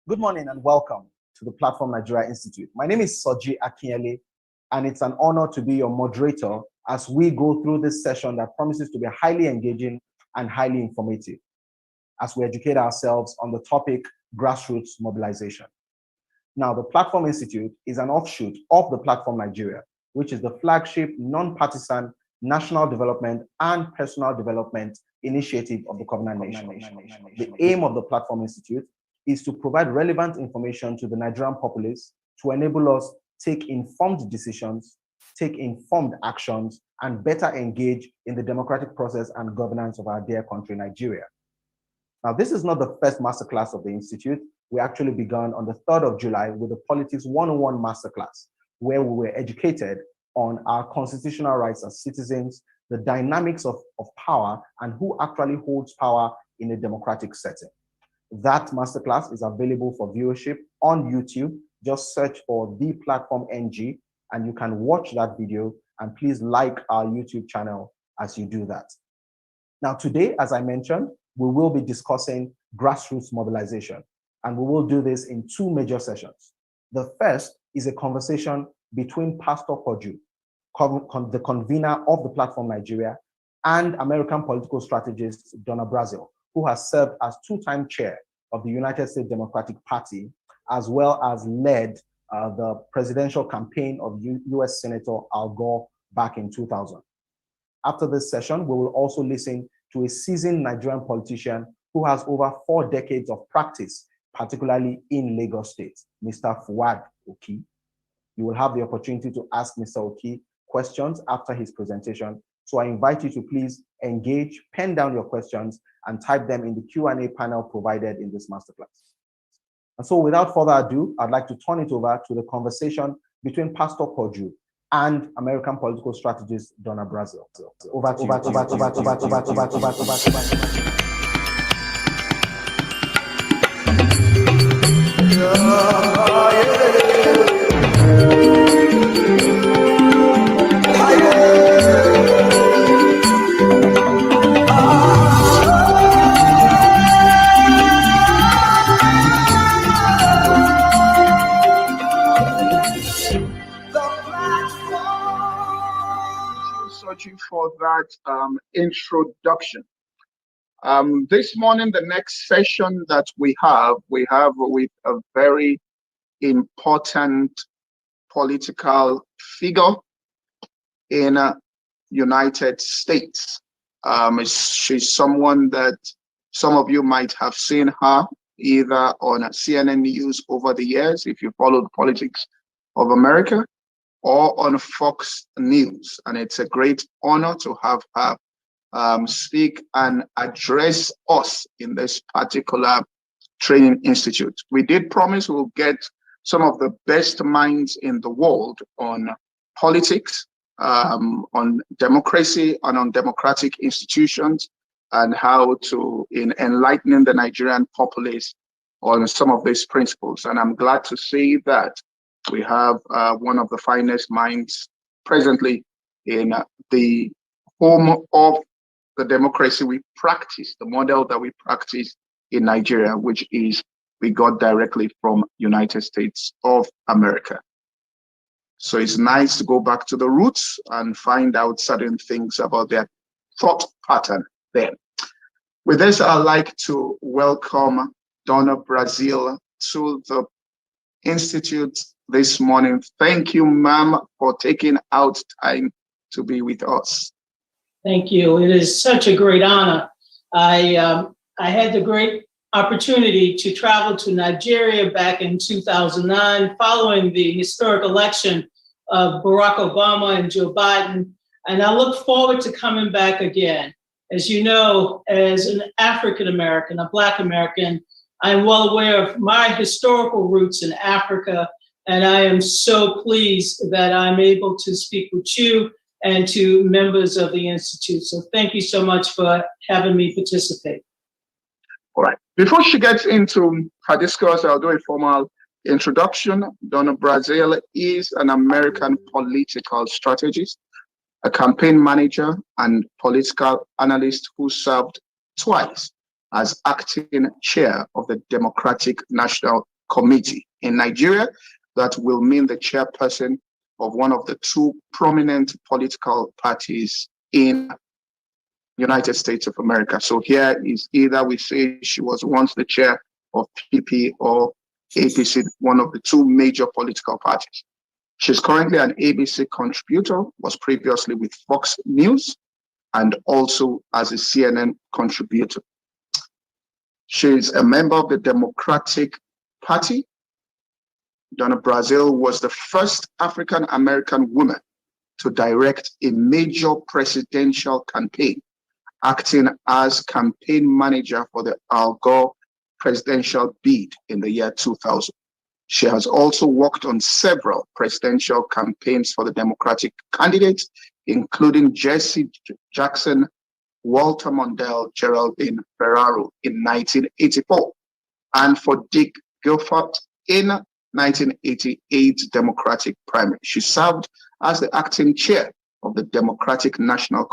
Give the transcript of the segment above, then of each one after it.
Good morning and welcome to the Platform Nigeria Institute. My name is Soji Akinyele, and it's an honor to be your moderator as we go through this session that promises to be highly engaging and highly informative as we educate ourselves on the topic Grassroots Mobilization. Now, the Platform Institute is an offshoot of the Platform Nigeria, which is the flagship non-partisan national development and personal development initiative of the Covenant Nation. The aim of the Platform Institute is to provide relevant information to the Nigerian populace to enable us take informed decisions, take informed actions, and better engage in the democratic process and governance of our dear country, Nigeria. Now, this is not the first masterclass of the Institute. We actually began on the 3rd of July with the Politics 101 masterclass, where we were educated on our constitutional rights as citizens, the dynamics of power, and who actually holds power in a democratic setting. That masterclass is available for viewership on YouTube. Just search for The Platform NG, and you can watch that video, and please like our YouTube channel as you do that. Now, today, as I mentioned, we will be discussing grassroots mobilization, and we will do this in two major sessions. The first is a conversation between Pastor Koju, the convener of the Platform Nigeria, and American political strategist Donna Brazile, who has served as two-time chair of the United States Democratic Party, as well as led the presidential campaign of US Senator Al Gore back in 2000. After this session, we will also listen to a seasoned Nigerian politician who has over 4 decades of practice, particularly in Lagos State, Mr. Fuad Oki. You will have the opportunity to ask Mr. Oki questions after his presentation. So I invite you to please engage, pen down your questions, and type them in the Q&A panel provided in this masterclass. And so without further ado, I'd like to turn it over to the conversation between Pastor Koju and American political strategist Donna Brazile. Over to for that introduction. This morning, the next session that we have with a very important political figure in United States. She's someone that some of you might have seen her either on CNN News over the years, if you followed politics of America, or on Fox News. And it's a great honor to have her speak and address us in this particular training institute. We did promise we'll get some of the best minds in the world on politics, on democracy, and on democratic institutions, and how to, in enlightening the Nigerian populace on some of these principles. And I'm glad to see that we have one of the finest minds presently in the home of the democracy we practice, the model that we practice in Nigeria, which is we got directly from United States of America. So it's nice to go back to the roots and find out certain things about their thought pattern there. With this, I'd like to welcome Donna Brazile to the Institute this morning. Thank you, ma'am, for taking out time to be with us. Thank you. It is such a great honor. I had the great opportunity to travel to Nigeria back in 2009, following the historic election of Barack Obama and Joe Biden, and I look forward to coming back again. As you know, as an African American, a Black American, I'm well aware of my historical roots in Africa, and I am so pleased that I'm able to speak with you and to members of the Institute. So thank you so much for having me participate. All right. Before she gets into her discourse, I'll do a formal introduction. Donna Brazile is an American political strategist, a campaign manager, and political analyst who served twice as acting chair of the Democratic National committee. In Nigeria, that will mean the chairperson of one of the two prominent political parties in United States of America. So here is either we say she was once the chair of PP or APC, one of the two major political parties. She's currently an ABC contributor, was previously with Fox News, and also as a CNN contributor. She's a member of the Democratic Party. Donna Brazile was the first African-American woman to direct a major presidential campaign, acting as campaign manager for the Al Gore presidential bid in the year 2000. She has also worked on several presidential campaigns for the Democratic candidates, including Jesse Jackson, Walter Mondale, Geraldine Ferraro in 1984, and for Dick Guilford in 1988 Democratic primary. She served as the acting chair of the Democratic National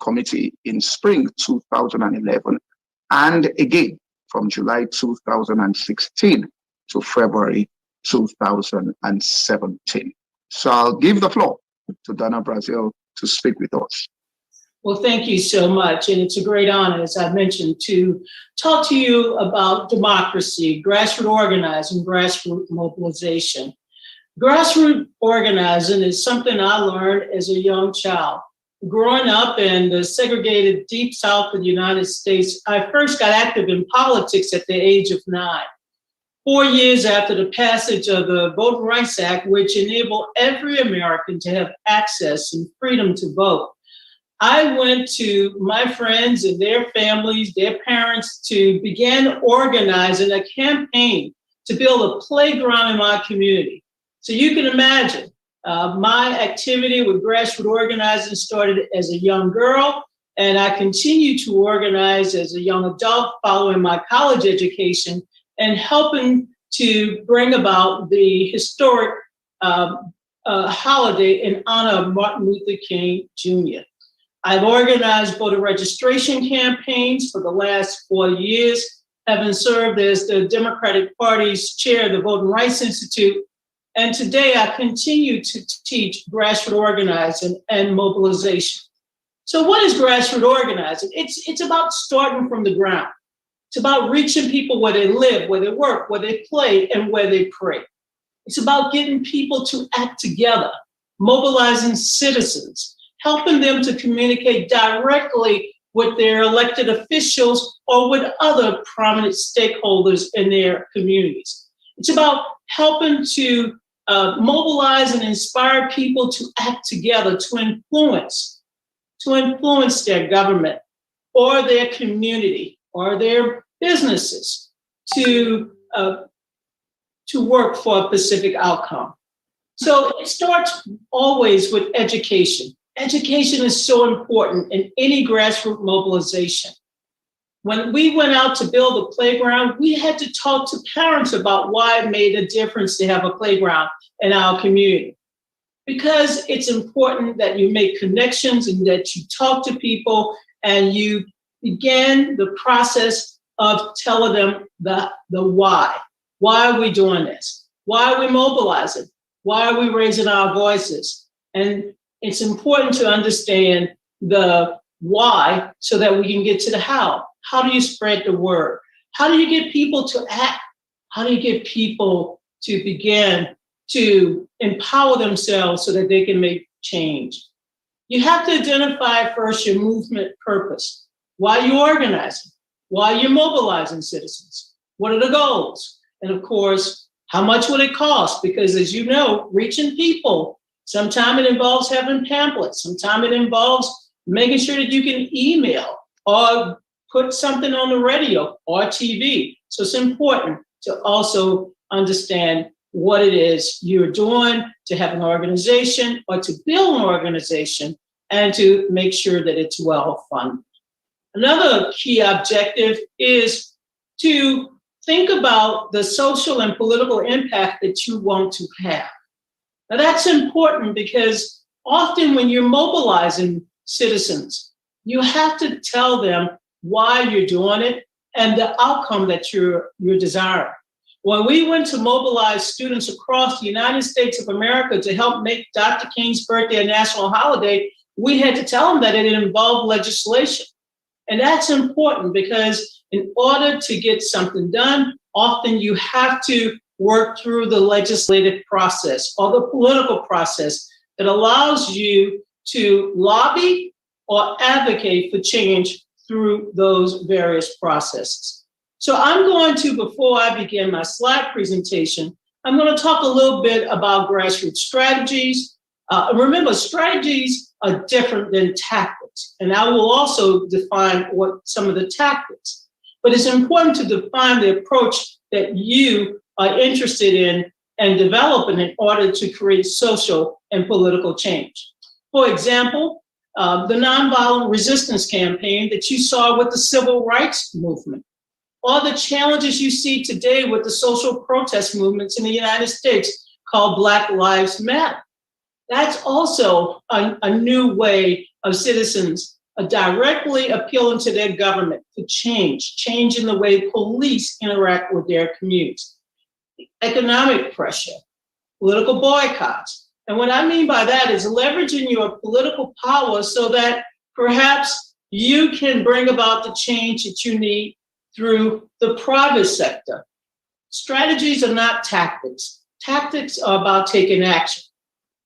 Committee in spring 2011, and again from July 2016 to February 2017. So I'll give the floor to Donna Brazile to speak with us. Well, thank you so much. And it's a great honor, as I mentioned, to talk to you about democracy, grassroots organizing, grassroots mobilization. Grassroots organizing is something I learned as a young child. Growing up in the segregated deep south of the United States, I first got active in politics at the age of 9. 4 years after the passage of the Voting Rights Act, which enabled every American to have access and freedom to vote, I went to my friends and their families, their parents, to begin organizing a campaign to build a playground in my community. So you can imagine, my activity with grassroots organizing started as a young girl, and I continued to organize as a young adult following my college education and helping to bring about the historic holiday in honor of Martin Luther King Jr. I've organized voter registration campaigns for the last 4 years, having served as the Democratic Party's chair of the Voting Rights Institute. And today I continue to teach grassroots organizing and mobilization. So what is grassroots organizing? It's about starting from the ground. It's about reaching people where they live, where they work, where they play, and where they pray. It's about getting people to act together, mobilizing citizens, helping them to communicate directly with their elected officials or with other prominent stakeholders in their communities. It's about helping to mobilize and inspire people to act together, to influence their government or their community or their businesses to work for a specific outcome. So it starts always with education. Education is so important in any grassroots mobilization. When we went out to build a playground, we had to talk to parents about why it made a difference to have a playground in our community. Because it's important that you make connections and that you talk to people and you begin the process of telling them the why. Why are we doing this? Why are we mobilizing? Why are we raising our voices? And it's important to understand the why so that we can get to the how. How do you spread the word? How do you get people to act? How do you get people to begin to empower themselves so that they can make change? You have to identify first your movement purpose. Why are you organizing? Why are you mobilizing citizens? What are the goals? And of course, how much will it cost? Because as you know, reaching people, sometimes it involves having pamphlets. Sometimes it involves making sure that you can email or put something on the radio or TV. So it's important to also understand what it is you're doing to have an organization or to build an organization and to make sure that it's well funded. Another key objective is to think about the social and political impact that you want to have. Now that's important because often when you're mobilizing citizens, you have to tell them why you're doing it and the outcome that you're desiring. When we went to mobilize students across the United States of America to help make Dr. King's birthday a national holiday, we had to tell them that it involved legislation. And that's important because in order to get something done, often you have to work through the legislative process or the political process that allows you to lobby or advocate for change through those various processes. So I'm going to, before I begin my slide presentation, I'm going to talk a little bit about grassroots strategies. Remember, strategies are different than tactics, and I will also define what some of the tactics. But it's important to define the approach that you are interested in and developing in order to create social and political change. For example, the nonviolent resistance campaign that you saw with the civil rights movement, or the challenges you see today with the social protest movements in the United States called Black Lives Matter. That's also a new way of citizens directly appealing to their government for change in the way police interact with their communities. Economic pressure, political boycotts. And what I mean by that is leveraging your political power so that perhaps you can bring about the change that you need through the private sector. Strategies are not tactics. Tactics are about taking action.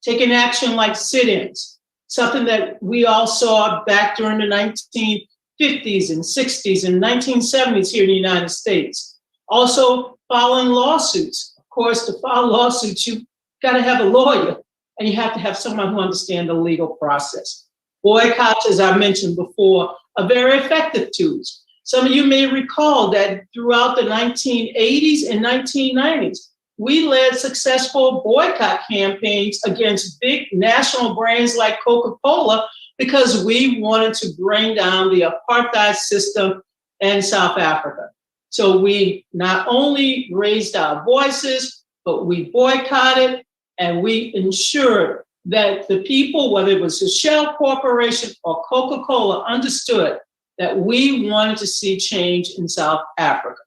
Taking action like sit-ins, something that we all saw back during the 1950s and 60s and 1970s here in the United States. Also, filing lawsuits. Of course, to file lawsuits, you've got to have a lawyer, and you have to have someone who understands the legal process. Boycotts, as I mentioned before, are very effective tools. Some of you may recall that throughout the 1980s and 1990s, we led successful boycott campaigns against big national brands like Coca-Cola because we wanted to bring down the apartheid system in South Africa. So we not only raised our voices, but we boycotted and we ensured that the people, whether it was the Shell Corporation or Coca-Cola, understood that we wanted to see change in South Africa.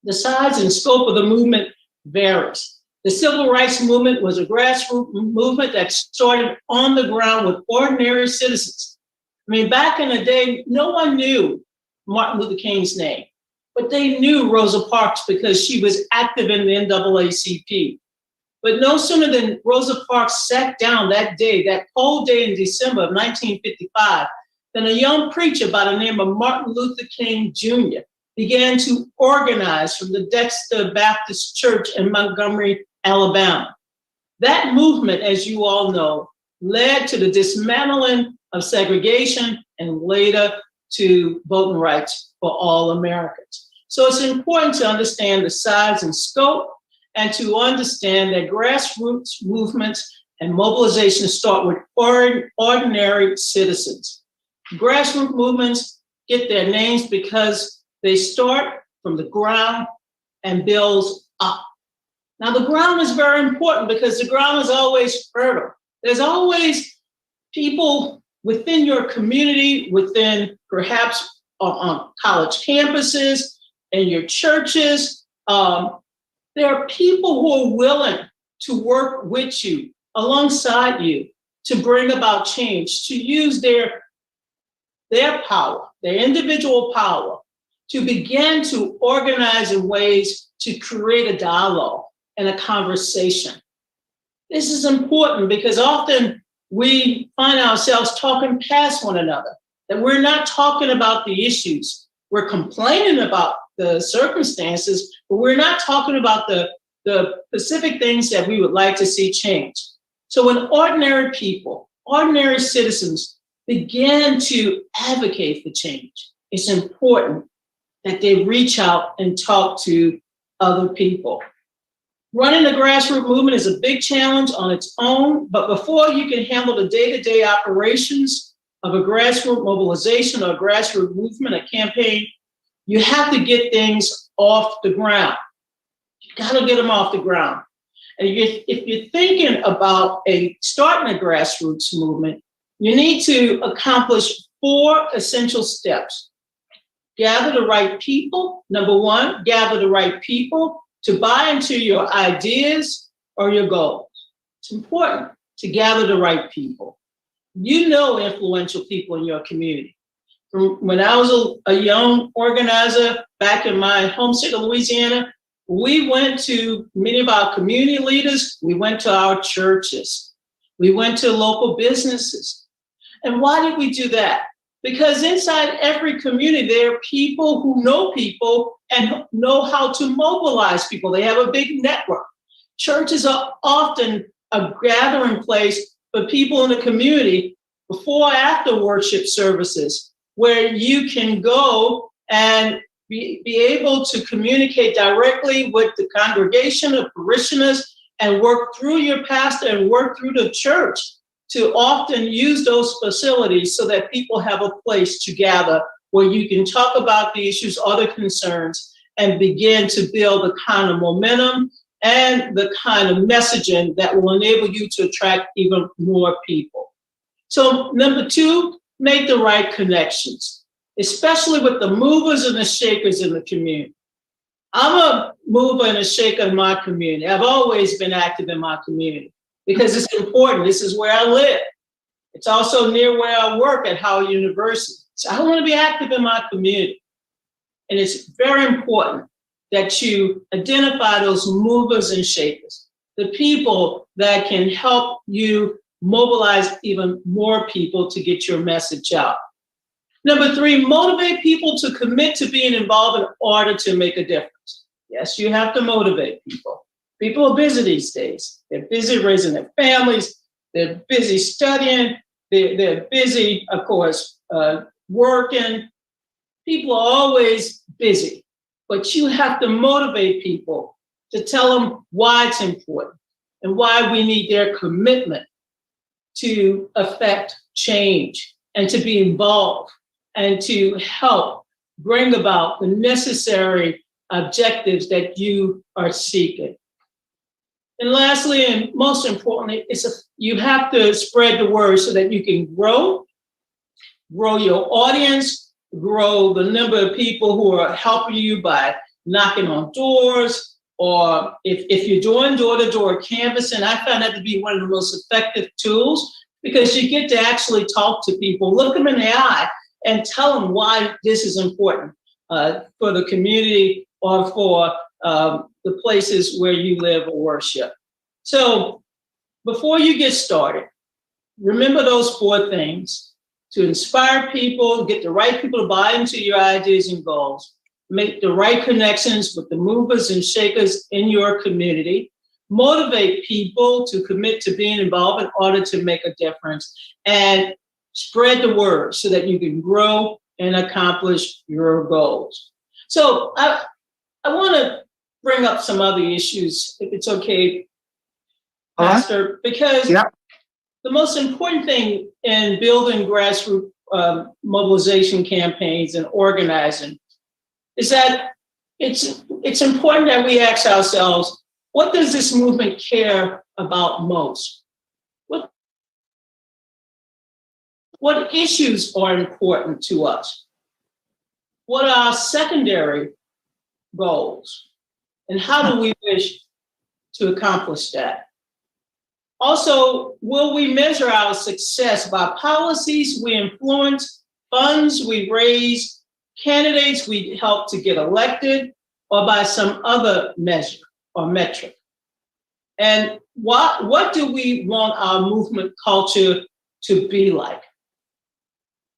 The size and scope of the movement varies. The civil rights movement was a grassroots movement that started on the ground with ordinary citizens. I mean, back in the day, no one knew Martin Luther King's name, but they knew Rosa Parks because she was active in the NAACP. But no sooner than Rosa Parks sat down that day, that cold day in December of 1955, than a young preacher by the name of Martin Luther King Jr. began to organize from the Dexter Baptist Church in Montgomery, Alabama. That movement, as you all know, led to the dismantling of segregation and later to voting rights for all Americans. So it's important to understand the size and scope and to understand that grassroots movements and mobilization start with ordinary citizens. Grassroots movements get their names because they start from the ground and builds up. Now, the ground is very important because the ground is always fertile. There's always people within your community, within perhaps on college campuses, in your churches. There are people who are willing to work with you, alongside you, to bring about change, to use their power, their individual power, to begin to organize in ways to create a dialogue and a conversation. This is important because often we find ourselves talking past one another, that we're not talking about the issues. We're complaining about the circumstances, but we're not talking about the specific things that we would like to see change. So when ordinary people, ordinary citizens begin to advocate for change, it's important that they reach out and talk to other people. Running a grassroots movement is a big challenge on its own, but before you can handle the day-to-day operations of a grassroots mobilization or a grassroots movement, a campaign, you have to get things off the ground. You gotta get them off the ground. And if you're thinking about starting a grassroots movement, you need to accomplish 4 essential steps. Gather the right people. Number 1, gather the right people. to buy into your ideas or your goals. It's important to gather the right people. You know influential people in your community. When I was a young organizer back in my home state of Louisiana, we went to many of our community leaders. We went to our churches. We went to local businesses. And why did we do that? Because inside every community, there are people who know people and know how to mobilize people. They have a big network. Churches are often a gathering place for people in the community before or after worship services, where you can go and be able to communicate directly with the congregation of parishioners and work through your pastor and work through the church to often use those facilities so that people have a place to gather where you can talk about the issues, other concerns, and begin to build the kind of momentum and the kind of messaging that will enable you to attract even more people. So number two, make the right connections, especially with the movers and the shakers in the community. I'm a mover and a shaker in my community. I've always been active in my community because it's important. This is where I live. It's also near where I work at Howard University. So I want to be active in my community. And it's very important that you identify those movers and shakers, the people that can help you mobilize even more people to get your message out. Number three, motivate people to commit to being involved in order to make a difference. Yes, you have to motivate people. People are busy these days. They're busy raising their families. They're busy studying. They're busy, of course, working. People are always busy, but you have to motivate people to tell them why it's important and why we need their commitment to affect change and to be involved and to help bring about the necessary objectives that you are seeking. And lastly, and most importantly, you have to spread the word so that you can grow your audience, grow the number of people who are helping you by knocking on doors, or if you're doing door-to-door canvassing, I found that to be one of the most effective tools because you get to actually talk to people, look them in the eye, and tell them why this is important for the community or for the places where you live or worship. So before you get started, remember those four things: to inspire people, get the right people to buy into your ideas and goals, make the right connections with the movers and shakers in your community, motivate people to commit to being involved in order to make a difference, and spread the word so that you can grow and accomplish your goals. So I want to bring up some other issues, if it's okay, Pastor, because the most important thing in building grassroots mobilization campaigns and organizing is that it's important that we ask ourselves, what does this movement care about most? What issues are important to us? What are our secondary goals? And how do we wish to accomplish that? Also, will we measure our success by policies we influence, funds we raise, candidates we help to get elected, or by some other measure or metric? And what do we want our movement culture to be like?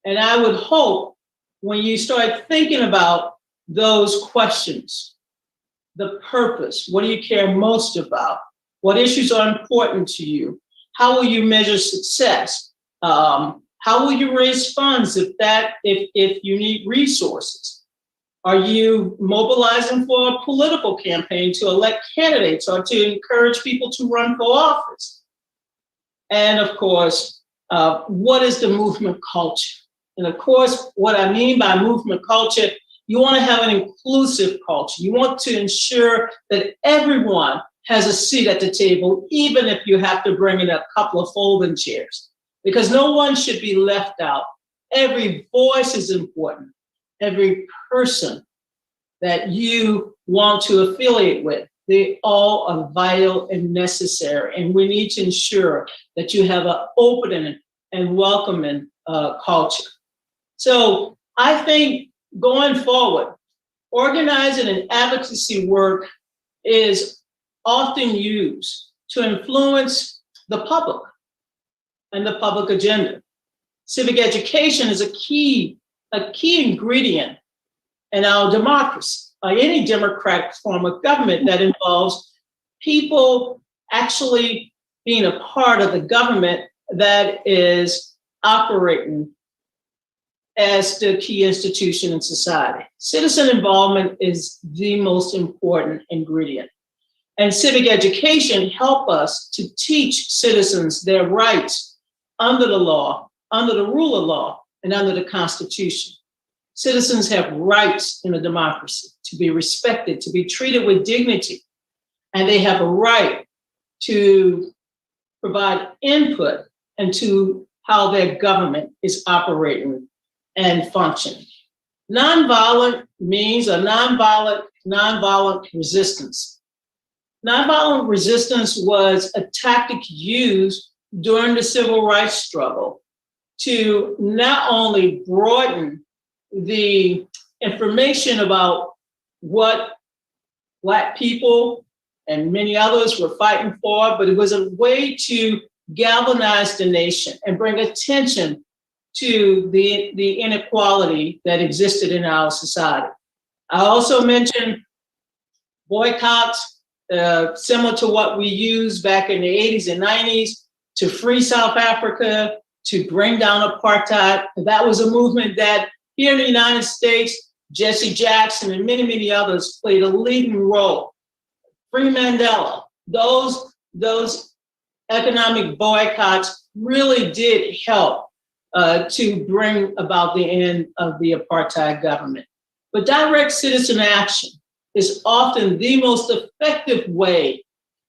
And I would hope when you start thinking about those questions, the purpose, what do you care most about? What issues are important to you? How will you measure success? How will you raise funds if you need resources? Are you mobilizing for a political campaign to elect candidates or to encourage people to run for office? And of course, what is the movement culture? And of course, what I mean by movement culture, you want to have an inclusive culture. You want to ensure that everyone has a seat at the table, even if you have to bring in a couple of folding chairs, because no one should be left out. Every voice is important. Every person that you want to affiliate with They all are vital and necessary. And we need to ensure that you have an open and welcoming culture. So I think going forward, organizing and advocacy work is often used to influence the public and the public agenda. Civic education is a key ingredient in our democracy, or any democratic form of government that involves people actually being a part of the government that is operating as the key institution in society. Citizen involvement is the most important ingredient. And civic education help us to teach citizens their rights under the law, under the rule of law, and under the Constitution. Citizens have rights in a democracy to be respected, to be treated with dignity, and they have a right to provide input into how their government is operating and functioning. Nonviolent means a nonviolent resistance. Nonviolent resistance was a tactic used during the civil rights struggle to not only broaden the information about what Black people and many others were fighting for, but it was a way to galvanize the nation and bring attention to the inequality that existed in our society. I also mentioned boycotts, similar to what we used back in the 80s and 90s to free South Africa, to bring down apartheid. That was a movement that here in the United States, Jesse Jackson and many, many others played a leading role. Free Mandela, those economic boycotts really did help to bring about the end of the apartheid government. But direct citizen action is often the most effective way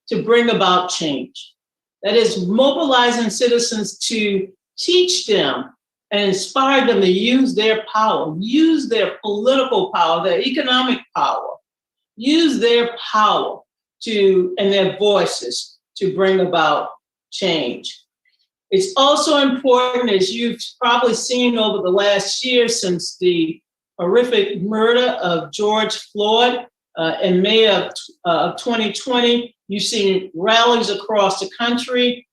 to bring about change. That is, mobilizing citizens to teach them and inspire them to use their power, use their political power, their economic power, use their power and their voices to bring about change. It's also important, as you've probably seen over the last year since the horrific murder of George Floyd in May of 2020, you've seen rallies across the country,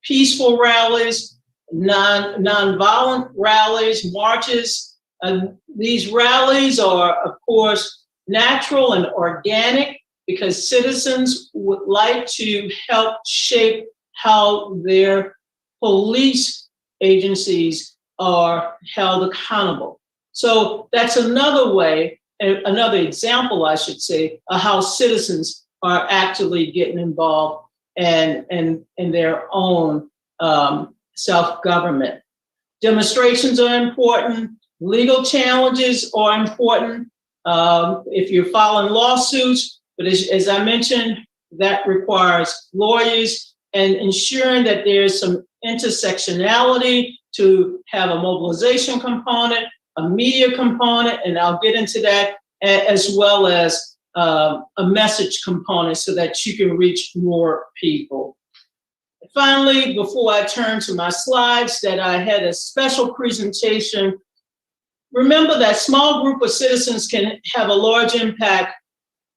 peaceful rallies, non-violent rallies, marches. These rallies are, of course, natural and organic because citizens would like to help shape how their police agencies are held accountable. So that's another way, another example, I should say, of how citizens are actually getting involved in their own self-government. Demonstrations are important. Legal challenges are important. If you're filing lawsuits, but as I mentioned, that requires lawyers and ensuring that there's some intersectionality to have a mobilization component, a media component, and I'll get into that, as well as a message component so that you can reach more people. Finally, before I turn to my slides, that I had a special presentation. Remember that small group of citizens can have a large impact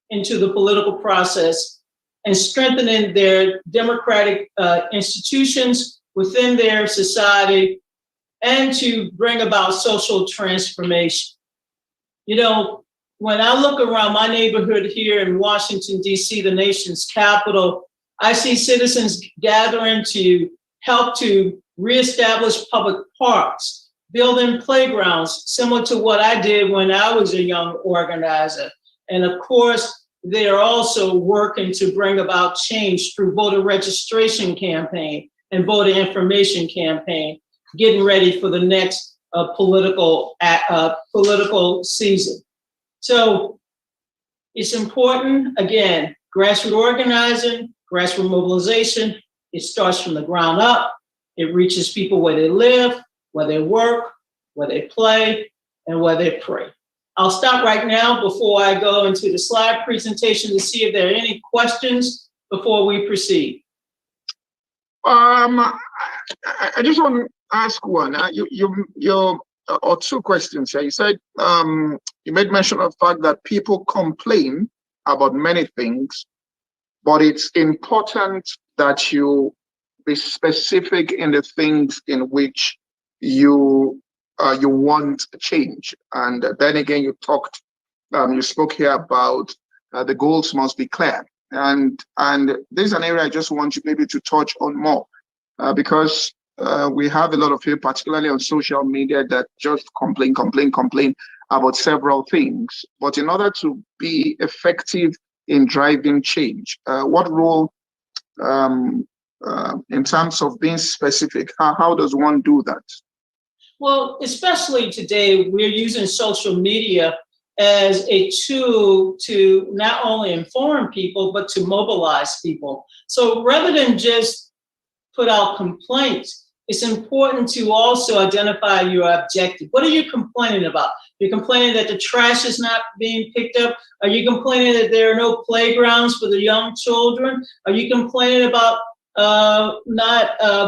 into the political process and strengthening their democratic institutions within their society and to bring about social transformation. You know, when I look around my neighborhood here in Washington, D.C., the nation's capital, I see citizens gathering to help to reestablish public parks, building playgrounds, similar to what I did when I was a young organizer. And of course, they are also working to bring about change through voter registration campaign and voter information campaign, getting ready for the next political season. So it's important, again, grassroots organizing, grassroots mobilization. It starts from the ground up. It reaches people where they live, where they work, where they play, and where they pray. I'll stop right now before I go into the slide presentation to see if there are any questions before we proceed. I just want to ask one. Or two questions here. You said you made mention of the fact that people complain about many things, but it's important that you be specific in the things in which you want change. And then again, you spoke here about the goals must be clear. And there's an area I just want you maybe to touch on more, because we have a lot of people, particularly on social media, that just complain about several things. But in order to be effective in driving change, what role, in terms of being specific, how does one do that? Well, especially today, we're using social media as a tool to not only inform people, but to mobilize people. So rather than just put out complaints, it's important to also identify your objective. What are you complaining about? You're complaining that the trash is not being picked up? Are you complaining that there are no playgrounds for the young children? Are you complaining about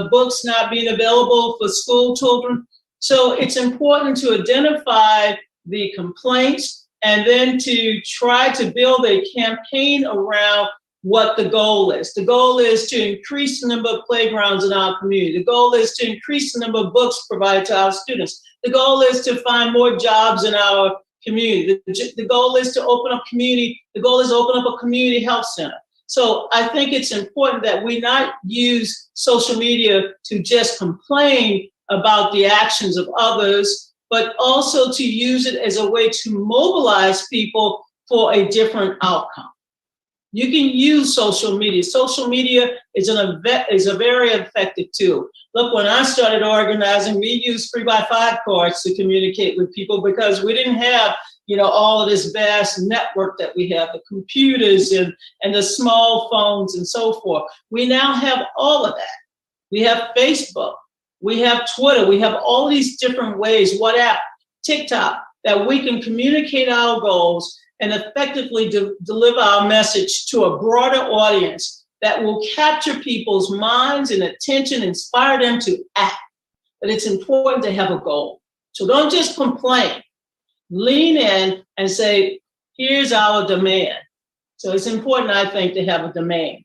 books not being available for school children? So it's important to identify the complaints and then to try to build a campaign around what the goal is. The goal is to increase the number of playgrounds in our community. The goal is to increase the number of books provided to our students. The goal is to find more jobs in our community. The goal is to open up a community health center. So I think it's important that we not use social media to just complain about the actions of others, but also to use it as a way to mobilize people for a different outcome. You can use social media. Social media is a very effective tool. Look, when I started organizing, we used 3x5 cards to communicate with people because we didn't have, all of this vast network that we have, the computers and the small phones and so forth. We now have all of that. We have Facebook, we have Twitter, we have all these different ways, WhatsApp, TikTok, that we can communicate our goals and effectively deliver our message to a broader audience that will capture people's minds and attention, inspire them to act. But it's important to have a goal. So don't just complain. Lean in and say, here's our demand. So it's important, I think, to have a demand.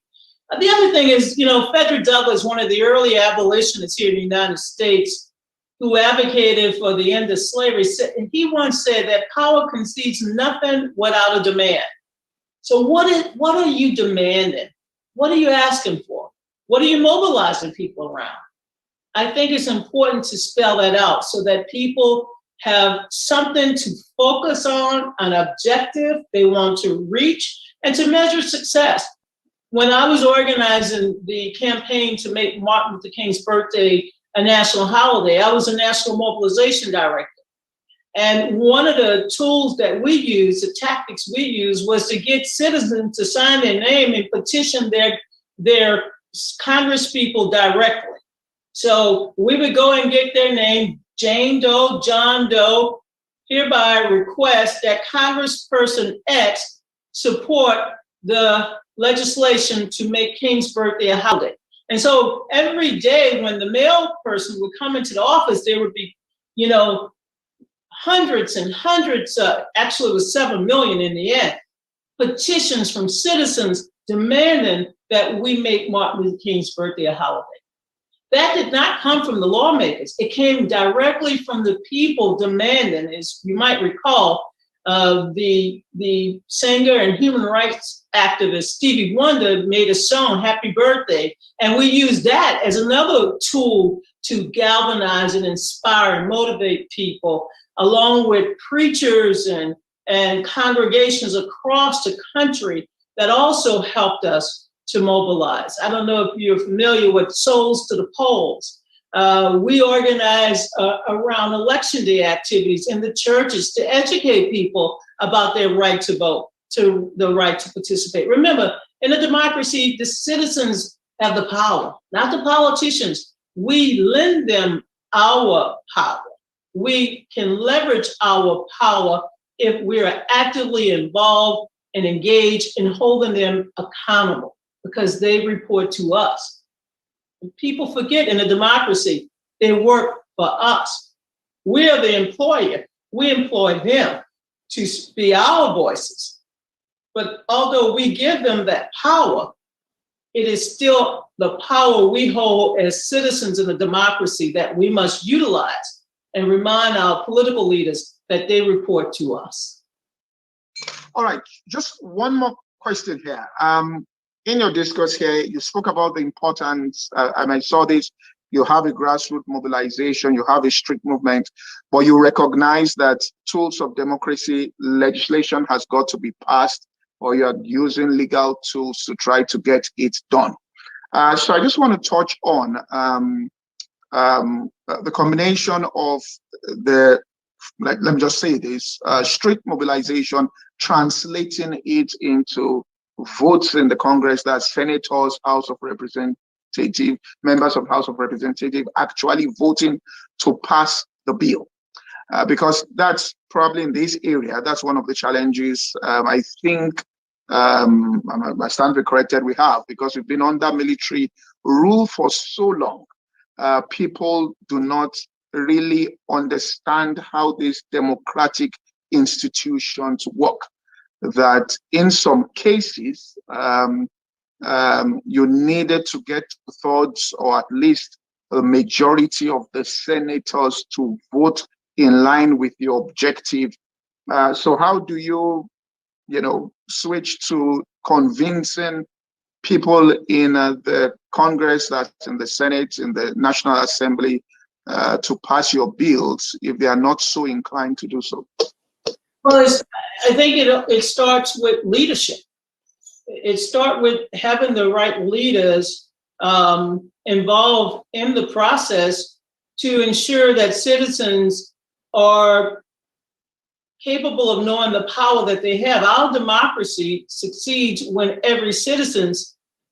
The other thing is, Frederick Douglass, one of the early abolitionists here in the United States, who advocated for the end of slavery, and he once said that power concedes nothing without a demand. So what are you demanding? What are you asking for? What are you mobilizing people around? I think it's important to spell that out so that people have something to focus on, an objective they want to reach, and to measure success. When I was organizing the campaign to make Martin Luther King's birthday a national holiday, I was a national mobilization director. And one of the tools that we used, the tactics we used, was to get citizens to sign their name and petition their Congress people directly. So we would go and get their name, Jane Doe, John Doe, hereby request that Congressperson X support the legislation to make King's birthday a holiday. And so every day when the mail person would come into the office, there would be, hundreds and hundreds, actually it was 7 million in the end, petitions from citizens demanding that we make Martin Luther King's birthday a holiday. That did not come from the lawmakers. It came directly from the people demanding. As you might recall, the singer and human rights activist Stevie Wonder made a song, Happy Birthday, and we used that as another tool to galvanize and inspire and motivate people, along with preachers and congregations across the country that also helped us to mobilize. I don't know if you're familiar with Souls to the Polls. We organize around election day activities in the churches to educate people about their right to vote, to the right to participate. Remember, in a democracy, the citizens have the power, not the politicians. We lend them our power. We can leverage our power if we are actively involved and engaged in holding them accountable, because they report to us. People forget in a democracy, they work for us. We are the employer. We employ them to be our voices. But although we give them that power, it is still the power we hold as citizens in a democracy that we must utilize and remind our political leaders that they report to us. All right, just one more question here. In your discourse here, you spoke about the importance, and I saw this, you have a grassroots mobilization, you have a strict movement, but you recognize that tools of democracy, legislation has got to be passed, or you're using legal tools to try to get it done. So I just want to touch on the combination of the, let me just say this, strict mobilization, translating it into votes in the Congress, that senators, House of Representatives, members of House of Representatives actually voting to pass the bill. Because that's probably in this area, that's one of the challenges I think, I stand to be corrected, we have, because we've been under military rule for so long. People do not really understand how these democratic institutions work. That in some cases, you needed to get two-thirds or at least a majority of the senators to vote in line with your objective. So how do you, switch to convincing people in the Congress, that's in the Senate, in the National Assembly, to pass your bills if they are not so inclined to do so? Well, I think it starts with leadership. It starts with having the right leaders involved in the process to ensure that citizens are capable of knowing the power that they have. Our democracy succeeds when every citizen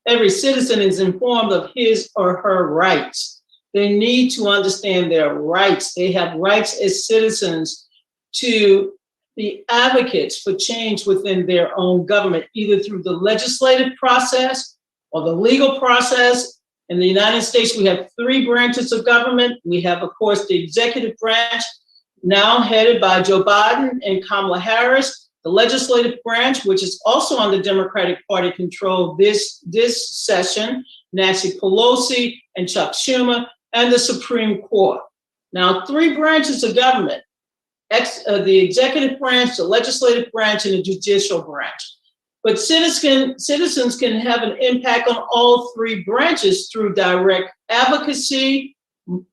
is informed of his or her rights. They need to understand their rights. They have rights as citizens to be advocates for change within their own government, either through the legislative process or the legal process. In the United States, we have 3 branches of government. We have, of course, the executive branch, now headed by Joe Biden and Kamala Harris, the legislative branch, which is also under Democratic Party control this session, Nancy Pelosi and Chuck Schumer, and the Supreme Court. Now, 3 branches of government, the executive branch, the legislative branch, and the judicial branch. But citizens can have an impact on all 3 branches through direct advocacy,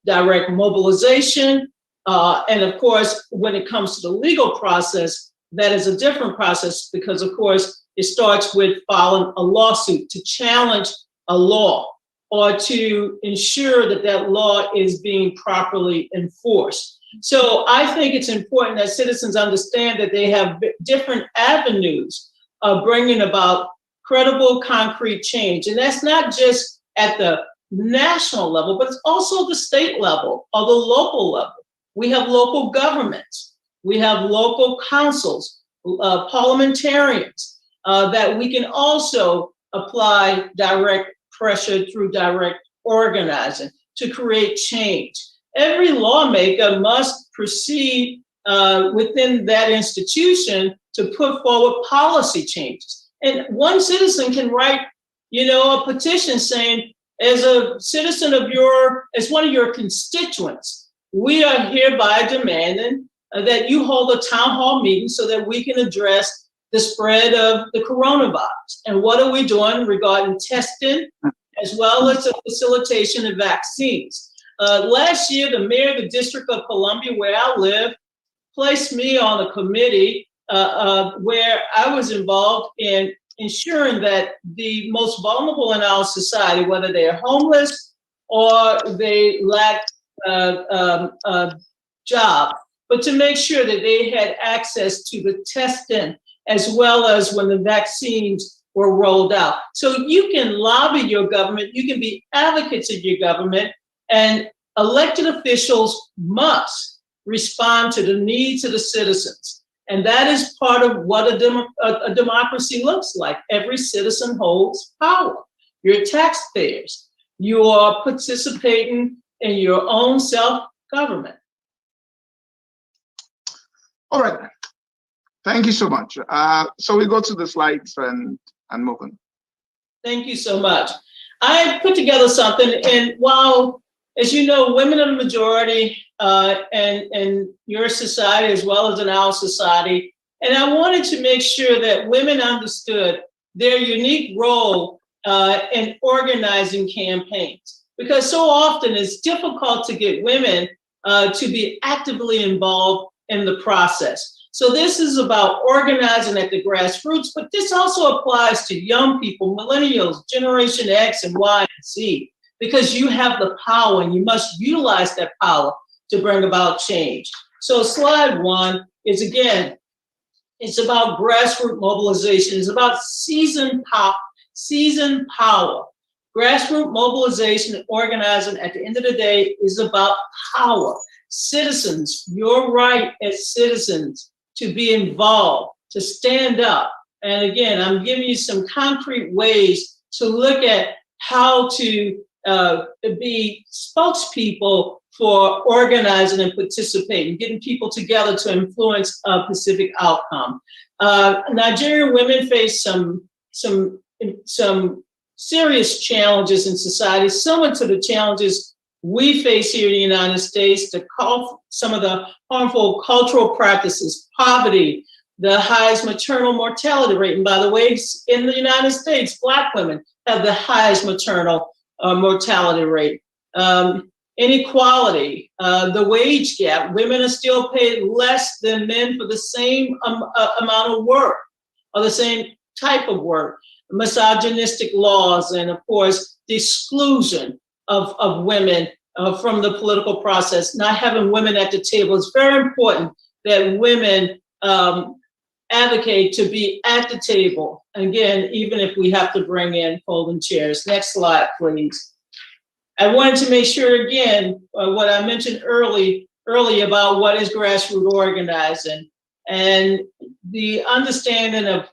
direct mobilization, and of course, when it comes to the legal process, that is a different process because, of course, it starts with filing a lawsuit to challenge a law or to ensure that that law is being properly enforced. So I think it's important that citizens understand that they have different avenues of bringing about credible, concrete change. And that's not just at the national level, but it's also the state level or the local level. We have local governments. We have local councils, parliamentarians, that we can also apply direct pressure through direct organizing to create change. Every lawmaker must proceed within that institution to put forward policy changes. And one citizen can write, a petition saying, as a citizen of as one of your constituents, we are hereby demanding that you hold a town hall meeting so that we can address the spread of the coronavirus. And what are we doing regarding testing, as well as the facilitation of vaccines? Last year, the mayor of the District of Columbia, where I live, placed me on a committee where I was involved in ensuring that the most vulnerable in our society, whether they're homeless or they lack a job, but to make sure that they had access to the testing as well as when the vaccines were rolled out. So you can lobby your government, you can be advocates of your government, and elected officials must respond to the needs of the citizens. And that is part of what a democracy looks like. Every citizen holds power. You're taxpayers. You are participating in your own self-government. All right. Thank you so much. So we go to the slides and move on. Thank you so much. I put together something, and while, as you know, women are the majority in your society as well as in our society, and I wanted to make sure that women understood their unique role in organizing campaigns, because so often it's difficult to get women to be actively involved in the process. So this is about organizing at the grassroots, but this also applies to young people, millennials, Generation X and Y and Z, because you have the power and you must utilize that power to bring about change. So slide 1 is, again, it's about grassroots mobilization. It's about seasoned power. Grassroots mobilization and organizing at the end of the day is about power. Citizens, your right as citizens to be involved, to stand up. And again, I'm giving you some concrete ways to look at how to be spokespeople for organizing and participating, getting people together to influence a specific outcome. Nigerian women face some serious challenges in society, similar to the challenges we face here in the United States, some of the harmful cultural practices, poverty, the highest maternal mortality rate. And by the way, in the United States, Black women have the highest maternal mortality rate. Inequality, the wage gap. Women are still paid less than men for the same amount of work or the same type of work. Misogynistic laws, and of course, the exclusion of women from the political process, not having women at the table. It's very important that women advocate to be at the table. Again, even if we have to bring in folding chairs. Next slide, please. I wanted to make sure, again, what I mentioned early about what is grassroots organizing and the understanding of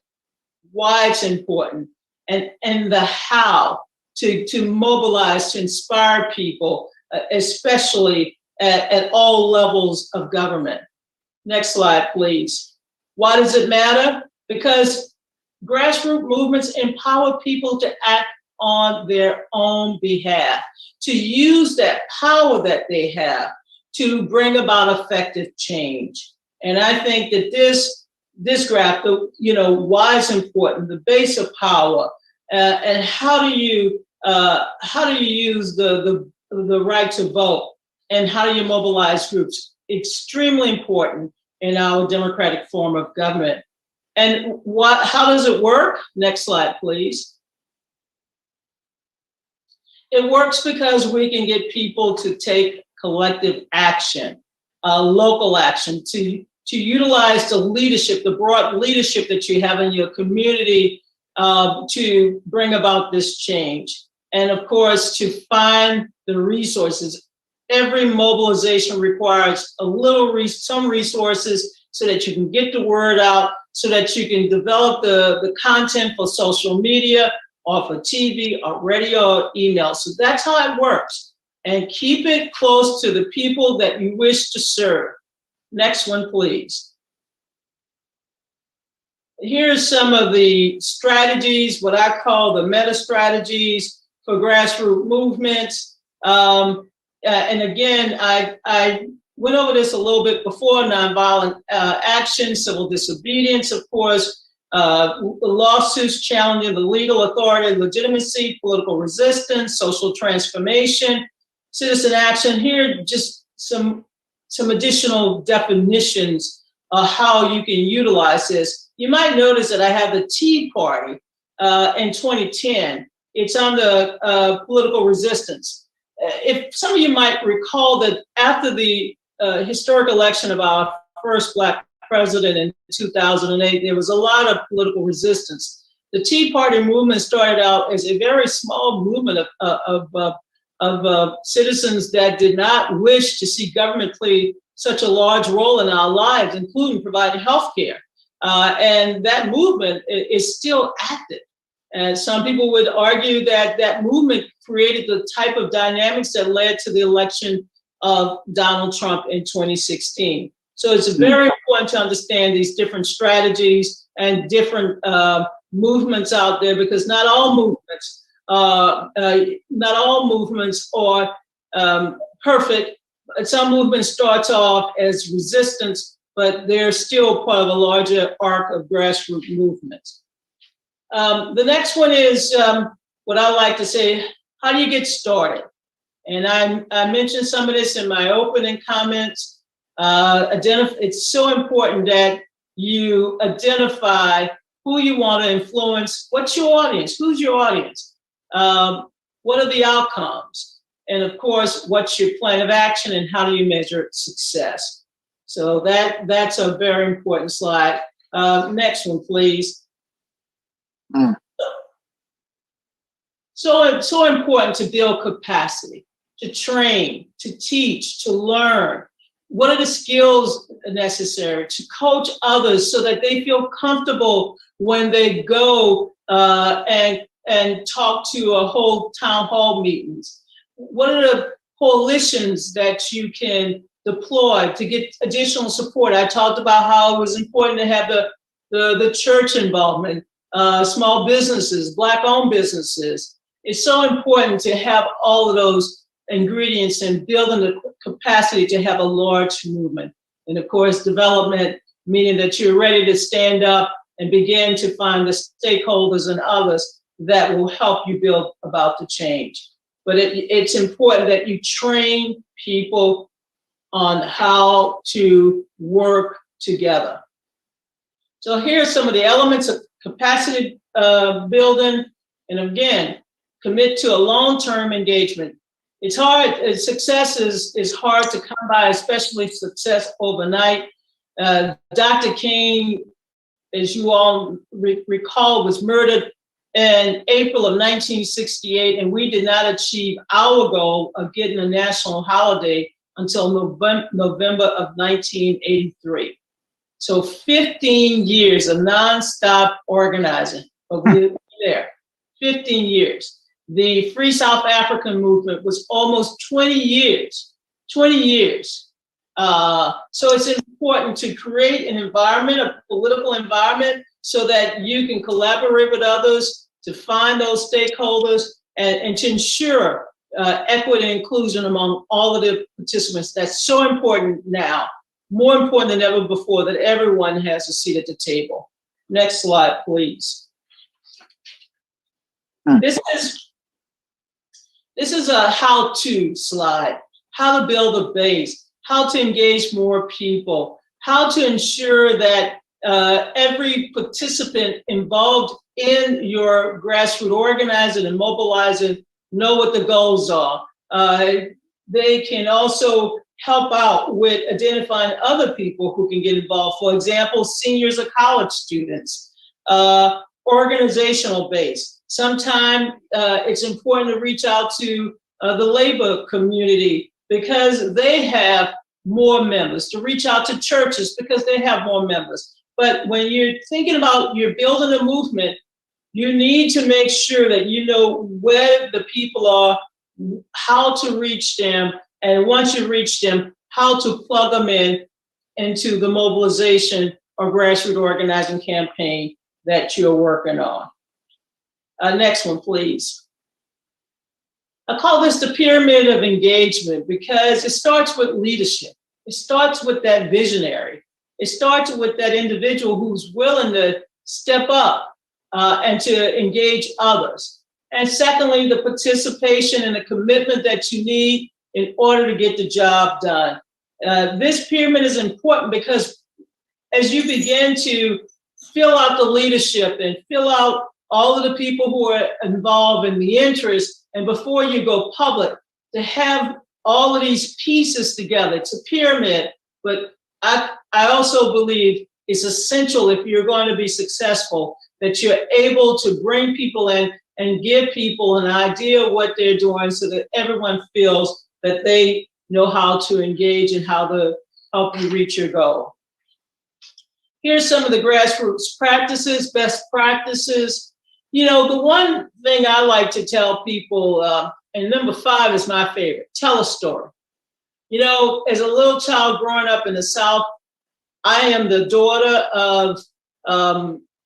why it's important and the how to mobilize, to inspire people, especially at all levels of government. Next slide, please. Why does it matter? Because grassroots movements empower people to act on their own behalf, to use that power that they have to bring about effective change. And I think that this graph, why it's important, the base of power, and how do you use the right to vote, and how do you mobilize groups? Extremely important in our democratic form of government. And how does it work? Next slide, please. It works because we can get people to take collective action, local action, to utilize the leadership, the broad leadership that you have in your community to bring about this change. And of course, to find the resources. Every mobilization requires some resources so that you can get the word out, so that you can develop the content for social media or for TV or radio or email. So that's how it works. And keep it close to the people that you wish to serve. Next one, please. Here's some of the strategies, what I call the meta strategies for grassroots movements. And again, I went over this a little bit before: nonviolent action, civil disobedience, of course, lawsuits challenging the legal authority, legitimacy, political resistance, social transformation, citizen action. Here, just some additional definitions of how you can utilize this. You might notice that I have the Tea Party in 2010. It's on the political resistance. If some of you might recall that after the historic election of our first Black president in 2008, there was a lot of political resistance. The Tea Party movement started out as a very small movement of citizens that did not wish to see government play such a large role in our lives, including providing health care. And that movement is still active. And some people would argue that that movement created the type of dynamics that led to the election of Donald Trump in 2016. So it's very important to understand these different strategies and different movements out there, because not all movements are perfect. Some movements start off as resistance, but they're still part of a larger arc of grassroots movements. The next one is what I like to say, how do you get started? And I mentioned some of this in my opening comments. It's so important that you identify who you want to influence. What's your audience? Who's your audience? What are the outcomes? And of course, what's your plan of action and how do you measure success? So that's a very important slide. Next one, please. So important to build capacity, to train, to teach, to learn. What are the skills necessary to coach others so that they feel comfortable when they go and talk to a whole town hall meetings? What are the coalitions that you can deploy to get additional support? I talked about how it was important to have the church involvement, small businesses, Black-owned businesses. It's so important to have all of those ingredients and building the capacity to have a large movement. And of course, development, meaning that you're ready to stand up and begin to find the stakeholders and others that will help you build about the change. But it's important that you train people on how to work together. So here are some of the elements of capacity building. And again, commit to a long-term engagement. It's hard, success is hard to come by, especially success overnight. Dr. King, as you all recall, was murdered in April of 1968, and we did not achieve our goal of getting a national holiday until November of 1983. So 15 years of nonstop organizing, but we were there, 15 years. The Free South African movement was almost 20 years. So it's important to create an environment, a political environment, so that you can collaborate with others to find those stakeholders and to ensure equity and inclusion among all of the participants. That's so important now, more important than ever before, that everyone has a seat at the table. Next slide, please. This is a how-to slide, how to build a base, how to engage more people, how to ensure that every participant involved in your grassroots organizing and mobilizing know what the goals are. They can also help out with identifying other people who can get involved. For example, seniors or college students, organizational base. Sometimes it's important to reach out to the labor community because they have more members, to reach out to churches because they have more members. But when you're thinking about you're building a movement, you need to make sure that you know where the people are, how to reach them, and once you reach them, how to plug them into the mobilization or grassroots organizing campaign that you're working on. Next one, please. I call this the pyramid of engagement because it starts with leadership. It starts with that visionary. It starts with that individual who's willing to step up and to engage others. And secondly, the participation and the commitment that you need in order to get the job done. This pyramid is important because as you begin to fill out the leadership and fill out all of the people who are involved in the interest, and before you go public, to have all of these pieces together. It's a pyramid, but I also believe it's essential if you're going to be successful that you're able to bring people in and give people an idea of what they're doing so that everyone feels that they know how to engage and how to help you reach your goal. Here's some of the grassroots practices, best practices. You know, the one thing I like to tell people, and number 5 is my favorite, tell a story. You know, as a little child growing up in the South, I am the daughter of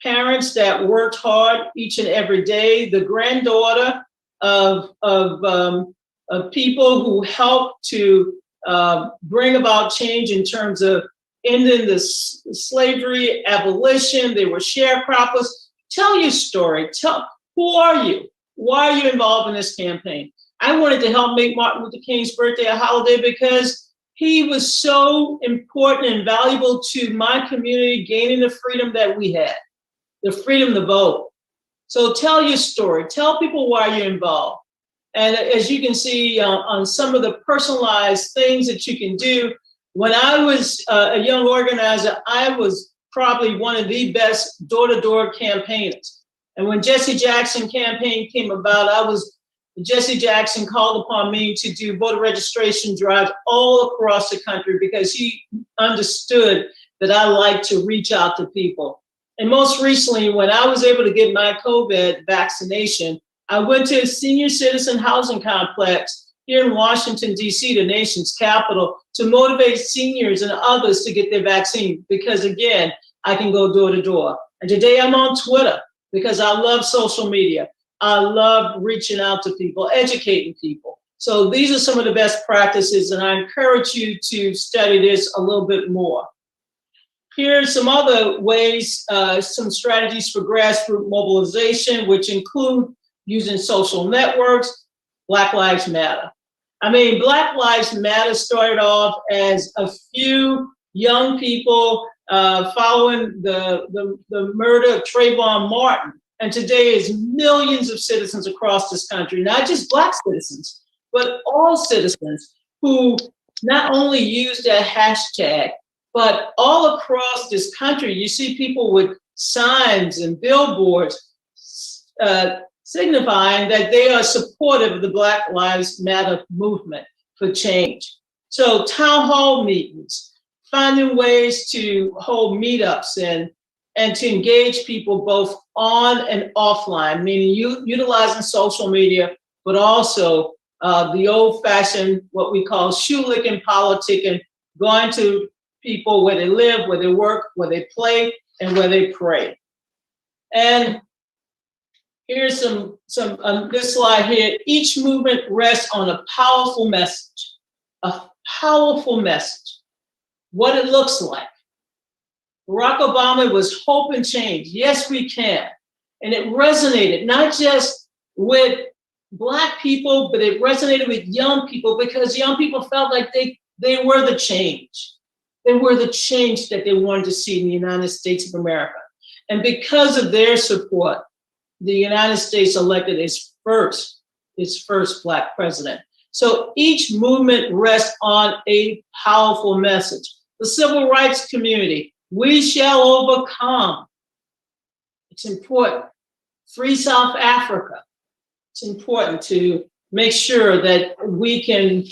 parents that worked hard each and every day, the granddaughter of people who helped to bring about change in terms of ending the slavery, abolition. They were sharecroppers. Tell your story. Who are you? Why are you involved in this campaign? I wanted to help make Martin Luther King's birthday a holiday because he was so important and valuable to my community, gaining the freedom that we had, the freedom to vote. So tell your story. Tell people why you're involved. And as you can see on some of the personalized things that you can do, when I was a young organizer, I was probably one of the best door-to-door campaigners. And when Jesse Jackson campaign came about, Jesse Jackson called upon me to do voter registration drives all across the country because he understood that I like to reach out to people. And most recently, when I was able to get my COVID vaccination, I went to a senior citizen housing complex here in Washington, D.C., the nation's capital, to motivate seniors and others to get their vaccine because, again, I can go door to door. And today I'm on Twitter because I love social media. I love reaching out to people, educating people. So these are some of the best practices, and I encourage you to study this a little bit more. Here's some other ways, some strategies for grassroots mobilization, which include using social networks. Black Lives Matter. I mean, Black Lives Matter started off as a few young people following the murder of Trayvon Martin. And today is millions of citizens across this country, not just Black citizens, but all citizens who not only use that hashtag, but all across this country, you see people with signs and billboards signifying that they are supportive of the Black Lives Matter movement for change. So town hall meetings, finding ways to hold meetups and to engage people both on and offline, meaning utilizing social media, but also the old-fashioned, what we call shoe-licking politicking, going to people where they live, where they work, where they play, and where they pray. And here's this slide here. Each movement rests on a powerful message, what it looks like. Barack Obama was hope and change. Yes, we can. And it resonated not just with Black people, but it resonated with young people because young people felt like they were the change. They were the change that they wanted to see in the United States of America. And because of their support, the United States elected its first Black president. So each movement rests on a powerful message. The civil rights community, we shall overcome. It's important. Free South Africa. It's important to make sure that we can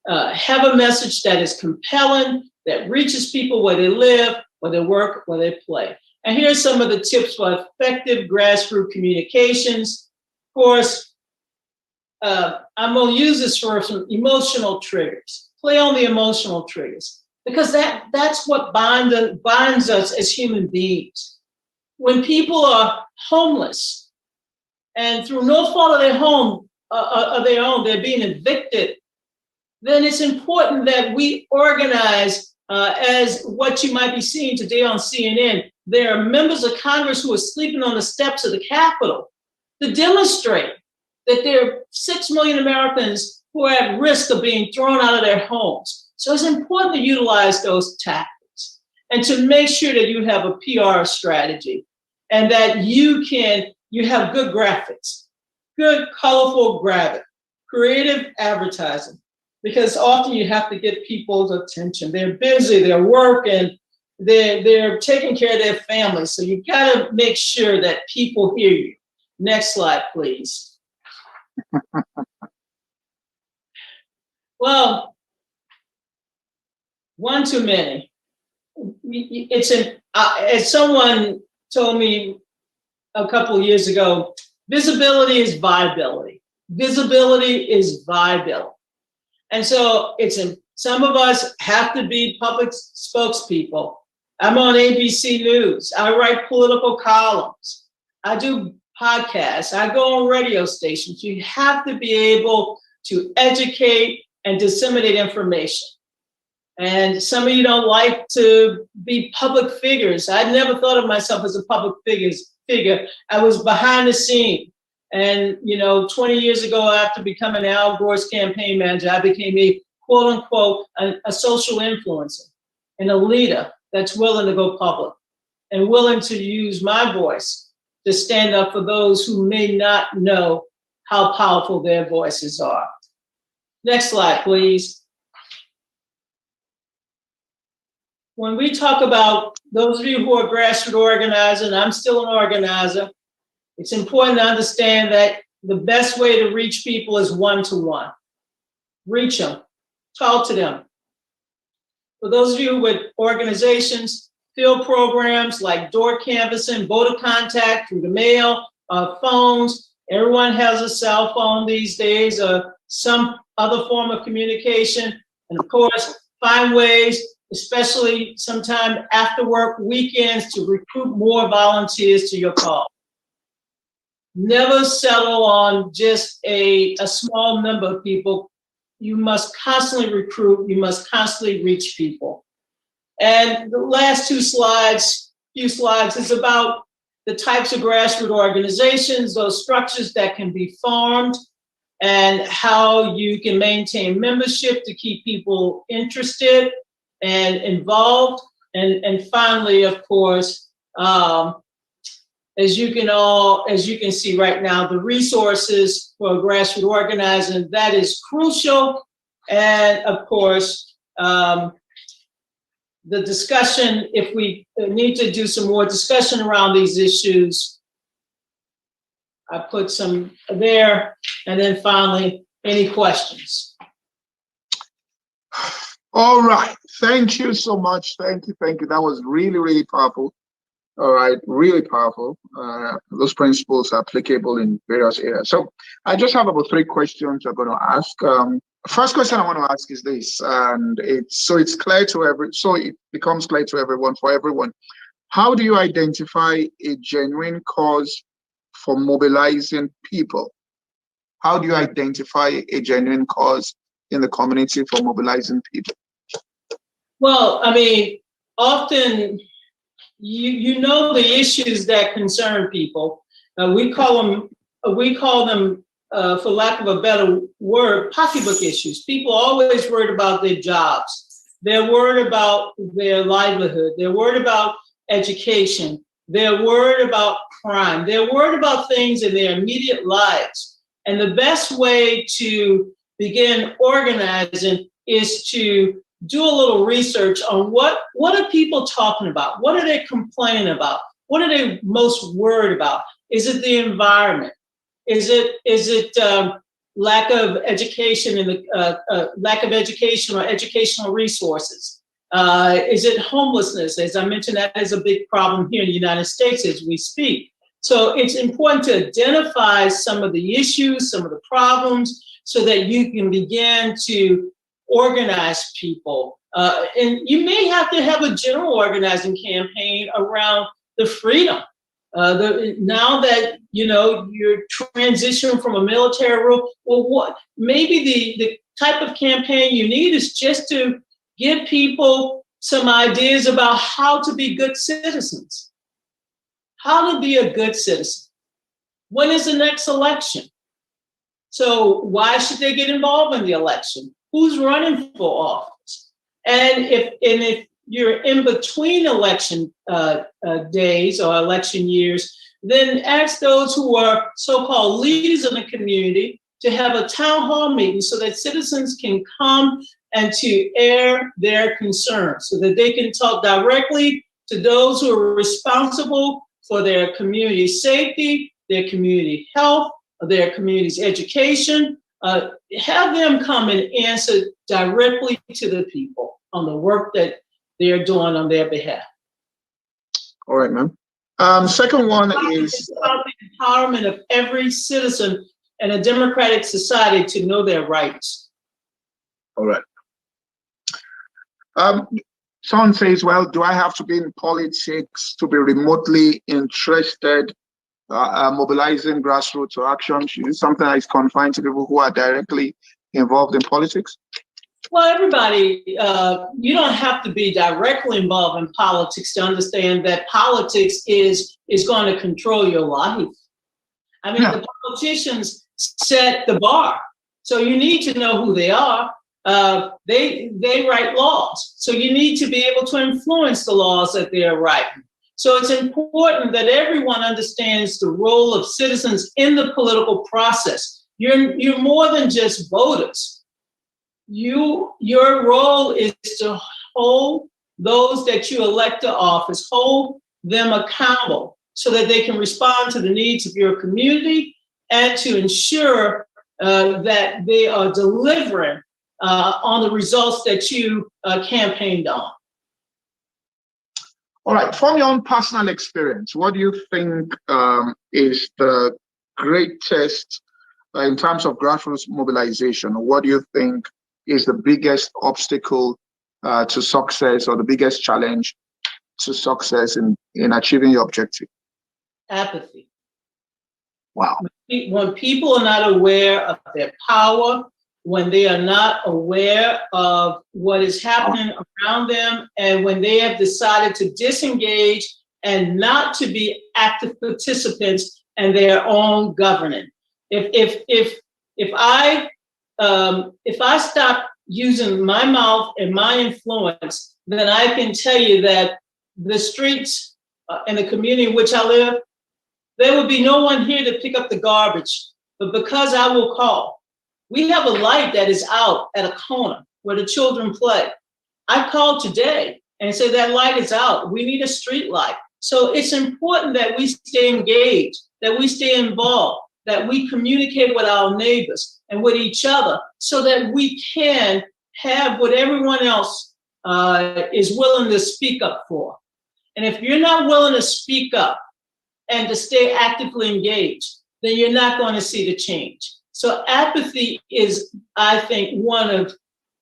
have a message that is compelling, that reaches people where they live, where they work, where they play. And here's some of the tips for effective grassroots communications. Of course, I'm going to use this for some emotional triggers. Play on the emotional triggers, because that's what binds us as human beings. When people are homeless and through no fault of their own, they're being evicted, then it's important that we organize as what you might be seeing today on CNN. There are members of Congress who are sleeping on the steps of the Capitol to demonstrate that there are 6 million Americans who are at risk of being thrown out of their homes. So it's important to utilize those tactics and to make sure that you have a PR strategy and that you have good graphics, good colorful graphic, creative advertising, because often you have to get people's attention. They're busy, they're working, they're taking care of their families. So you gotta make sure that people hear you. Next slide, please. Well, One too many. As someone told me a couple of years ago, visibility is viability. Visibility is viability. And so some of us have to be public spokespeople. I'm on ABC News. I write political columns. I do podcasts. I go on radio stations. You have to be able to educate and disseminate information. And some of you don't like to be public figures. I never thought of myself as a public figure. I was behind the scene. And, 20 years ago, after becoming Al Gore's campaign manager, I became a quote unquote, a social influencer and a leader that's willing to go public and willing to use my voice to stand up for those who may not know how powerful their voices are. Next slide, please. When we talk about those of you who are grassroots organizing, I'm still an organizer, it's important to understand that the best way to reach people is one-to-one. Reach them, talk to them. For those of you with organizations, field programs like door canvassing, voter contact through the mail, phones, everyone has a cell phone these days, or some other form of communication. And of course, find ways, especially sometime after work, weekends, to recruit more volunteers to your cause. Never settle on just a small number of people. You must constantly recruit, you must constantly reach people. And the last few slides is about the types of grassroots organizations, those structures that can be formed, and how you can maintain membership to keep people interested and involved. And finally, of course, as you can see right now, the resources for grassroots organizing, that is crucial. And of course, the discussion, if we need to do some more discussion around these issues, I put some there. And then finally, any questions? All right. Thank you so much. Thank you. That was really, really powerful. All right, really powerful. Those principles are applicable in various areas. So I just have about 3 questions I'm going to ask. First question I want to ask is this, and it becomes clear to everyone, for everyone. How do you identify a genuine cause for mobilizing people? How do you identify a genuine cause in the community for mobilizing people? Well, I mean, often you know the issues that concern people. We call them, for lack of a better word, pocketbook issues. People are always worried about their jobs. They're worried about their livelihood. They're worried about education. They're worried about crime. They're worried about things in their immediate lives. And the best way to begin organizing is to do a little research on what are people talking about? What are they complaining about? What are they most worried about? Is it the environment? Is it lack of education and lack of education or educational resources? Is it homelessness? As I mentioned, that is a big problem here in the United States as we speak. So it's important to identify some of the issues, some of the problems, so that you can begin to organize people. And you may have to have a general organizing campaign around the freedom. Now that you're transitioning from a military rule, well, maybe the type of campaign you need is just to give people some ideas about how to be good citizens. How to be a good citizen. When is the next election? So why should they get involved in the election? Who's running for office? And if you're in between election days or election years, then ask those who are so-called leaders in the community to have a town hall meeting so that citizens can come and to air their concerns, so that they can talk directly to those who are responsible for their community safety, their community health, their community's education. Have them come and answer directly to the people on the work that they're doing on their behalf. All right, ma'am. Second one is about the empowerment of every citizen in a democratic society to know their rights. all right. Someone says, well, do I have to be in politics to be remotely interested, mobilizing grassroots or actions? Is it something that is confined to people who are directly involved in politics? Well, everybody, you don't have to be directly involved in politics to understand that politics is going to control your life. I mean, the politicians set the bar, so you need to know who they are. They write laws, so you need to be able to influence the laws that they're writing. So it's important that everyone understands the role of citizens in the political process. You're more than just voters. Your role is to hold those that you elect to office, hold them accountable so that they can respond to the needs of your community and to ensure that they are delivering on the results that you campaigned on. All right, from your own personal experience, what do you think is the greatest in terms of grassroots mobilization? What do you think is the biggest obstacle to success or the biggest challenge to success in achieving your objective? Apathy. Wow. When people are not aware of their power, when they are not aware of what is happening around them, and when they have decided to disengage and not to be active participants in their own governing. If I stop using my mouth and my influence, then I can tell you that the streets and the community in which I live, there will be no one here to pick up the garbage. But because I will call, we have a light that is out at a corner where the children play. I called today and said that light is out. We need a street light. So it's important that we stay engaged, that we stay involved, that we communicate with our neighbors and with each other so that we can have what everyone else is willing to speak up for. And if you're not willing to speak up and to stay actively engaged, then you're not going to see the change. So apathy is, I think, one of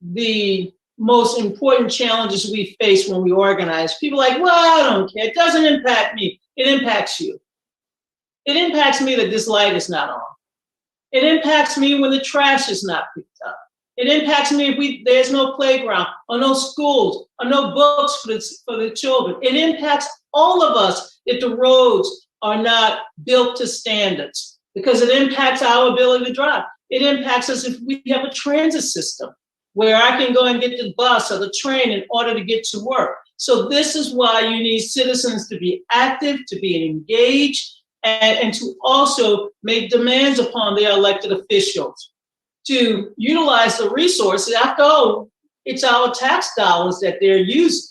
the most important challenges we face when we organize. People are like, well, I don't care. It doesn't impact me. It impacts you. It impacts me that this light is not on. It impacts me when the trash is not picked up. It impacts me if there's no playground or no schools or no books for the children. It impacts all of us if the roads are not built to standards, because it impacts our ability to drive. It impacts us if we have a transit system where I can go and get the bus or the train in order to get to work. So this is why you need citizens to be active, to be engaged, and to also make demands upon their elected officials to utilize the resources. After all, it's our tax dollars that they're using.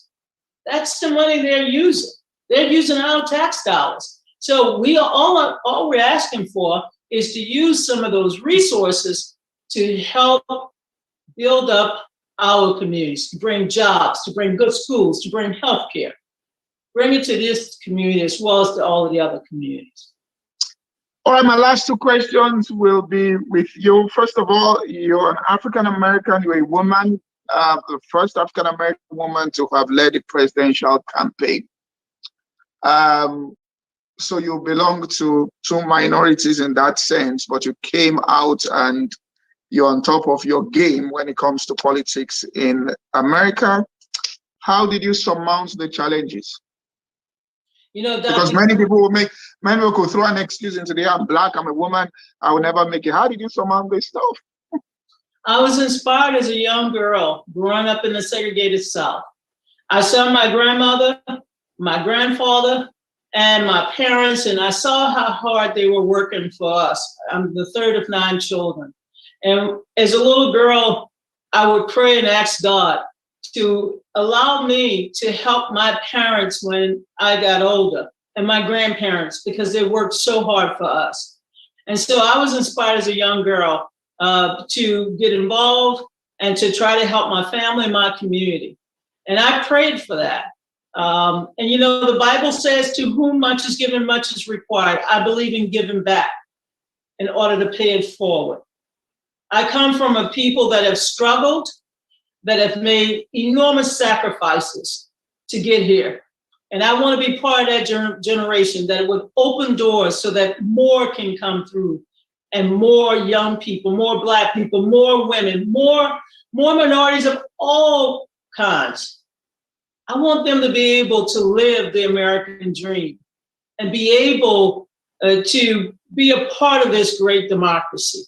That's the money they're using. They're using our tax dollars. So we are all we're asking for is to use some of those resources to help build up our communities, to bring jobs, to bring good schools, to bring healthcare. Bring it to this community as well as to all of the other communities. All right, my last two questions will be with you. First of all, you're an African-American, you're a woman, the first African-American woman to have led a presidential campaign. So you belong to two minorities in that sense, but you came out and you're on top of your game when it comes to politics in America. How did you surmount the challenges? You know, because many people could throw an excuse into the air. I'm black, I'm a woman, I will never make it. How did you surmount this stuff? I was inspired as a young girl growing up in the segregated South. I saw my grandmother, my grandfather, and my parents, and I saw how hard they were working for us. I'm the third of 9 children. And as a little girl, I would pray and ask God to allow me to help my parents when I got older, and my grandparents, because they worked so hard for us. And so I was inspired as a young girl to get involved and to try to help my family and my community. And I prayed for that. And you know, the Bible says, to whom much is given, much is required. I believe in giving back in order to pay it forward. I come from a people that have struggled, that have made enormous sacrifices to get here. And I want to be part of that generation that would open doors so that more can come through, and more young people, more Black people, more women, more minorities of all kinds. I want them to be able to live the American dream and be able to be a part of this great democracy.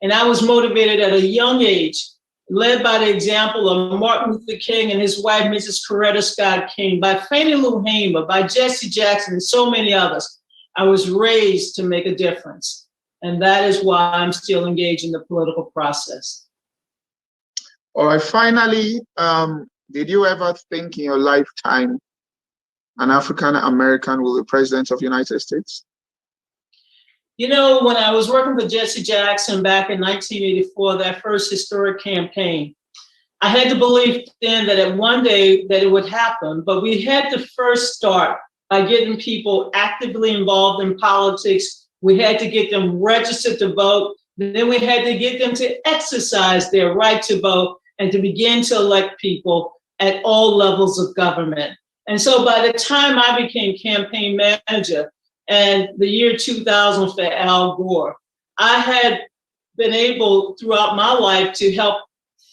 And I was motivated at a young age, led by the example of Martin Luther King and his wife, Mrs. Coretta Scott King, by Fannie Lou Hamer, by Jesse Jackson, and so many others. I was raised to make a difference. And that is why I'm still engaged in the political process. All right, finally, did you ever think in your lifetime an African American will be president of the United States? You know, when I was working for Jesse Jackson back in 1984, that first historic campaign, I had the belief then that at one day that it would happen, but we had to first start by getting people actively involved in politics. We had to get them registered to vote. Then we had to get them to exercise their right to vote and to begin to elect people at all levels of government. And so by the time I became campaign manager and the year 2000 for Al Gore, I had been able throughout my life to help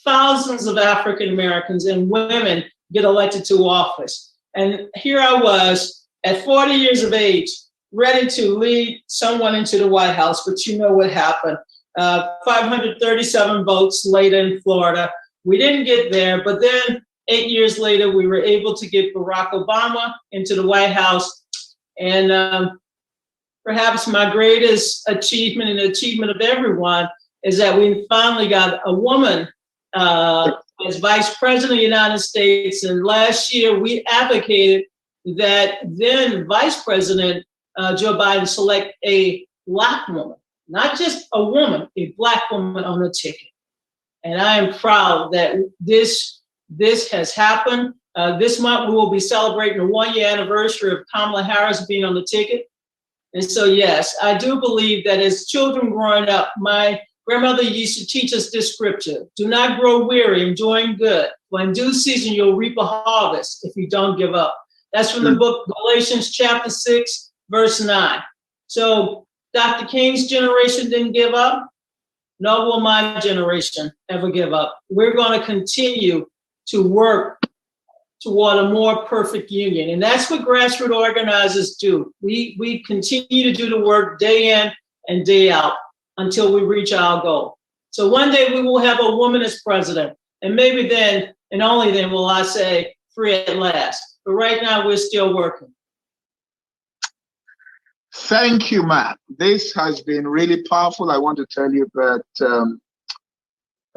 thousands of African Americans and women get elected to office. And here I was at 40 years of age, ready to lead someone into the White House, but you know what happened. 537 votes later in Florida. We didn't get there, but then 8 years later, we were able to get Barack Obama into the White House. And perhaps my greatest achievement and the achievement of everyone is that we finally got a woman as Vice President of the United States. And last year, we advocated that then Vice President Joe Biden select a Black woman, not just a woman, a Black woman on the ticket. And I am proud that this has happened. This month, we will be celebrating the 1-year anniversary of Kamala Harris being on the ticket. And so, yes, I do believe that as children growing up, my grandmother used to teach us this scripture: do not grow weary in doing good, for in due season you'll reap a harvest if you don't give up. That's from the book Galatians chapter 6, verse 9. So Dr. King's generation didn't give up, nor will my generation ever give up. We're going to continue to work toward a more perfect union. And that's what grassroots organizers do. We continue to do the work day in and day out until we reach our goal. So one day we will have a woman as president, and maybe then, and only then, will I say free at last. But right now we're still working. Thank you, Matt. This has been really powerful. I want to tell you that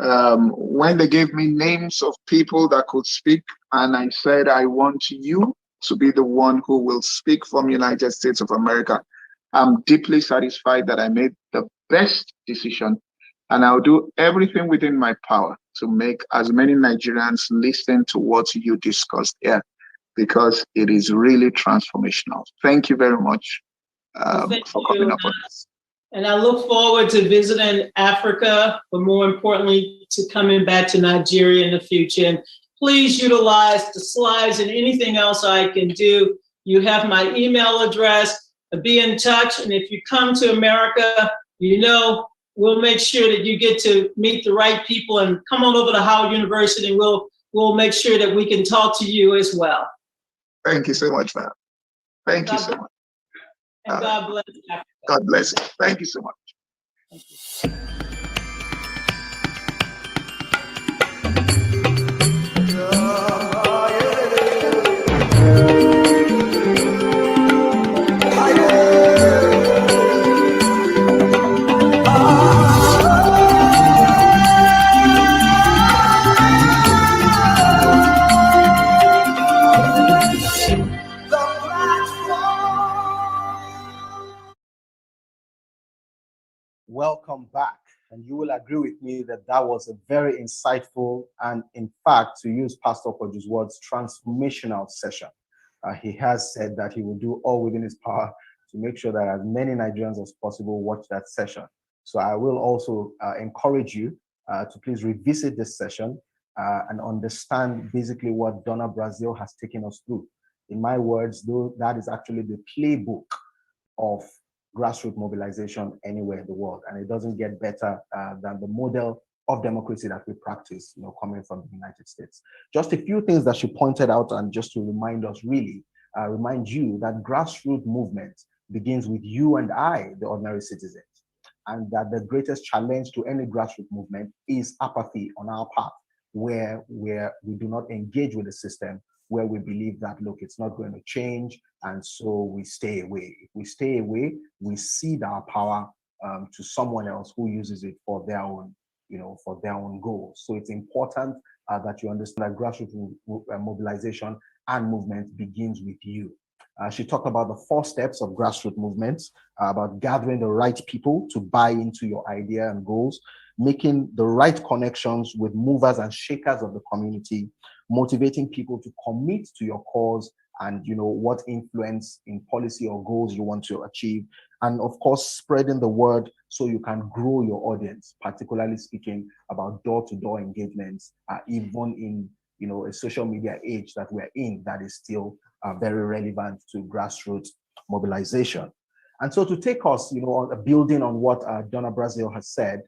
when they gave me names of people that could speak, and I said, I want you to be the one who will speak from United States of America, I'm deeply satisfied that I made the best decision, and I'll do everything within my power to make as many Nigerians listen to what you discussed here, because it is really transformational. Thank you very much for coming up on this. And I look forward to visiting Africa, but more importantly, to coming back to Nigeria in the future. And please utilize the slides and anything else I can do. You have my email address. Be in touch. And if you come to America, you know, we'll make sure that you get to meet the right people, and come on over to Howard University, and we'll make sure that we can talk to you as well. Thank you so much, ma'am. Thank you so much. And God bless Africa. God bless you. Thank you so much. Thank you. Welcome back. And you will agree with me that that was a very insightful and, in fact, to use Pastor Koju's words, transformational session. He has said that he will do all within his power to make sure that as many Nigerians as possible watch that session. So I will also encourage you to please revisit this session and understand basically what Donna Brazile has taken us through. In my words, though, that is actually the playbook of grassroots mobilization anywhere in the world, and it doesn't get better than the model of democracy that we practice, coming from the United States. Just a few things that she pointed out, and just to remind us, really, remind you that grassroots movement begins with you and I, the ordinary citizens, and that the greatest challenge to any grassroots movement is apathy on our part, where we do not engage with the system, where we believe that, look, it's not going to change, and so we stay away. If we stay away, we cede our power to someone else who uses it for their own, for their own goals. So it's important that you understand that grassroots mobilization and movement begins with you. She talked about the 4 steps of grassroots movements, about gathering the right people to buy into your idea and goals, making the right connections with movers and shakers of the community, motivating people to commit to your cause and what influence in policy or goals you want to achieve, and of course spreading the word so you can grow your audience, particularly speaking about door-to-door engagements, even in a social media age that we're in, that is still very relevant to grassroots mobilization. And so to take us, building on what Donna Brazile has said,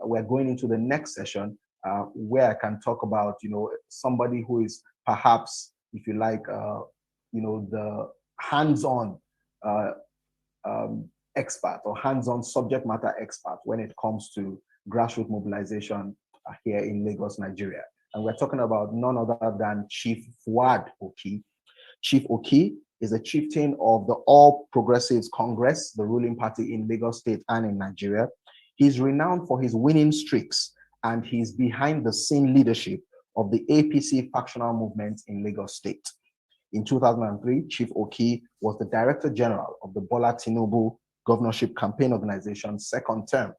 we're going into the next session where I can talk about, somebody who is perhaps, if you like, the hands-on expert or hands-on subject matter expert when it comes to grassroots mobilization here in Lagos, Nigeria. And we're talking about none other than Chief Fuad Oki. Chief Oki is a chieftain of the All Progressives Congress, the ruling party in Lagos State and in Nigeria. He's renowned for his winning streaks, and he's behind the scene leadership of the APC factional movement in Lagos State. In 2003, Chief Oki was the Director General of the Bola Tinubu Governorship Campaign Organization second term.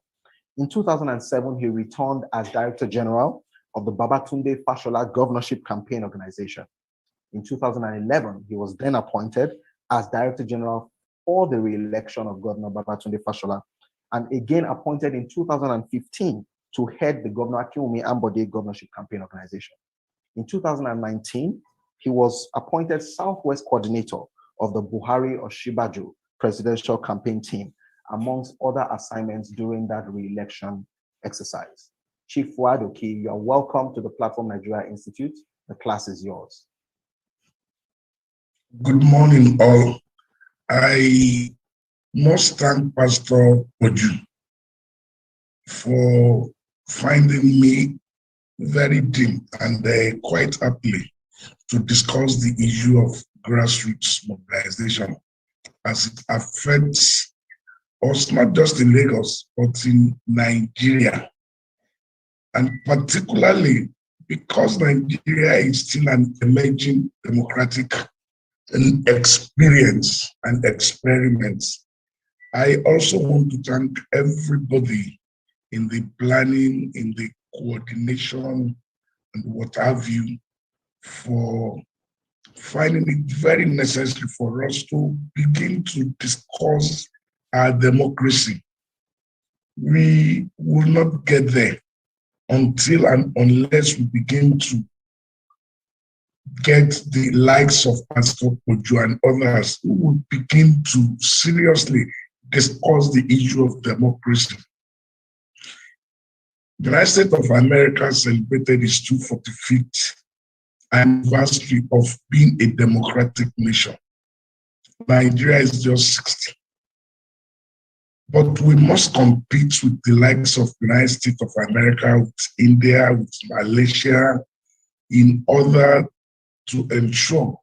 In 2007, he returned as Director General of the Babatunde Fashola Governorship Campaign Organization. In 2011, he was then appointed as Director General for the re-election of Governor Babatunde Fashola, and again appointed in 2015 to head the Governor Akinwumi Ambode Governorship Campaign Organization. In 2019, he was appointed Southwest Coordinator of the Buhari Osinbajo Presidential Campaign Team, amongst other assignments during that re-election exercise. Chief Fuad Oki, you are welcome to the Platform Nigeria Institute. The class is yours. Good morning, all. I must thank Pastor Koju for finding me very deep and quite happily to discuss the issue of grassroots mobilization as it affects us not just in Lagos, but in Nigeria. And particularly because Nigeria is still an emerging democratic experience and experiments. I also want to thank everybody in the planning, in the coordination, and what have you, for finding it very necessary for us to begin to discuss our democracy. We will not get there until and unless we begin to get the likes of Pastor Koju and others who will begin to seriously discuss the issue of democracy. The United States of America celebrated its 245th anniversary of being a democratic nation. Nigeria is just 60. But we must compete with the likes of the United States of America, with India, with Malaysia, in order to ensure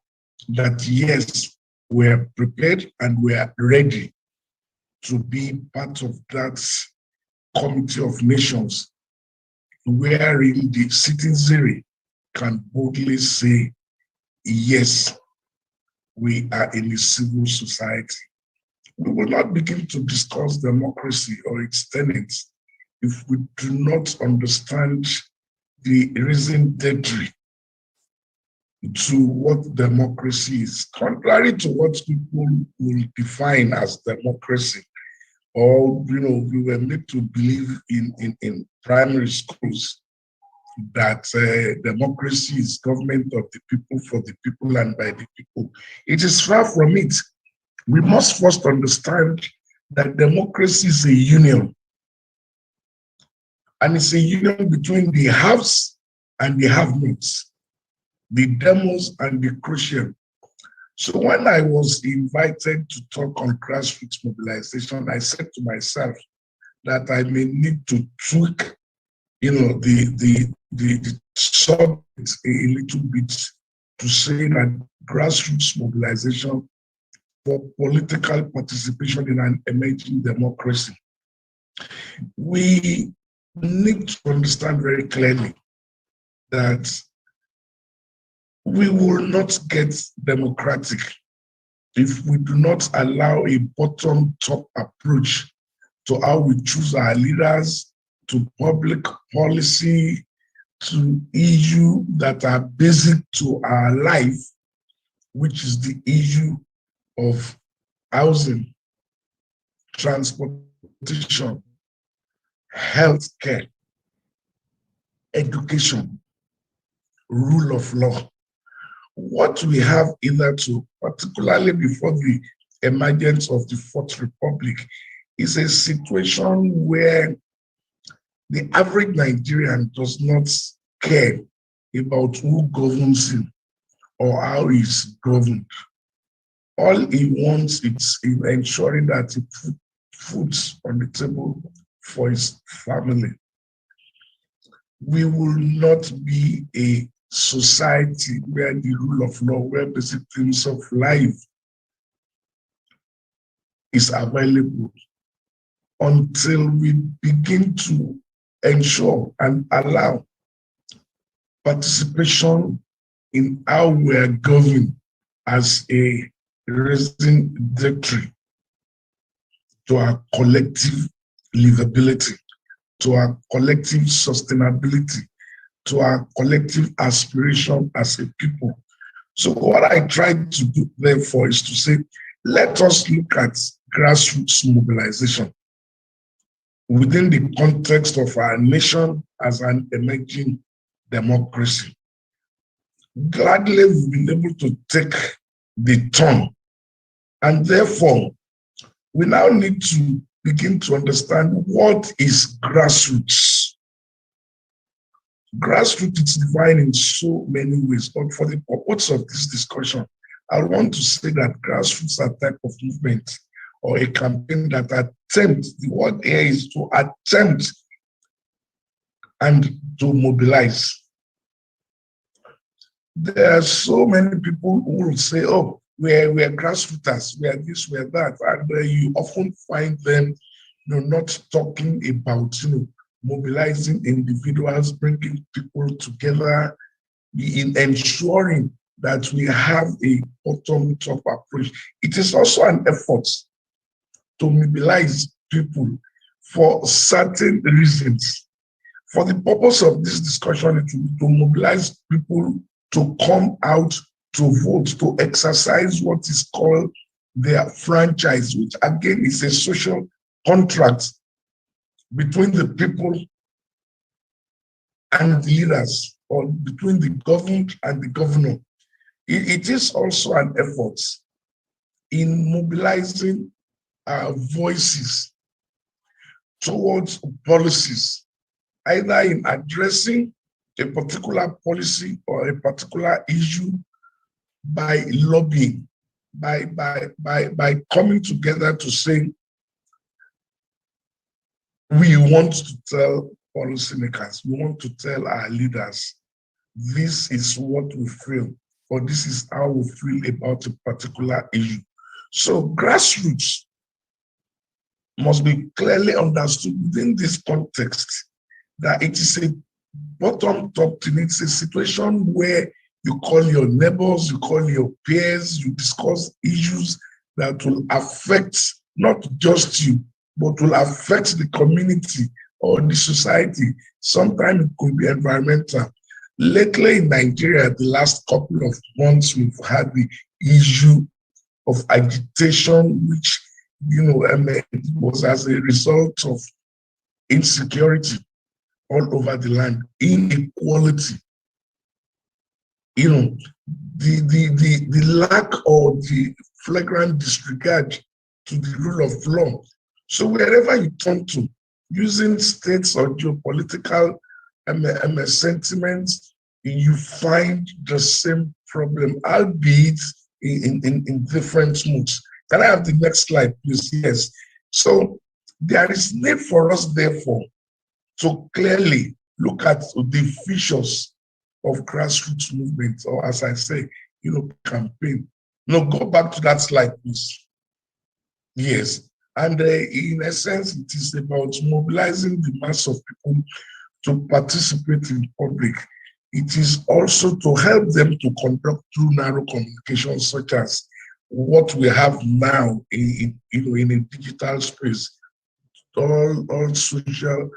that, yes, we're prepared and we are ready to be part of that committee of nations wherein the citizenry can boldly say, yes, we are in a civil society. We will not begin to discuss democracy or its tenets if we do not understand the reason theory to what democracy is, contrary to what people will define as democracy, or we were made to believe in primary schools that democracy is government of the people, for the people, and by the people. It is far from it. We must first understand that democracy is a union. And it's a union between the haves and the have-nots, the demos and the crucial. So when I was invited to talk on grassroots mobilization, I said to myself that I may need to tweak, the subject a little bit to say that grassroots mobilization for political participation in an emerging democracy. We need to understand very clearly that we will not get democratic if we do not allow a bottom-top approach to how we choose our leaders, to public policy, to issues that are basic to our life, which is the issue of housing, transportation, healthcare, education, rule of law. What we have hitherto, particularly before the emergence of the Fourth Republic, is a situation where the average Nigerian does not care about who governs him or how he's governed. All he wants is ensuring that he puts food on the table for his family. We will not be a society where the rule of law, where basic things of life is available until we begin to ensure and allow participation in how we are governed as a resident directory to our collective livability, to our collective sustainability, to our collective aspiration as a people. So what I tried to do, therefore, is to say, let us look at grassroots mobilization within the context of our nation as an emerging democracy. Gladly, we've been able to take the turn, and therefore, we now need to begin to understand what is grassroots. Grassroots is defined in so many ways, but for the purpose of this discussion, I want to say that grassroots are a type of movement or a campaign that attempts, the word here is to attempt and to mobilize. There are so many people who will say, oh, we're grassrooters, we are this, we are that, and you often find them not talking about mobilizing individuals, bringing people together, in ensuring that we have a bottom-top approach. It is also an effort to mobilize people for certain reasons. For the purpose of this discussion, it will be to mobilize people to come out to vote, to exercise what is called their franchise, which again is a social contract between the people and the leaders, or between the governed and the governor. It is also an effort in mobilizing our voices towards policies, either in addressing a particular policy or a particular issue by lobbying, by coming together to say, we want to tell policymakers, we want to tell our leaders, this is what we feel, or this is how we feel about a particular issue. So grassroots must be clearly understood within this context, that it is a bottom-top thing. It's a situation where you call your neighbors, you call your peers, you discuss issues that will affect not just you, but will affect the community or the society. Sometimes it could be environmental. Lately in Nigeria, the last couple of months, we've had the issue of agitation, which, it was as a result of insecurity all over the land, inequality, the lack or the flagrant disregard to the rule of law. So wherever you turn to, using states or geopolitical sentiments, you find the same problem, albeit in different moods. Can I have the next slide, please? Yes. So there is need for us, therefore, to clearly look at the features of grassroots movement, or as I say, campaign. No, go back to that slide, please. Yes. And in essence, it is about mobilizing the mass of people to participate in public. It is also to help them to conduct through narrow communication, such as what we have now in a digital space, all social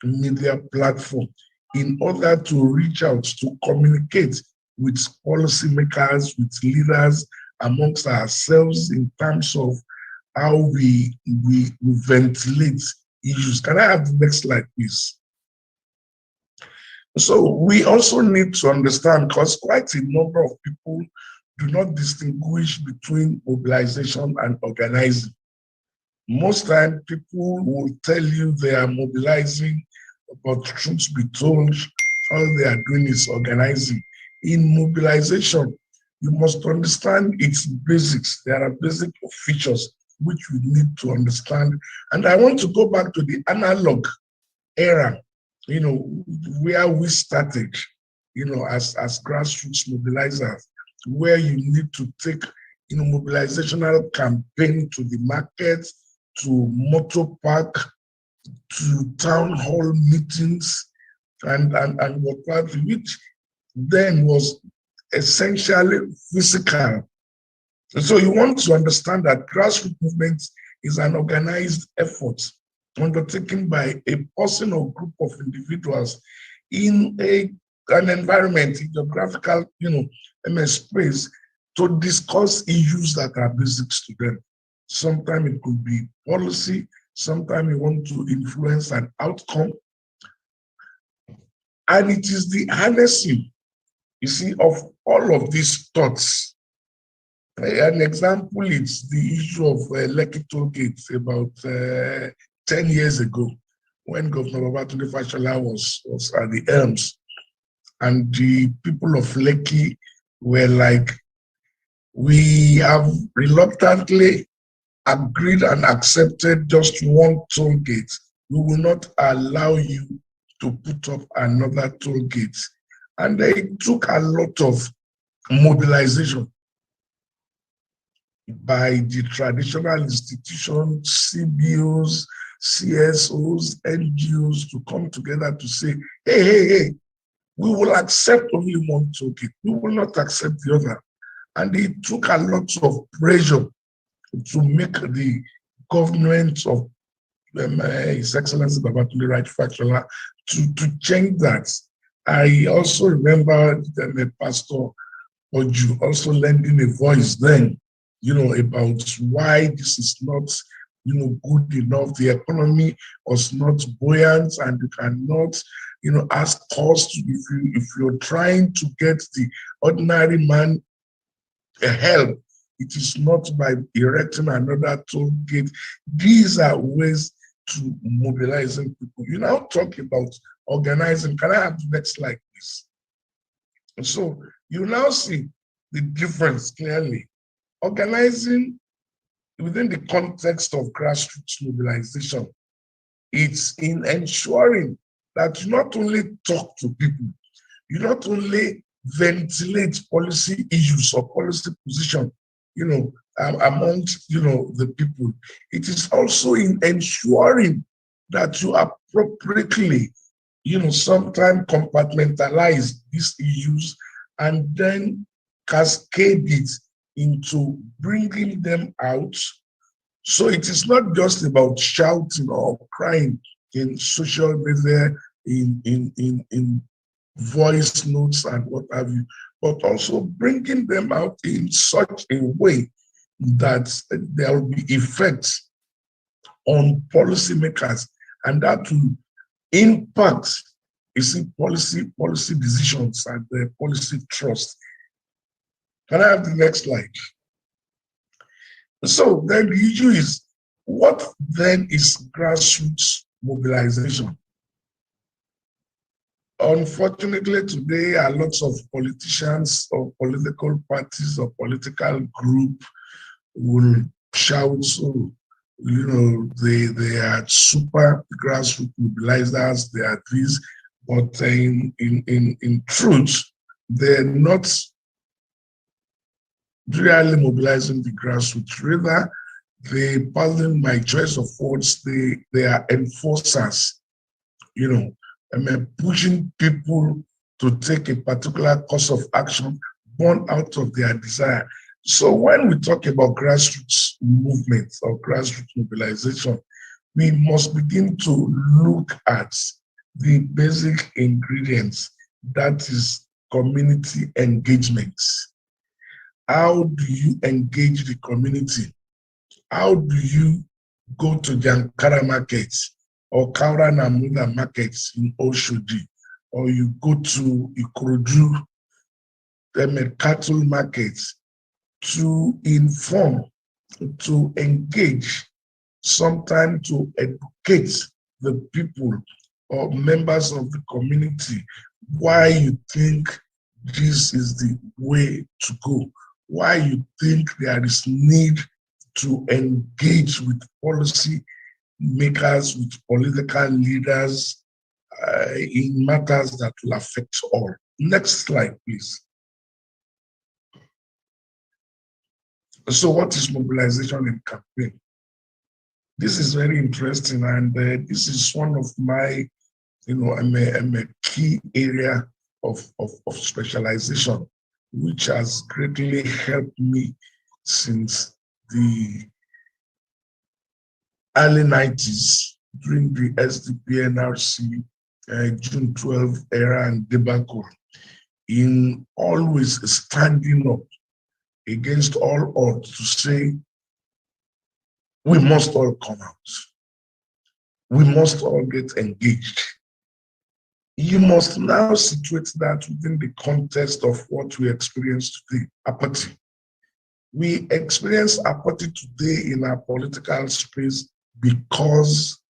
media platform, in order to reach out, to communicate with policymakers, with leaders, amongst ourselves in terms of how we ventilate issues. Can I have the next slide, please? So we also need to understand, because quite a number of people do not distinguish between mobilization and organizing. Most time, people will tell you they are mobilizing, but truth be told, all they are doing is organizing. In mobilization, you must understand its basics. There are basic features which we need to understand. And I want to go back to the analog era, where we started, as grassroots mobilizers, where you need to take, mobilizational campaign to the market, to motor park, to town hall meetings, and what have you, which then was essentially physical. And so you want to understand that grassroots movement is an organized effort undertaken by a person or group of individuals in an environment, in geographical, space, to discuss issues that are basics to them. Sometimes it could be policy, sometimes you want to influence an outcome. And it is the harnessing, of all of these thoughts. An example is the issue of Lekki toll gates about 10 years ago, when Governor Babatunde Fashola was at the Elms, and the people of Lekki were like, we have reluctantly agreed and accepted just one toll gate. We will not allow you to put up another toll gate. And they took a lot of mobilization by the traditional institutions, CBOs, CSOs, NGOs, to come together to say, hey, we will accept only one toll gate. We will not accept the other. And it took a lot of pressure to make the government of His Excellency Babatunde Fashola to change that. I also remember Pastor Oju also lending a voice then, about why this is not, good enough. The economy was not buoyant, and you cannot, ask cost if you're trying to get the ordinary man help. It is not by erecting another toll gate. These are ways to mobilizing people. You now talk about organizing. Can I have the next slide, please? And so you now see the difference clearly. Organizing within the context of grassroots mobilization, it's in ensuring that you not only talk to people, you not only ventilate policy issues or policy position, amongst, the people. It is also in ensuring that you appropriately, sometimes compartmentalize these issues and then cascade it into bringing them out. So it is not just about shouting or crying, in social media, in voice notes and what have you, but also bringing them out in such a way that there will be effects on policymakers, and that will impact, you see, policy decisions and the policy trust. Can I have the next slide? So then the issue is, what then is grassroots mobilization? Unfortunately, today, lots of politicians or political parties or political group will shout, so, you know, they are super grassroots mobilizers, they are these, but in truth, they're not really mobilizing the grassroots. Rather, they, pardon my choice of words, they are enforcers, you know, pushing people to take a particular course of action born out of their desire. So when we talk about grassroots movements or grassroots mobilization, we must begin to look at the basic ingredients, that is community engagements. How do you engage the community? How do you go to Jankara markets or Kaura Namuda markets in Oshodi, or you go to Ikorodu, cattle markets, to inform, to engage, sometimes to educate the people or members of the community why you think this is the way to go, why you think there is need to engage with policy makers, with political leaders in matters that will affect all. Next slide, please. So what is mobilization and campaign? This is very interesting, and this is one of my, you know, I'm a key area of specialization, which has greatly helped me since the early 90s during the SDP NRC June 12 era and debacle, in always standing up against all odds to say, we must all come out. We must all get engaged. You must now situate that within the context of what we experience today, apathy. We experience apathy today in our political space because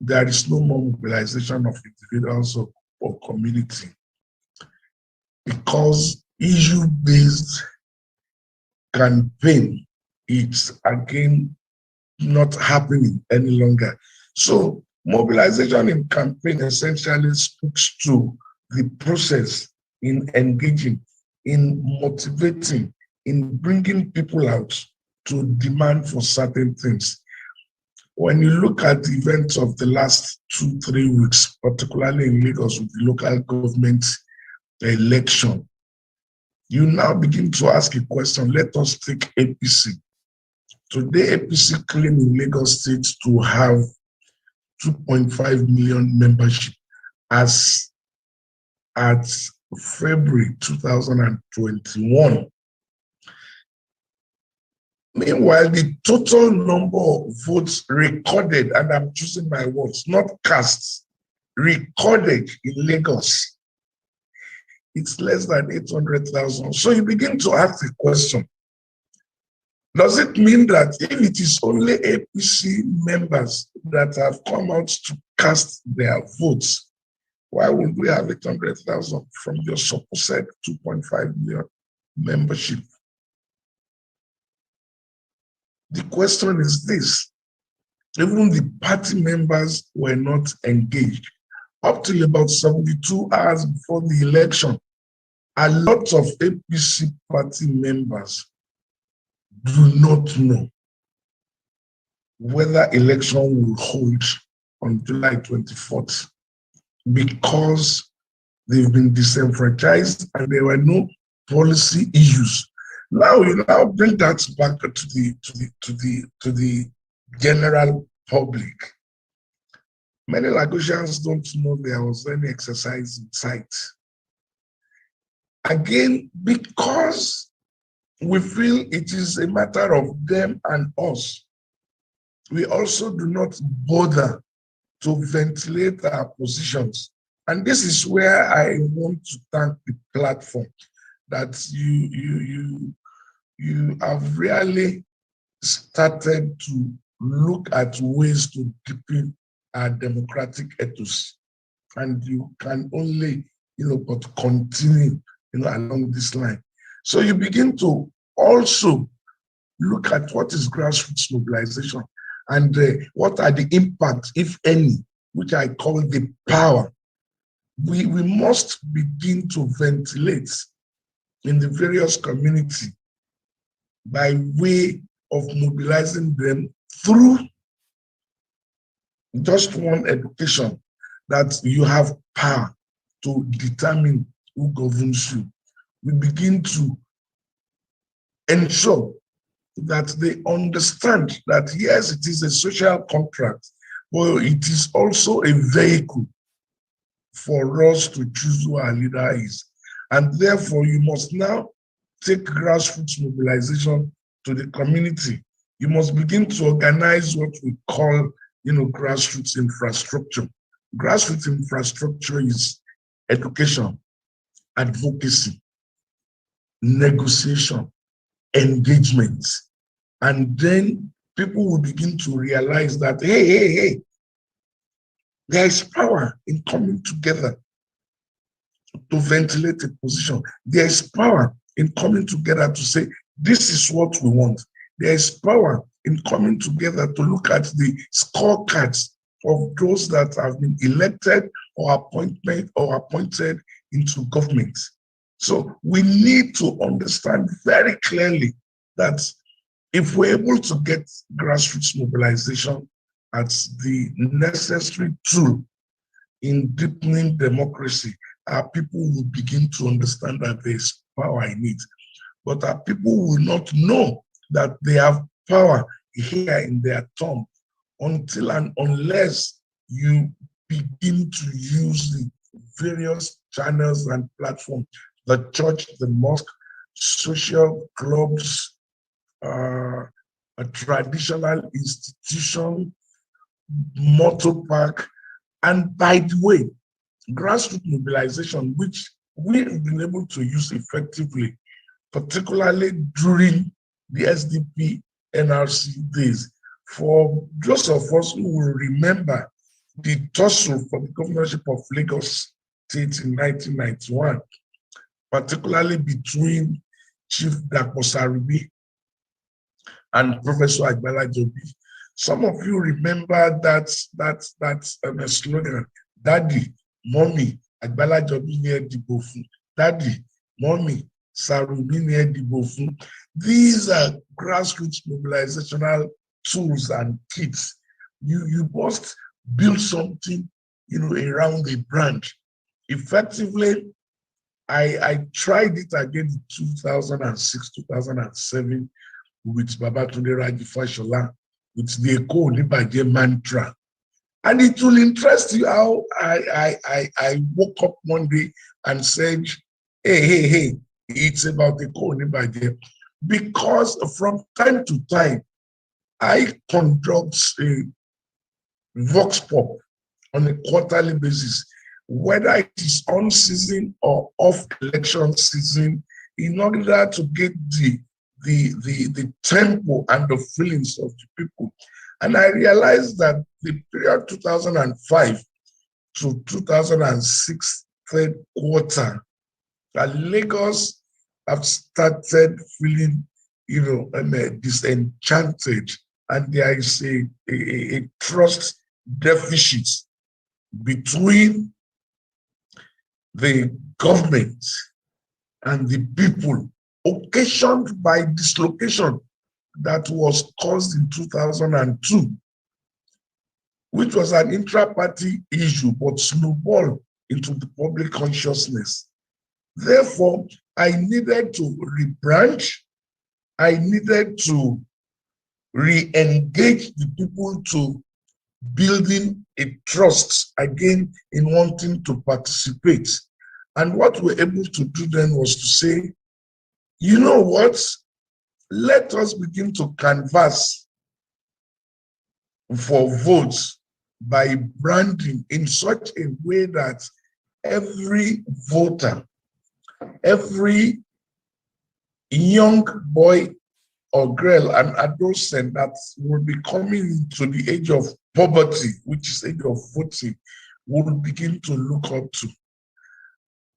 there is no more mobilization of individuals or community. Because issue-based campaign is again not happening any longer. So mobilization in campaign essentially speaks to the process in engaging, in motivating, in bringing people out to demand for certain things. When you look at the events of the last 2-3 weeks, particularly in Lagos with the local government election, you now begin to ask a question. Let us take APC. Today, APC claimed in Lagos State to have 2.5 million membership as at February 2021. Meanwhile, the total number of votes recorded, and I'm choosing my words, not cast, recorded in Lagos, it's less than 800,000. So you begin to ask the question, does it mean that if it is only APC members that have come out to cast their votes, why would we have 800,000 from your supposed 2.5 million membership? The question is this: even the party members were not engaged. Up till about 72 hours before the election, a lot of APC party members do not know whether election will hold on July 24th because they've been disenfranchised and there were no policy issues. Now you now bring that back to the general public. Many Lagosians don't know there was any exercise in sight. Again, because we feel it is a matter of them and us, we also do not bother to ventilate our positions. And this is where I want to thank the platform that you have really started to look at ways to deepen our democratic ethos. And you can only, but continue, along this line. So you begin to also look at what is grassroots mobilization and what are the impacts, if any, which I call the power. We must begin to ventilate in the various communities by way of mobilizing them through just one education, that you have power to determine who governs you. We begin to ensure that they understand that yes, it is a social contract, but it is also a vehicle for us to choose who our leader is. And therefore, you must now take grassroots mobilization to the community. You must begin to organize what we call, grassroots infrastructure. Grassroots infrastructure is education, advocacy, negotiation, engagement. And then people will begin to realize that, hey, there is power in coming together to ventilate a position. There is power in coming together to say, this is what we want. There is power in coming together to look at the scorecards of those that have been elected or appointed into government. So we need to understand very clearly that if we're able to get grassroots mobilization as the necessary tool in deepening democracy, our people will begin to understand that there's power in it. But our people will not know that they have power here in their thumb until and unless you begin to use the various channels and platforms, the church, the mosque, social clubs, a traditional institution, motor park, and by the way, grassroots mobilization, which we've been able to use effectively, particularly during the SDP NRC days. For those of us who will remember the tussle for the governorship of Lagos State in 1991, particularly between Chief Daposaribi and Professor Agbala Jobi. Some of you remember that slogan, Daddy, Mommy, Agbala Jobi near Dibofu. Daddy, Mommy, Sarubi near Dibofu. These are grassroots mobilizational tools and kits. You must build something, around a brand. Effectively, I tried it again in 2006, 2007 with Babatunde Raji Fashola, with the Eko Onibaje mantra. And it will interest you how I woke up one day and said, hey, it's about the Eko Onibaje. Because from time to time, I conduct a vox pop on a quarterly basis, whether it is on season or off election season, in order to get the tempo and the feelings of the people. And I realized that the period 2005 to 2006 third quarter, that Lagos have started feeling, disenchanted, and there is a trust deficit between the government and the people, occasioned by dislocation that was caused in 2002, which was an intra-party issue but snowballed into the public consciousness. Therefore, I needed to rebrand. I needed to re-engage the people to building a trust again in wanting to participate. And what we're able to do then was to say, you know what? Let us begin to canvass for votes by branding in such a way that every voter, every young boy or girl and adolescent that will be coming to the age of poverty, which is age of voting, will begin to look up to.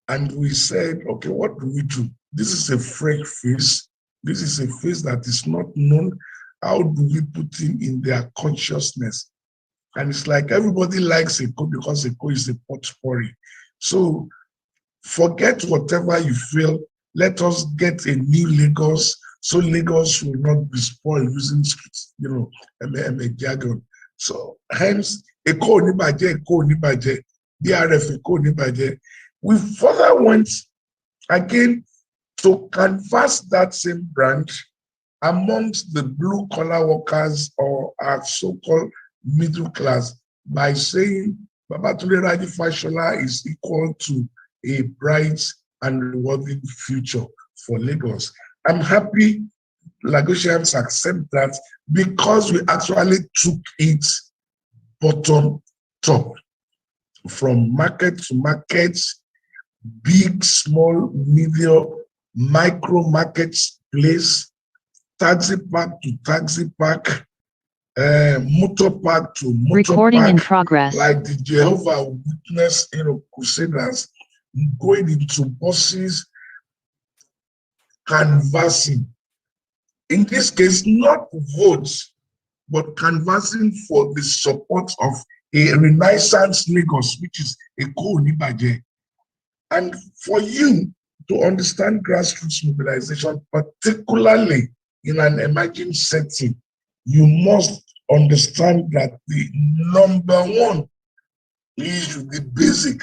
And we said, okay, what do we do? This is a fresh face. This is a face that is not known. How do we put him in their consciousness? And it's like everybody likes Eko because Eko is a potpourri. So forget whatever you feel. Let us get a new Lagos, so Lagos will not be spoiled using, jargon. So hence, Eko Onibaje, Eko Onibaje, DRF Eko Onibaje. We further went again to canvass that same brand amongst the blue-collar workers or our so-called middle class by saying Babatunde Raji Fashola is equal to a bright and rewarding future for Lagos. I'm happy Lagosians accept that because we actually took it bottom top, from market to market, big, small, medium, micro markets place, taxi park to taxi park, motor park to motor Recording park, in progress. like the Jehovah Witness, Crusaders, going into buses, canvassing. In this case, not votes, but canvassing for the support of a Renaissance Lagos, which is Eko Onibaje. And for you to understand grassroots mobilization, particularly in an emerging setting, you must understand that the number one issue, the basic,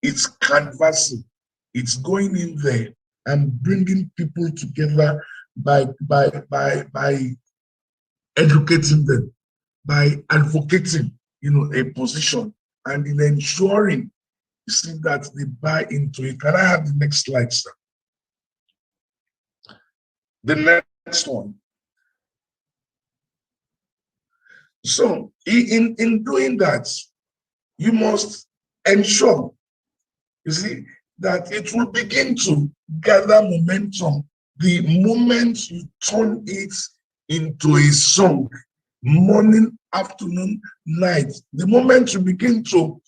it's canvassing. It's going in there and bringing people together by educating them, by advocating, a position, and in ensuring, you see, that they buy into it. Can I have the next slide, sir? The next one. So in doing that, you must ensure, you see, that it will begin to gather momentum the moment you turn it into a song, morning, afternoon, night. The moment you begin to,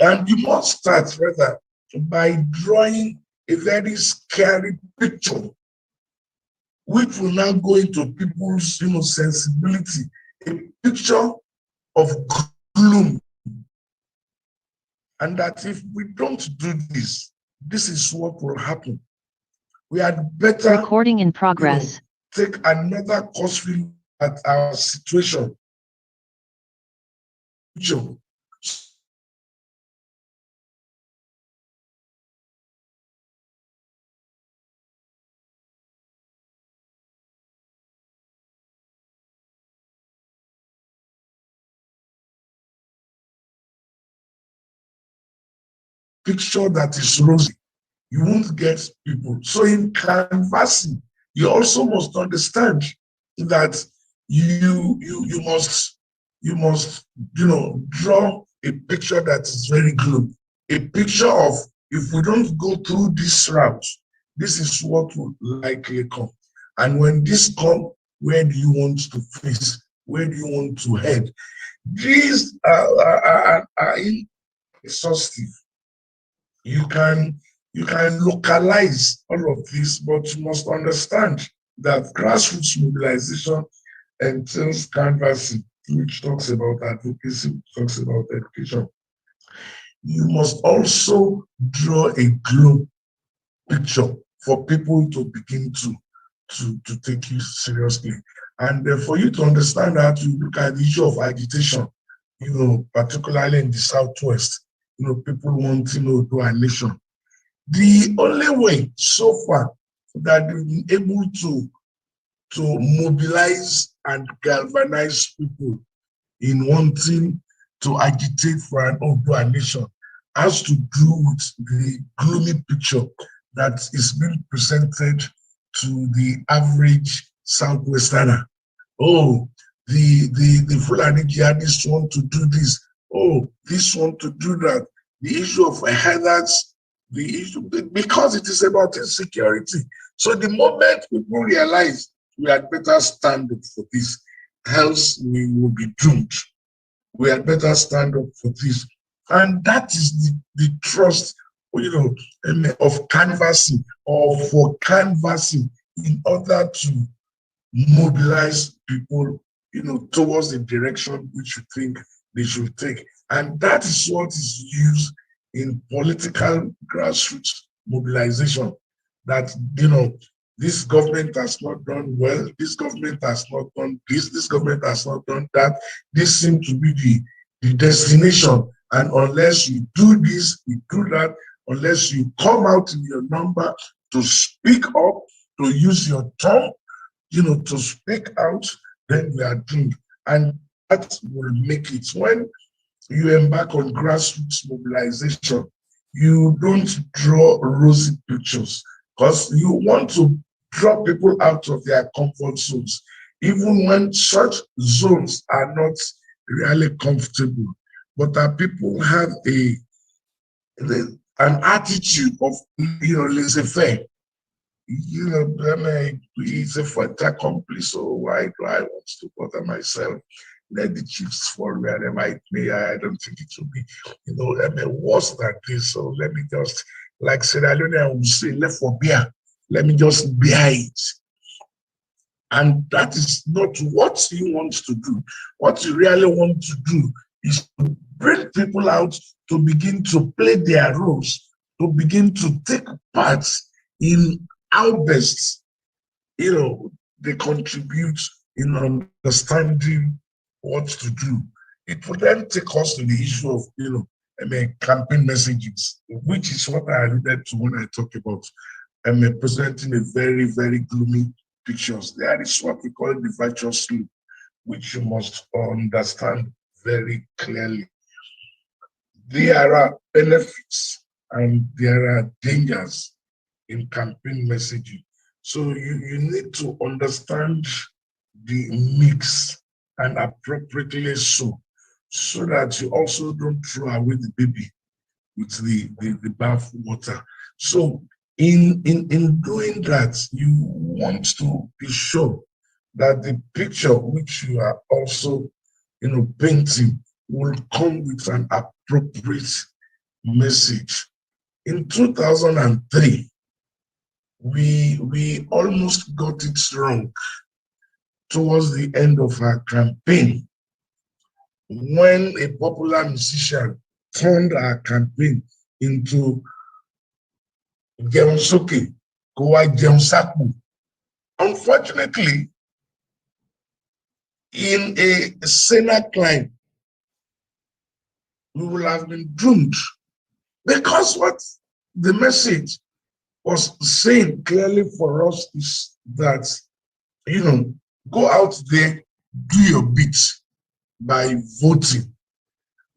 and you must start rather by drawing a very scary picture, which will now go into people's sensibility, a picture of gloom. And that if we don't do this, this is what will happen. We had better Recording in progress. Take another course at our situation. Picture that is rosy, you won't get people. So in canvassing, you also must understand that you must draw a picture that is very gloomy, a picture of, if we don't go through this route, this is what will likely come. And when this comes, where do you want to face? Where do you want to head? These are exhaustive. You can localize all of this, but you must understand that grassroots mobilization entails canvassing, which talks about advocacy, which talks about education. You must also draw a globe picture for people to begin to take you seriously. And for you to understand that, you look at the issue of agitation, particularly in the Southwest, people want to do a nation. The only way so far that we've been able to mobilize and galvanize people in wanting to agitate for an Odua nation has to do with the gloomy picture that is being presented to the average Southwesterner. Oh, the Fulani jihadists want to do this. Oh, this want to do that. The issue of hazards, the issue, because it is about insecurity. So the moment people realize we had better stand up for this, else we will be doomed. We had better stand up for this. And that is the trust, of canvassing or for canvassing in order to mobilize people, towards the direction which you think they should take. And that is what is used in political grassroots mobilization. That, this government has not done well, this government has not done this government has not done that. This seems to be the destination. And unless you do this, you do that, unless you come out in your number to speak up, to use your tongue, to speak out, then we are doomed. And that will make it. When you embark on grassroots mobilization, you don't draw rosy pictures because you want to draw people out of their comfort zones, even when such zones are not really comfortable. But our people have an attitude of, laissez-faire. It's a fait accompli, so why do I want to bother myself? Let the chiefs fall where they might be. I don't think it will be, worse than this. So let me just, like Sierra Leone would say, left for beer. Let me just bear it. And that is not what you want to do. What you really want to do is to bring people out to begin to play their roles, to begin to take part in how best, they contribute in understanding what to do. It would then take us to the issue of, campaign messages, which is what I alluded to when I talk about presenting a very, very gloomy pictures. There is what we call the virtuous loop, which you must understand very clearly. There are benefits and there are dangers in campaign messaging. So you need to understand the mix, and appropriately so that you also don't throw away the baby with the bath water. So in doing that, you want to be sure that the picture which you are also painting will come with an appropriate message. In 2003, we almost got it wrong towards the end of our campaign when a popular musician turned our campaign into Jeonsoke, Kowa Jeonsaku. Unfortunately, in a saner climate, we will have been doomed, because what the message was saying clearly for us is that, go out there, do your bit by voting,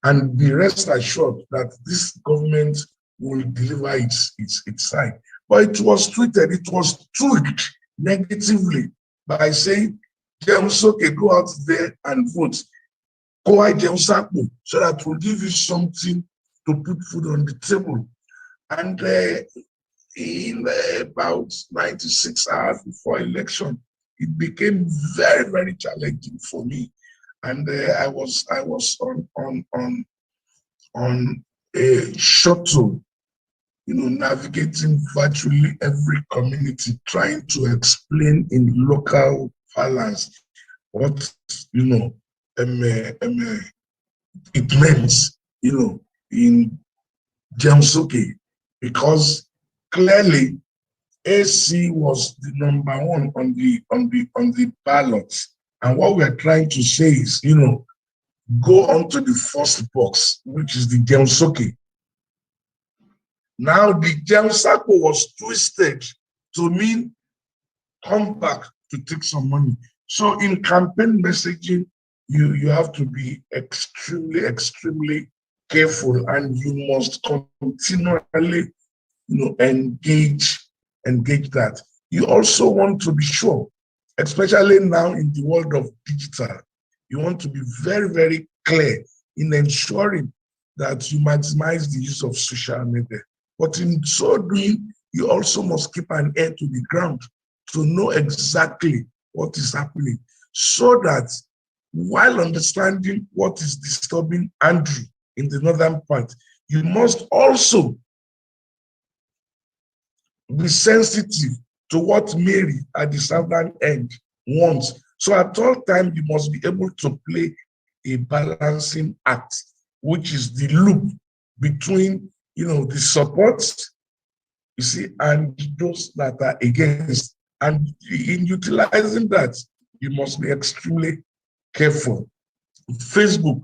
and be rest assured that this government will deliver its side. But it was tweeted, it was tweaked negatively by saying, okay, go out there and vote. So that will give you something to put food on the table. And in about 96 hours before election, it became very, very challenging for me. And I was on a shuttle, navigating virtually every community, trying to explain in local parlance what it meant, in Jeonsoke, because clearly AC was the number one on the ballot. And what we're trying to say is, go on to the first box, which is the Jeonsoke. Now the Jeonsaku was twisted to mean come back to take some money. So in campaign messaging, you have to be extremely, extremely careful, and you must continually, engage that. You also want to be sure, especially now in the world of digital, you want to be very, very clear in ensuring that you maximize the use of social media. But in so doing, you also must keep an ear to the ground to know exactly what is happening, so that while understanding what is disturbing Andrew in the northern part, you must also be sensitive to what Mary at the southern end wants. So at all times, you must be able to play a balancing act, which is the loop between, the support, and those that are against. And in utilizing that, you must be extremely careful. Facebook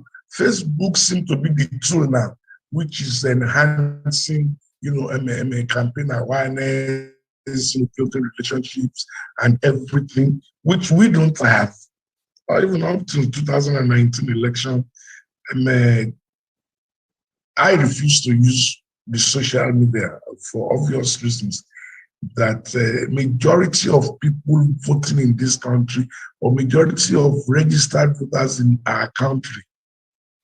seems to be the tool now, which is enhancing, campaign awareness, building relationships and everything, which we don't have. Or even up to 2019 election, I refuse to use the social media for obvious reasons. That majority of people voting in this country, or majority of registered voters in our country,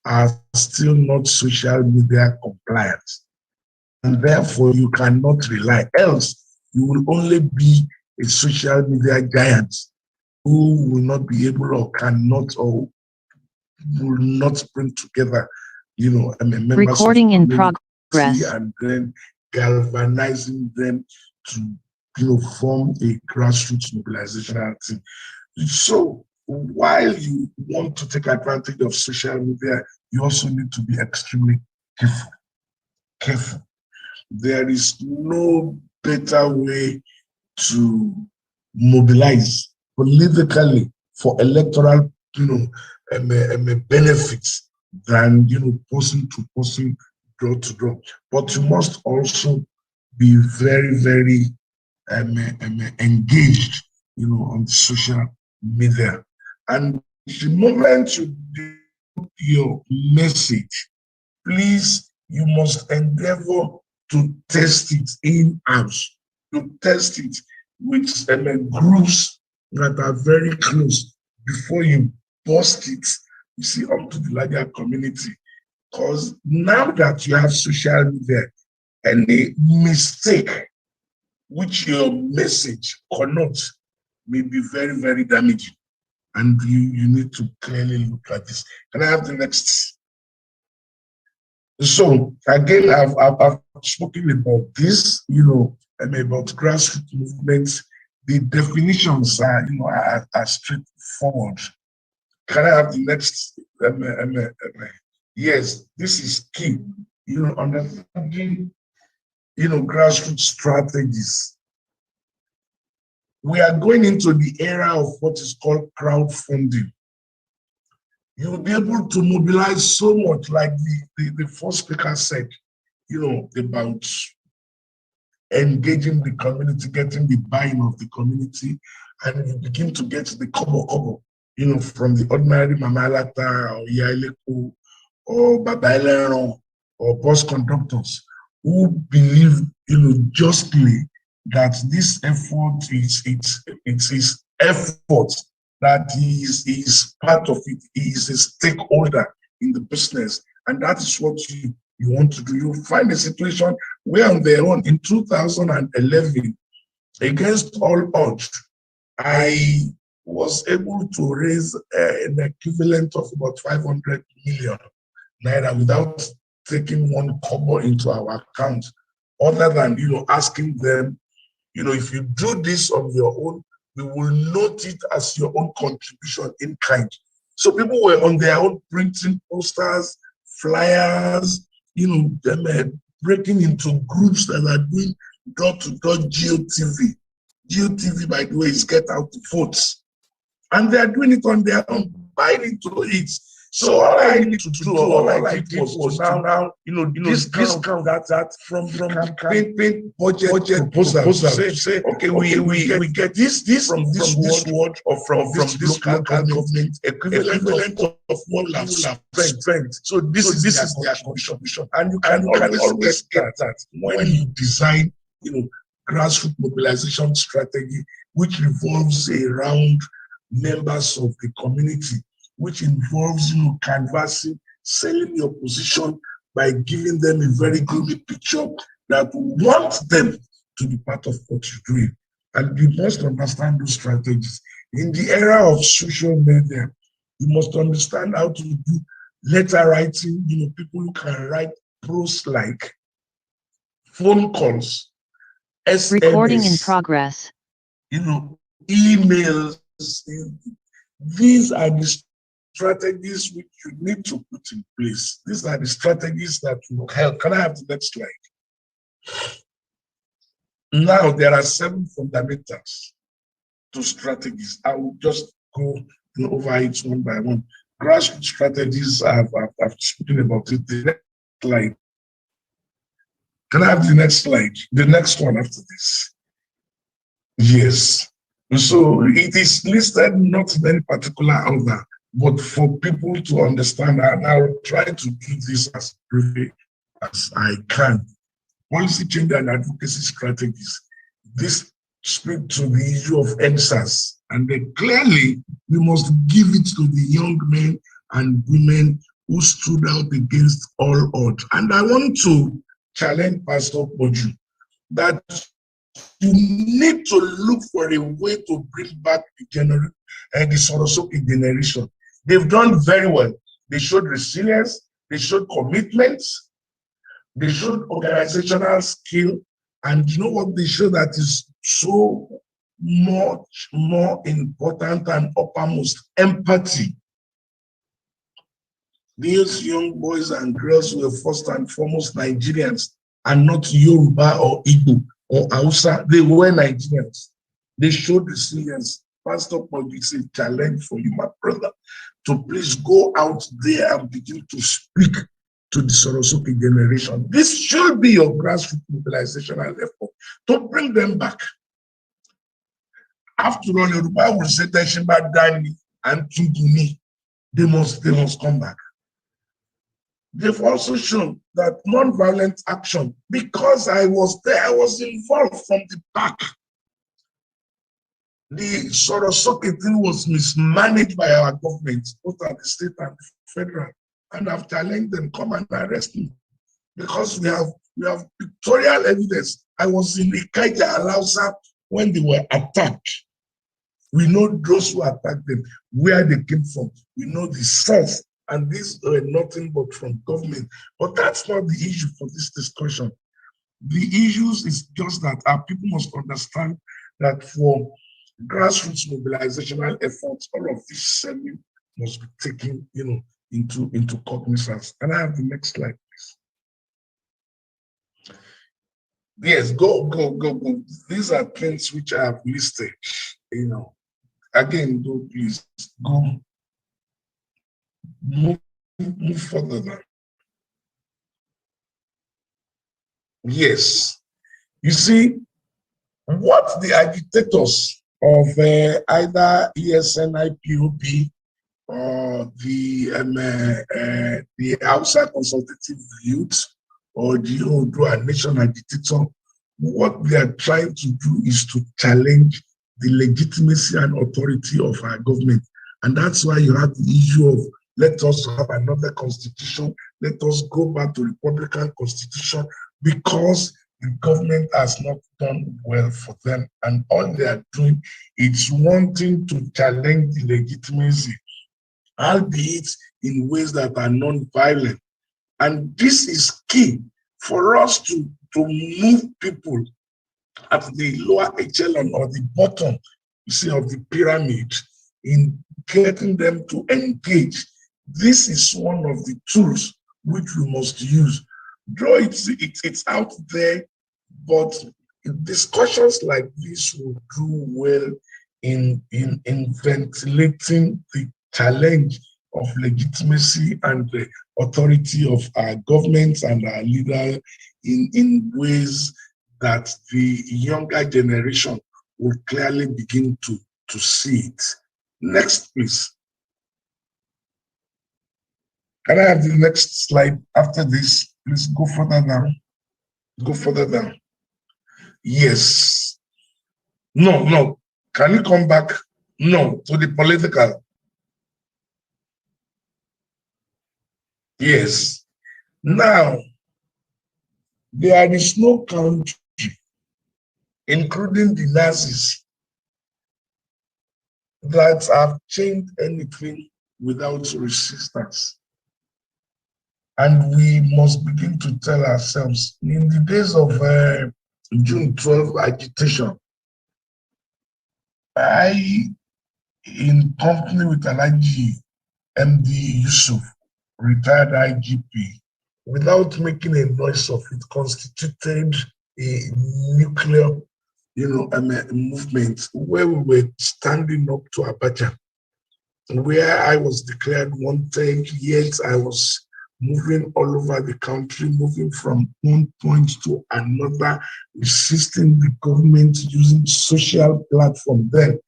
are still not social media compliant. And therefore, you cannot rely. Else, you will only be a social media giant who will not be able, or cannot, or will not bring together, members recording in progress, and then galvanizing them to, form a grassroots mobilization team. So while you want to take advantage of social media, you also need to be extremely careful. There is no better way to mobilize politically for electoral, benefits than, person to person, door to door. But you must also be very, very engaged, on social media. And the moment you do your message, please, you must endeavor to test it in-house, to test it with groups that are very close before you post it, up to the larger community. Because now that you have social media, any mistake which your message connotes may be very, very damaging. And you need to clearly look at this. Can I have the next? So again, I've spoken about this, about grassroots movements. The definitions are straightforward. Can I have the next? Yes, this is key. Understanding, grassroots strategies. We are going into the era of what is called crowdfunding. You'll be able to mobilize so much, like the first speaker said, about engaging the community, getting the buy-in of the community, and you begin to get the kobo, from the ordinary Mamalata or Yaileko or Babailero or bus conductors who believe, justly that this effort it's his effort, that he is part of it, he is a stakeholder in the business, and that is what you want to do. You find a situation where on their own in 2011, against all odds, I was able to raise an equivalent of about 500 million naira without taking one kobo into our account, other than, asking them, if you do this on your own, we will note it as your own contribution in kind. So people were on their own printing posters, flyers, breaking into groups that are doing door-to-door GOTV. GOTV, by the way, is get out the votes. And they are doing it on their own, buying into it. So all I need to do, all I did was now, this count that from the campaign budget proposal say, okay, we get this from this ward or from this local government equivalent of what we have spent. So this is their contribution, and you can always get that when you design, grassroots mobilization strategy, which revolves around members of the community, which involves canvassing, selling your position by giving them a very good picture that want them to be part of what you're doing. And you must understand those strategies. In the era of social media, you must understand how to do letter writing, people who can write prose like phone calls, SMS, recording in progress, emails. These are the strategies which you need to put in place. These are the strategies that will help. Can I have the next slide? Now, there are 7 fundamentals to strategies. I will just go over it one by one. Grassroots strategies, I've spoken about it. The next slide. Can I have the next slide? The next one after this. Yes. So it is listed not in any particular order, but for people to understand, and I'll try to do this as briefly as I can. Policy change and advocacy strategies. This speaks to the issue of NSAS, and then clearly we must give it to the young men and women who stood out against all odds. And I want to challenge Pastor Boju that you need to look for a way to bring back the Sorosoki generation. They've done very well. They showed resilience, they showed commitment, they showed organizational skill, and you know what they show that is so much more important and uppermost? Empathy. These young boys and girls were first and foremost Nigerians and not Yoruba or Igbo or Hausa. They were Nigerians. They showed resilience. Pastor Paul, it's a challenge for you, my brother, to please go out there and begin to speak to the Sorosoki generation. This should be your grassroots mobilization effort to bring them back. After all, Yoruba will say Teshimba Dani and Tuguni. They must come back. They've also shown that non-violent action, because I was there, I was involved from the back. The Sorosoki thing was mismanaged by our government, both at the state and federal. And I've challenged them, come and arrest me. Because we have pictorial evidence. I was in Ikaja Alausa when they were attacked. We know those who attacked them, where they came from. We know the source. And these were nothing but from government. But that's not the issue for this discussion. The issues is just that our people must understand that for grassroots mobilizational efforts, all of this must be taken, into cognizance. And I have the next slide, please. Yes, go. These are things which I have listed. Again, go, please go. Move further now. Yes. You see, what the agitators of either ESN IPOB or the outside consultative youth or the Odua Nation agitator, what they are trying to do is to challenge the legitimacy and authority of our government. And that's why you have the issue of let us have another constitution, let us go back to Republican constitution, because the government has not done well for them. And all they are doing is wanting to challenge the legitimacy, albeit in ways that are non-violent. And this is key for us to move people at the lower echelon or the bottom, of the pyramid, in getting them to engage. This is one of the tools which we must use. Though it's out there, but discussions like this will do well in ventilating the challenge of legitimacy and the authority of our governments and our leaders in ways that the younger generation will clearly begin to see it. Next, please. Can I have the next slide after this? Please go further down. Go further down. Yes. No. Can you come back? No, to the political. Yes. Now, there is no country, including the Nazis, that have changed anything without resistance. And we must begin to tell ourselves, in the days of June 12 agitation, I, in company with Alhaji MD Yusuf, retired IGP, without making a noise of it, constituted a nuclear, movement where we were standing up to Abacha, where I was declared wanted, yet I was moving all over the country, moving from one point to another, resisting the government using social platform. Then,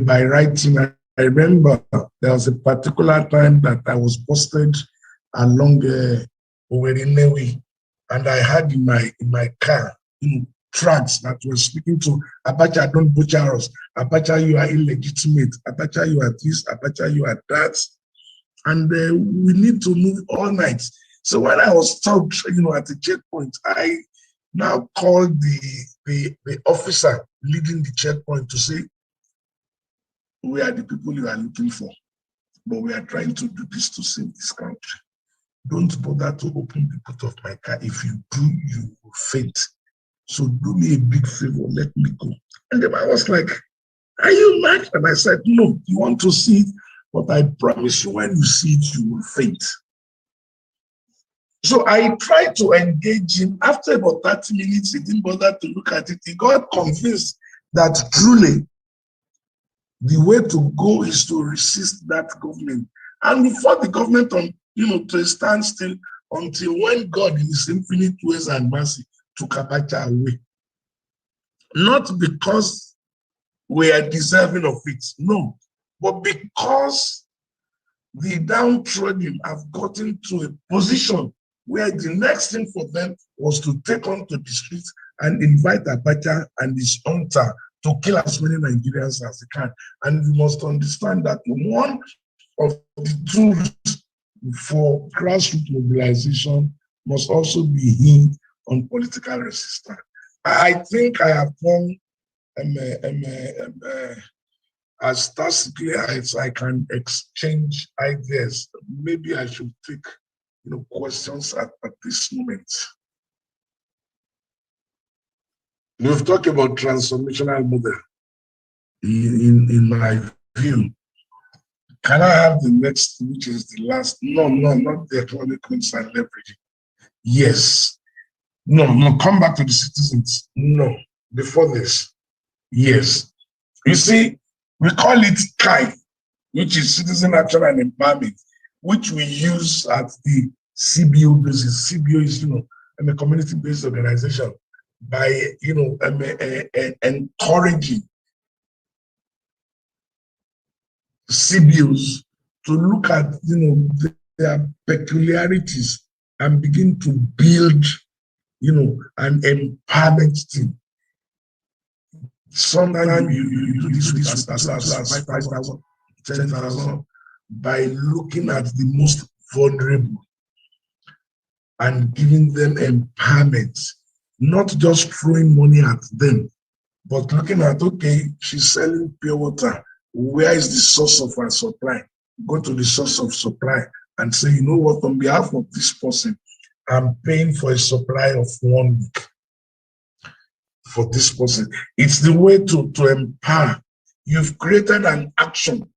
by writing, I remember there was a particular time that I was posted along Owerinewi, and I had in my car tracks that were speaking to Abacha, don't butcher us. Abacha, you are illegitimate. Abacha, you are this. Abacha, you are that. And we need to move all night. So when I was stopped, at the checkpoint, I now called the officer leading the checkpoint to say, we are the people you are looking for, but we are trying to do this to save this country. Don't bother to open the boot of my car. If you do, you will faint. So do me a big favor, let me go. And the man was like, are you mad? And I said, no, you want to see it, but I promise you when you see it, you will faint. So I tried to engage him. After about 30 minutes, he didn't bother to look at it. He got convinced that truly the way to go is to resist that government. And we fought the government on, to a standstill until when God in his infinite ways and mercy took Abacha away. Not because we are deserving of it, no, but because the downtrodden have gotten to a position where the next thing for them was to take onto the streets and invite Abacha and his hunter to kill as many Nigerians as they can. And we must understand that one of the tools for grassroots mobilization must also be hinged on political resistance. I think I have come as tacitly as I can exchange ideas. Maybe I should take questions at this moment. We've talked about transformational model in my view. Can I have the next, which is the last? No, not the economic wins and leveraging. Yes. No, come back to the citizens. No, before this. Yes. You see, we call it CAI, which is Citizen Action and Empowerment, which we use at the CBO basis. CBO is, a community-based organization by, encouraging CBOs to look at, their peculiarities and begin to build, an empowerment team. Sometimes you do this with as 5,000, 10,000 by looking at the most vulnerable and giving them empowerment, not just throwing money at them, but looking at, okay, she's selling pure water. Where is the source of her supply? Go to the source of supply and say, you know what, on behalf of this person, I'm paying for a supply of 1 week for this person. It's the way to empower. You've created an action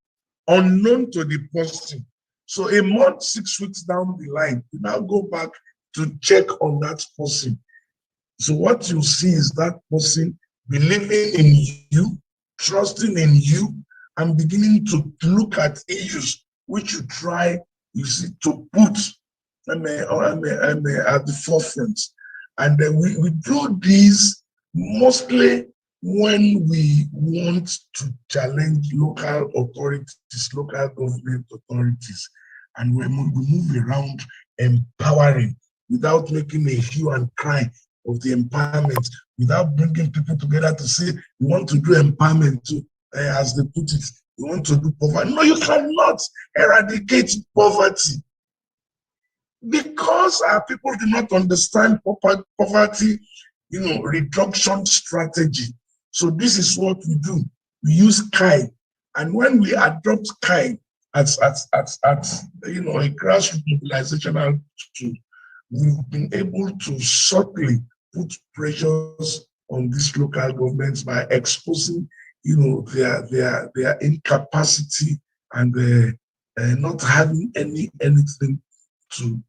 unknown to the person. So a month, 6 weeks down the line, you now go back to check on that person. So what you see is that person believing in you, trusting in you, and beginning to look at issues which you try, you see, to put at the forefront. And we do this mostly when we want to challenge local authorities, local government authorities, and we move around empowering without making a hue and cry of the empowerment, without bringing people together to say, we want to do empowerment too, as they put it, we want to do poverty. No, you cannot eradicate poverty because our people do not understand poverty, reduction strategy. So this is what we do. We use KAI, and when we adopt KAI as a grassroots mobilizational tool, we've been able to subtly put pressures on these local governments by exposing, their incapacity and not having anything to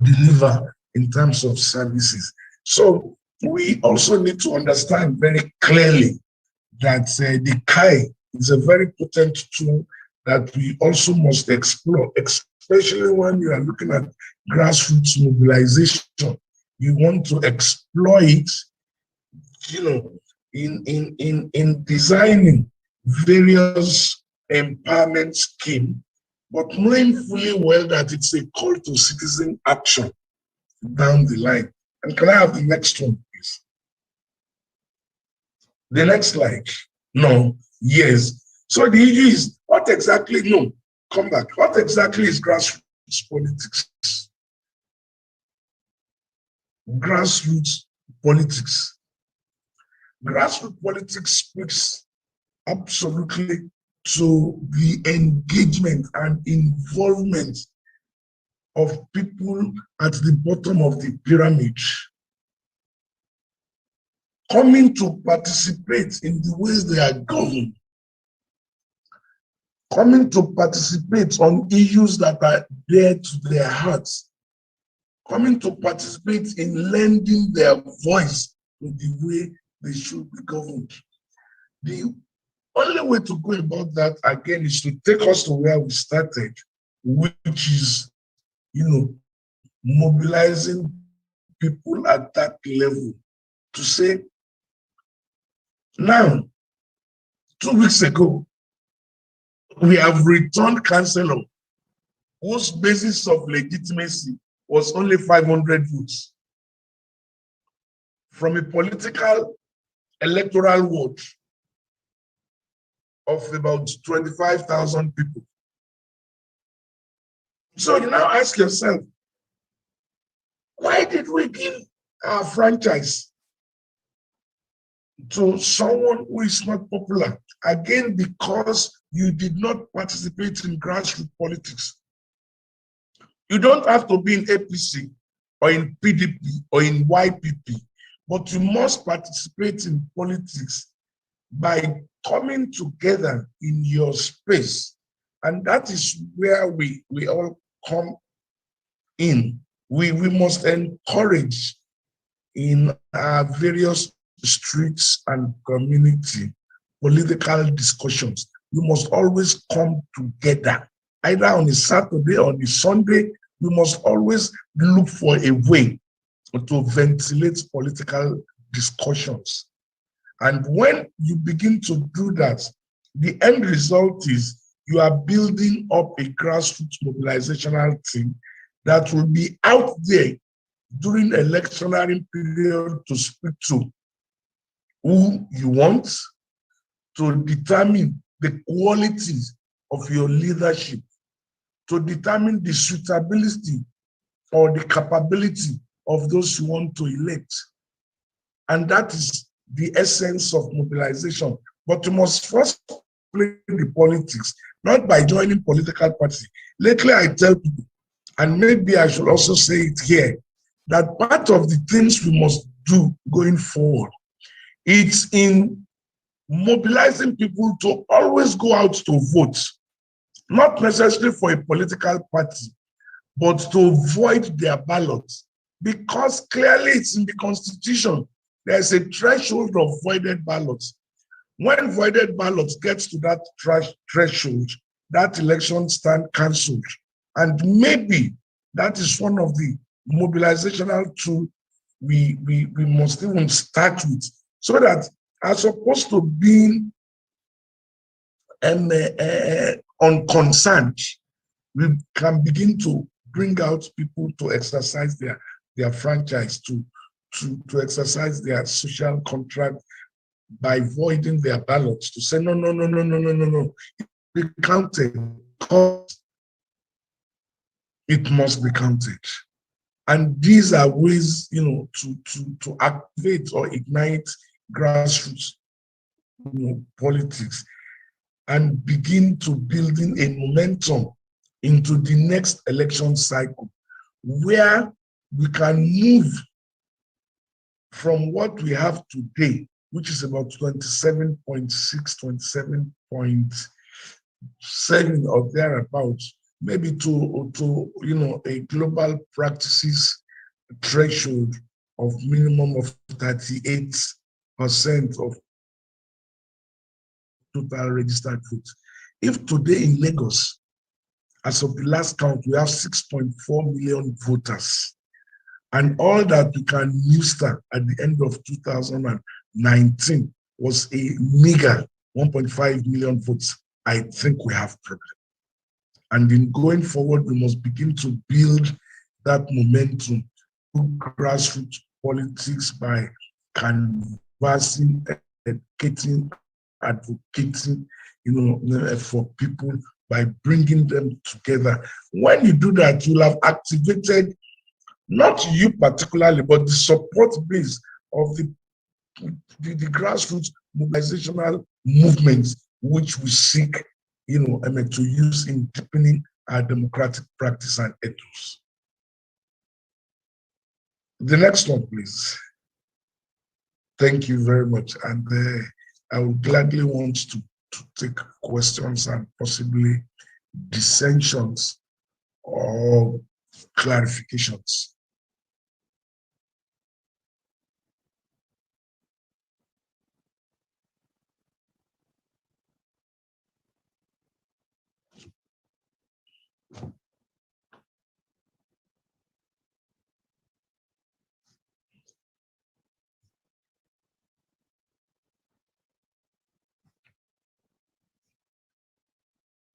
deliver in terms of services. So we also need to understand very clearly that the KAI is a very potent tool that we also must explore, especially when you are looking at grassroots mobilization. You want to exploit, in designing various empowerment schemes, but knowing fully well that it's a call to citizen action down the line. And can I have the next one, please? The next slide. No, yes. So the issue is, what exactly, no, come back. What exactly is grassroots politics? Grassroots politics. Grassroots politics speaks absolutely to the engagement and involvement of people at the bottom of the pyramid, coming to participate in the ways they are governed, coming to participate on issues that are dear to their hearts, coming to participate in lending their voice to the way they should be governed. The only way to go about that, again, is to take us to where we started, which is, mobilizing people at that level to say, now, 2 weeks ago, we have returned Chancellor whose basis of legitimacy was only 500 votes from a political electoral ward of about 25,000 people. So you now ask yourself, why did we give our franchise to someone who is not popular? Again, because you did not participate in grassroots politics. You don't have to be in APC or in PDP or in YPP, but you must participate in politics by coming together in your space. And that is where we all come in. We must encourage in our various streets and community political discussions. We must always come together, either on a Saturday or on a Sunday. We must always look for a way to ventilate political discussions. And when you begin to do that, the end result is you are building up a grassroots mobilizational team that will be out there during electionary period to speak to who you want, to determine the qualities of your leadership, to determine the suitability or the capability of those you want to elect. And that is the essence of mobilization. But you must first play the politics, not by joining political parties. Lately, I tell people, and maybe I should also say it here, that part of the things we must do going forward, it's in mobilizing people to always go out to vote, not necessarily for a political party, but to void their ballots, because clearly it's in the Constitution. There's a threshold of voided ballots. When voided ballots gets to that threshold, that election stand cancelled. And maybe that is one of the mobilizational tools we must even start with, so that as opposed to being unconcerned, we can begin to bring out people to exercise their franchise, to exercise their social contract by voiding their ballots, to say, no, be counted, because it must be counted. And these are ways, to activate or ignite grassroots politics and begin to building a momentum into the next election cycle, where we can move from what we have today, which is about 27.6, 27.7 or thereabouts, maybe to a global practices threshold of minimum of 38% of total registered votes. If today in Lagos, as of the last count, we have 6.4 million voters, and all that we can muster at the end of 2019 was a meager 1.5 million votes, I think we have a problem. And in going forward, we must begin to build that momentum through grassroots politics by canvassing, educating, advocating, for people, by bringing them together. When you do that, you'll have activated not you particularly, but the support base of the grassroots mobilizational movements, which we seek, to use in deepening our democratic practice and ethos. The next one, please. Thank you very much. And I would gladly want to take questions and possibly dissensions or clarifications.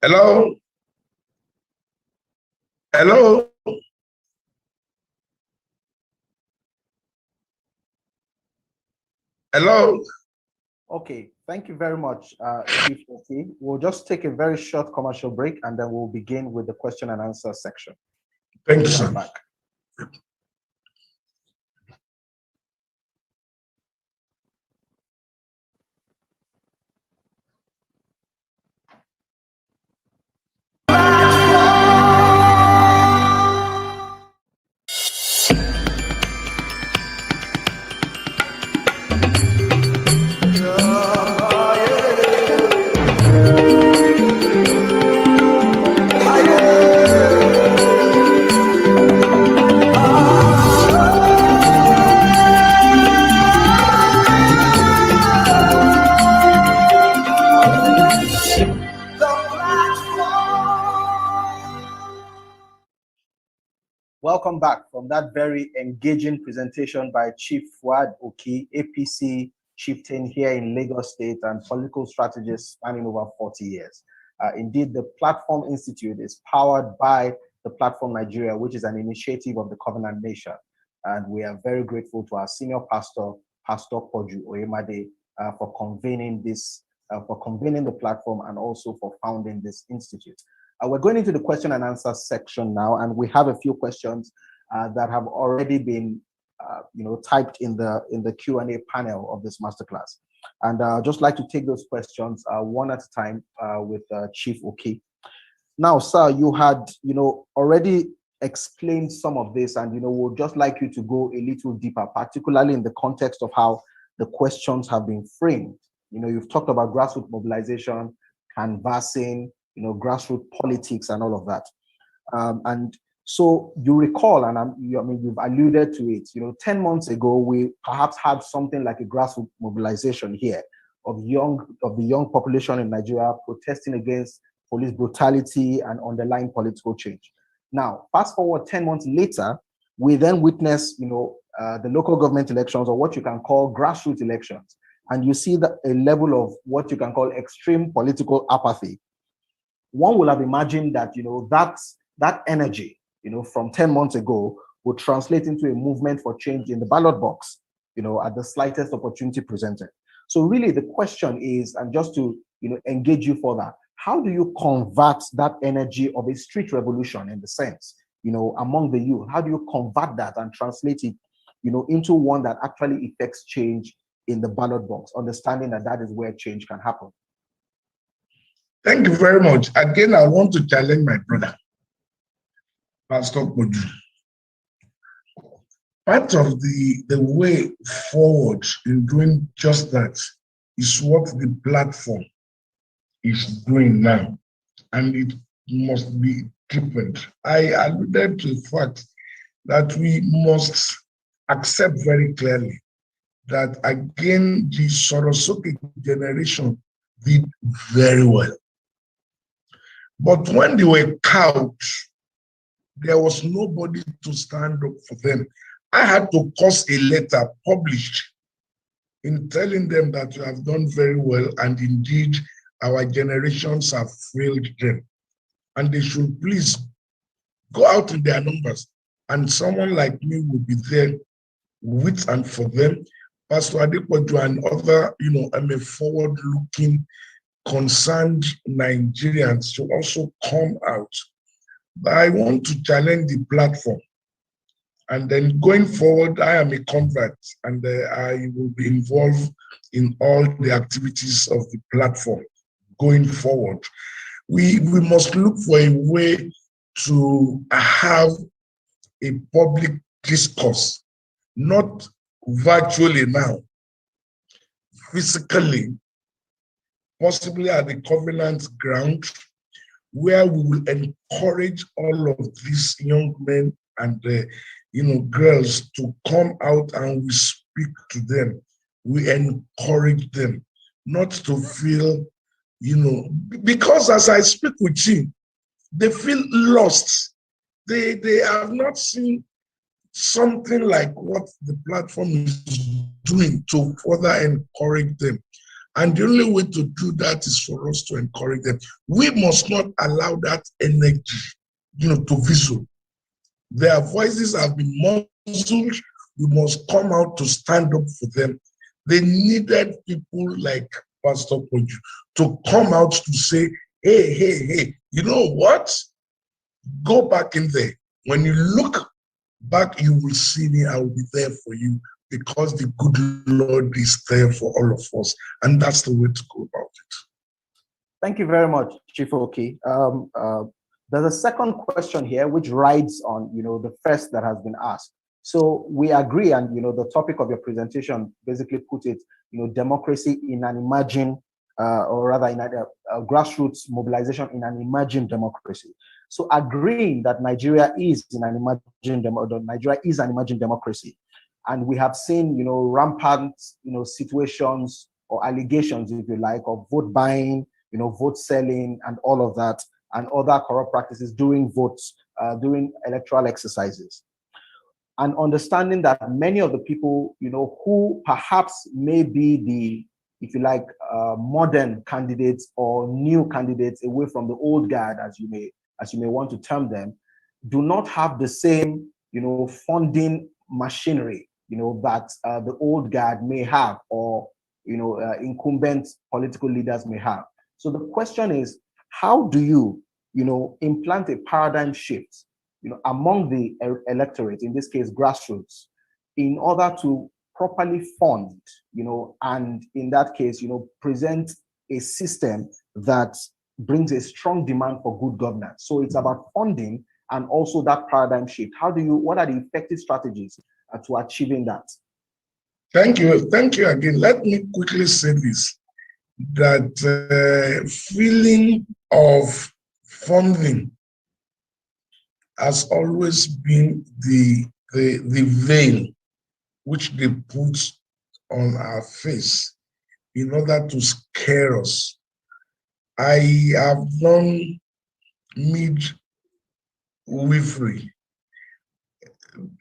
Hello? Hello? Hello? Okay, thank you very much, Chief Oki. We'll just take a very short commercial break, and then we'll begin with the question and answer section. Thank you, sir. Back. Welcome back from that very engaging presentation by Chief Fuad Oki, APC chieftain here in Lagos State and political strategist spanning over 40 years. Indeed, the Platform Institute is powered by the Platform Nigeria, which is an initiative of the Covenant Nation. And we are very grateful to our senior pastor, Pastor Koju Oyemade, for convening the platform and also for founding this institute. We're going into the question and answer section now, and we have a few questions that have already been, typed in the Q&A panel of this masterclass. And I'd just like to take those questions one at a time with Chief Oki. Now, sir, you had, already explained some of this, and we'd just like you to go a little deeper, particularly in the context of how the questions have been framed. You've talked about grassroots mobilization, canvassing, grassroots politics and all of that. And so you recall, and you've alluded to it, 10 months ago, we perhaps had something like a grassroots mobilization here, of the young population in Nigeria protesting against police brutality and underlying political change. Now, fast forward 10 months later, we then witness, the local government elections, or what you can call grassroots elections, and you see a level of what you can call extreme political apathy. One will have imagined that, that energy, from 10 months ago would translate into a movement for change in the ballot box, at the slightest opportunity presented. So really the question is, and just to, engage you further, how do you convert that energy of a street revolution, in the sense, among the youth? How do you convert that and translate it, into one that actually effects change in the ballot box, understanding that that is where change can happen? Thank you very much. Again, I want to challenge my brother, Pastor Koju. Part of the way forward in doing just that is what the platform is doing now, and it must be deepened. I alluded to the fact that we must accept very clearly that, again, the Sorosuke generation did very well. But when they were cowed, there was nobody to stand up for them. I had to cause a letter published in telling them that we have done very well, and indeed our generations have failed them, and they should please go out in their numbers, and someone like me will be there with and for them. Pastor Adepoju and other, I'm a forward-looking, concerned Nigerians to also come out. But I want to challenge the platform. And then going forward, I am a convert, and I will be involved in all the activities of the platform going forward. We must look for a way to have a public discourse, not virtually now, physically, possibly at the Covenant ground, where we will encourage all of these young men and girls to come out, and we speak to them. We encourage them not to feel, because as I speak with you, they feel lost. They have not seen something like what the platform is doing to further encourage them. And the only way to do that is for us to encourage them. We must not allow that energy, to whistle. Their voices have been muzzled. We must come out to stand up for them. They needed people like Pastor Koju to come out to say, hey, you know what? Go back in there. When you look back, you will see me. I will be there for you, because the good Lord is there for all of us. And that's the way to go about it. Thank you very much, Chief Oki. There's a second question here which rides on, the first that has been asked. So we agree, and the topic of your presentation basically put it, democracy in an emerging, or rather in a grassroots mobilization in an emerging democracy. So agreeing that Nigeria is an emerging democracy, and we have seen, rampant, situations or allegations, if you like, of vote buying, vote selling, and all of that, and other corrupt practices during votes, during electoral exercises. And understanding that many of the people, who perhaps may be the, if you like, modern candidates or new candidates away from the old guard, as you may want to term them, do not have the same, funding machinery, that the old guard may have, or, incumbent political leaders may have. So the question is, how do you, implant a paradigm shift, among the electorate, in this case, grassroots, in order to properly fund, and in that case, present a system that brings a strong demand for good governance. So it's about funding and also that paradigm shift. What are the effective strategies to achieving that? Thank you. Thank you again. Let me quickly say this, that feeling of funding has always been the veil which they put on our face. in order to scare us. I have done midwifery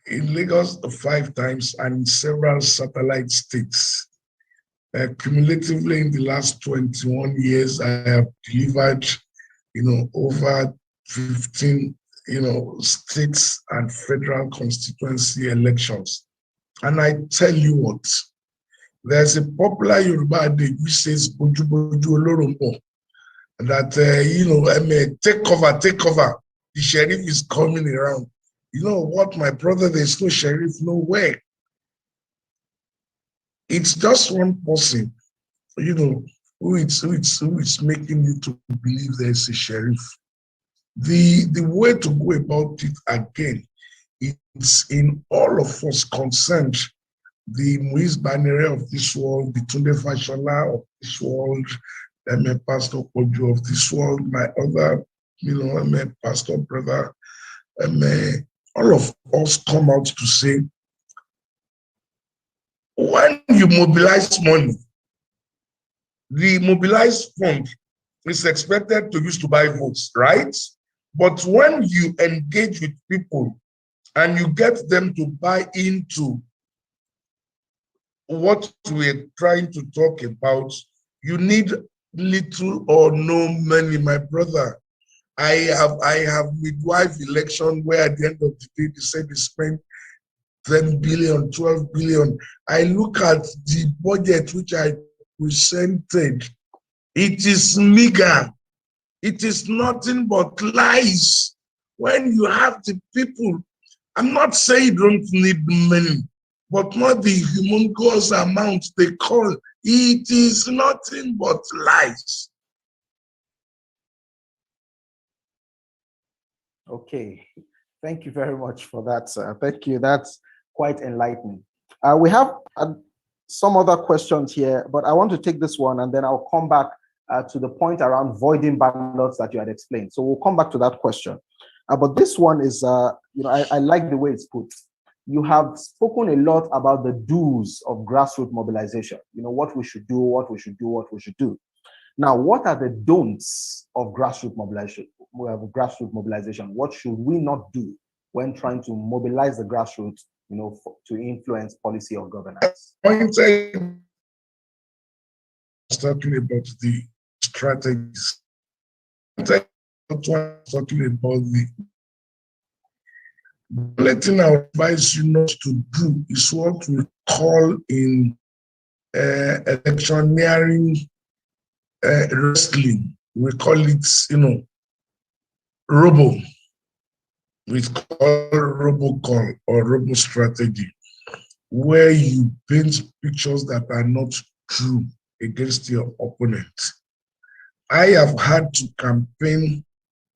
in Lagos 5 times and in several satellite states. Cumulatively, in the last 21 years, I have delivered, over 15, states and federal constituency elections. And I tell you what, there's a popular Yoruba adage which says, "Boju boju olorombo," that, take cover, take cover. The sheriff is coming around. You know what, my brother, there's no sheriff nowhere. It's just one person, who is making you to believe there's a sheriff. The way to go about it again, it's in all of us concerned. The Muiz Banere of this world, the Tunde Fashola of this world, Pastor Kojo of this world, my other, pastor brother, all of us come out to say, when you mobilize money, the mobilized fund is expected to use to buy votes, right? But when you engage with people and you get them to buy into what we're trying to talk about, you need little or no money, my brother. I have midwife election where at the end of the day they said they spent 10 billion, 12 billion. I look at the budget which I presented. It is meager. It is nothing but lies. When you have the people, I'm not saying you don't need money, but not the humongous amount they call. It is nothing but lies. Okay, thank you very much for that, sir. Thank you. That's quite enlightening. We have some other questions here, but I want to take this one and then I'll come back to the point around voiding ballots that you had explained. So we'll come back to that question. But this one is, I like the way it's put. You have spoken a lot about the do's of grassroots mobilization, what we should do, what we should do, what we should do. Now, what are the don'ts of grassroots mobilization? What should we not do when trying to mobilize the grassroots, to influence policy or governance? Talking about the strategies. Talking about the only thing I advise you not to do is what we call in electioneering wrestling. We call it, robo. We call robocall or robo strategy, where you paint pictures that are not true against your opponent. I have had to campaign,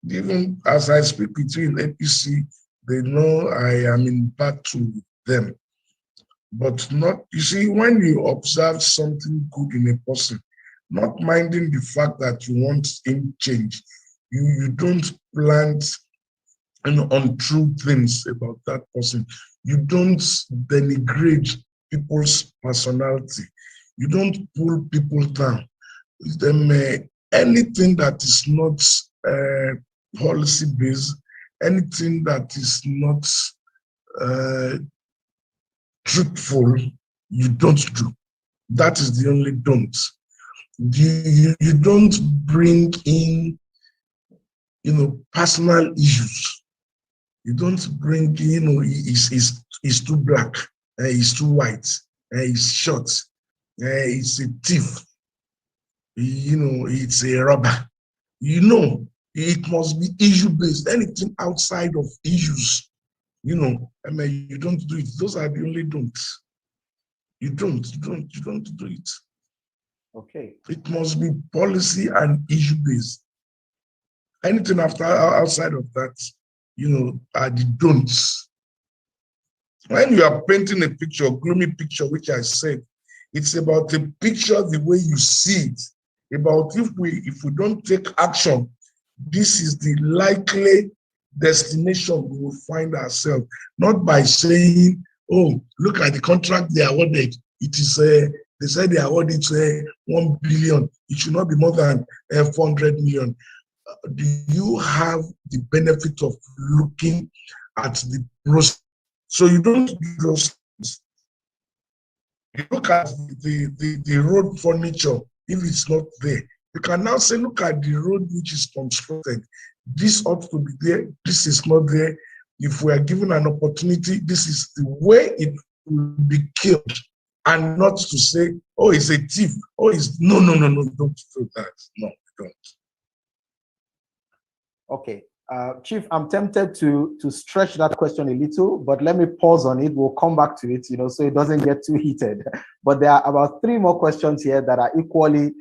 even as I speak between APC, they know I am in battle with them. But not, you see, when you observe something good in a person, not minding the fact that you want him change, you don't plant untrue things about that person. You don't denigrate people's personality. You don't pull people down. Anything that is not policy-based, anything that is not truthful, you don't do. That is the only don't. You don't bring in, personal issues. You don't bring, he's too black, he's too white, he's short, he's a thief, it's a robber. It must be issue-based. Anything outside of issues, you don't do it. Those are the only don'ts. You don't do it. Okay. It must be policy and issue-based. Anything outside of that, are the don'ts. When you are painting a picture, a gloomy picture, which I said, it's about the picture the way you see it. About if we don't take action, this is the likely destination we will find ourselves. Not by saying, oh, look at the contract they awarded. It is They said they award it 1 billion. It should not be more than 400 million. Do you have the benefit of looking at the process? So you don't do those things. You look at the road furniture, if it's not there. You can now say, look at the road which is constructed. This ought to be there. This is not there. If we are given an opportunity, this is the way it will be killed. And not to say, oh, it's a thief. Oh, it's no, don't do that. No, don't. Okay. Chief, I'm tempted to stretch that question a little, but let me pause on it. We'll come back to it, so it doesn't get too heated. But there are about 3 more questions here that are equally,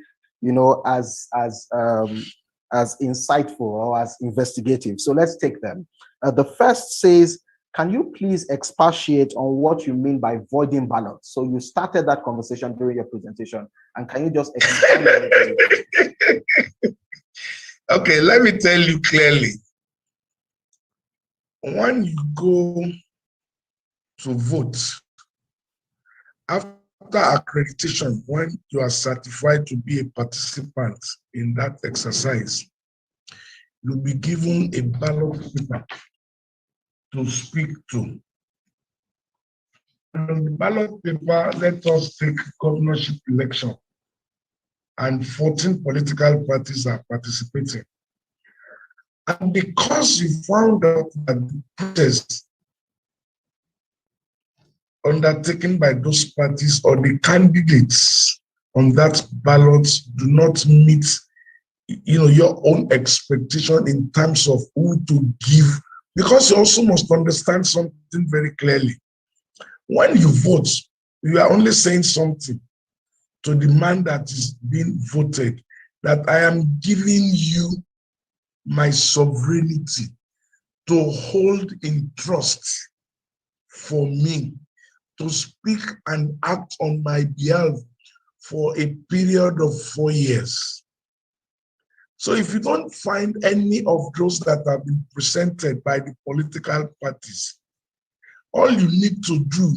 as insightful or as investigative. So let's take them. The first says, can you please expatiate on what you mean by voiding ballots? So you started that conversation during your presentation, and can you just expand on it? Okay, let me tell you clearly. When you go to vote, after accreditation, when you are certified to be a participant in that exercise, you'll be given a ballot paper to speak to. And on the ballot paper, let us take governorship election, and 14 political parties are participating. And because you found out that the protest undertaken by those parties or the candidates on that ballot do not meet, your own expectation in terms of who to give, because you also must understand something very clearly. When you vote, you are only saying something to the man that is being voted, that I am giving you my sovereignty to hold in trust for me, to speak and act on my behalf for a period of 4 years. So if you don't find any of those that have been presented by the political parties, all you need to do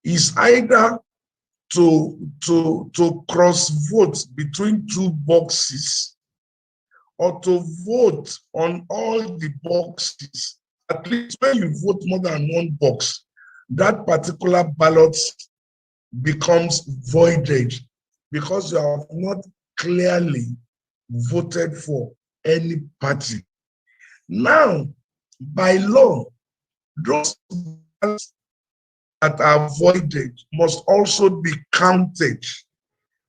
is either to cross vote between 2 boxes, or to vote on all the boxes. At least when you vote more than 1 box, that particular ballot becomes voided because you have not clearly voted for any party. Now, by law, those ballots that are voided must also be counted.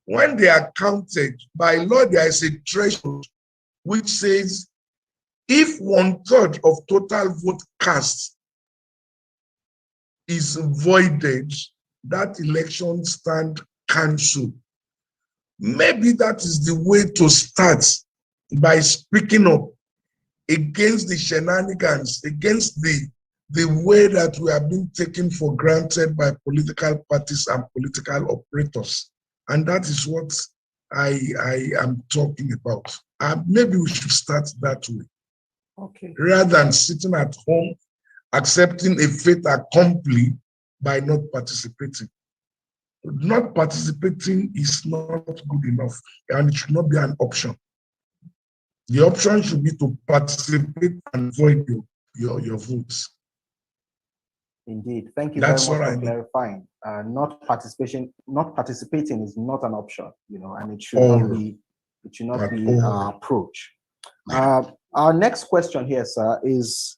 When they are counted, by law, there is a threshold which says if 1/3 of total vote cast is voided, that election stand cancelled. Maybe that is the way to start, by speaking up against the shenanigans, against the way that we are being taken for granted by political parties and political operators. And that is what I am talking about. Maybe we should start that way. Okay. Rather than sitting at home, accepting a fait accompli by not participating. Not participating is not good enough, and it should not be an option. The option should be to participate and void your votes. Indeed. Thank you very much for clarifying. Not participating is not an option, and it should not be our approach. Our next question here, sir, is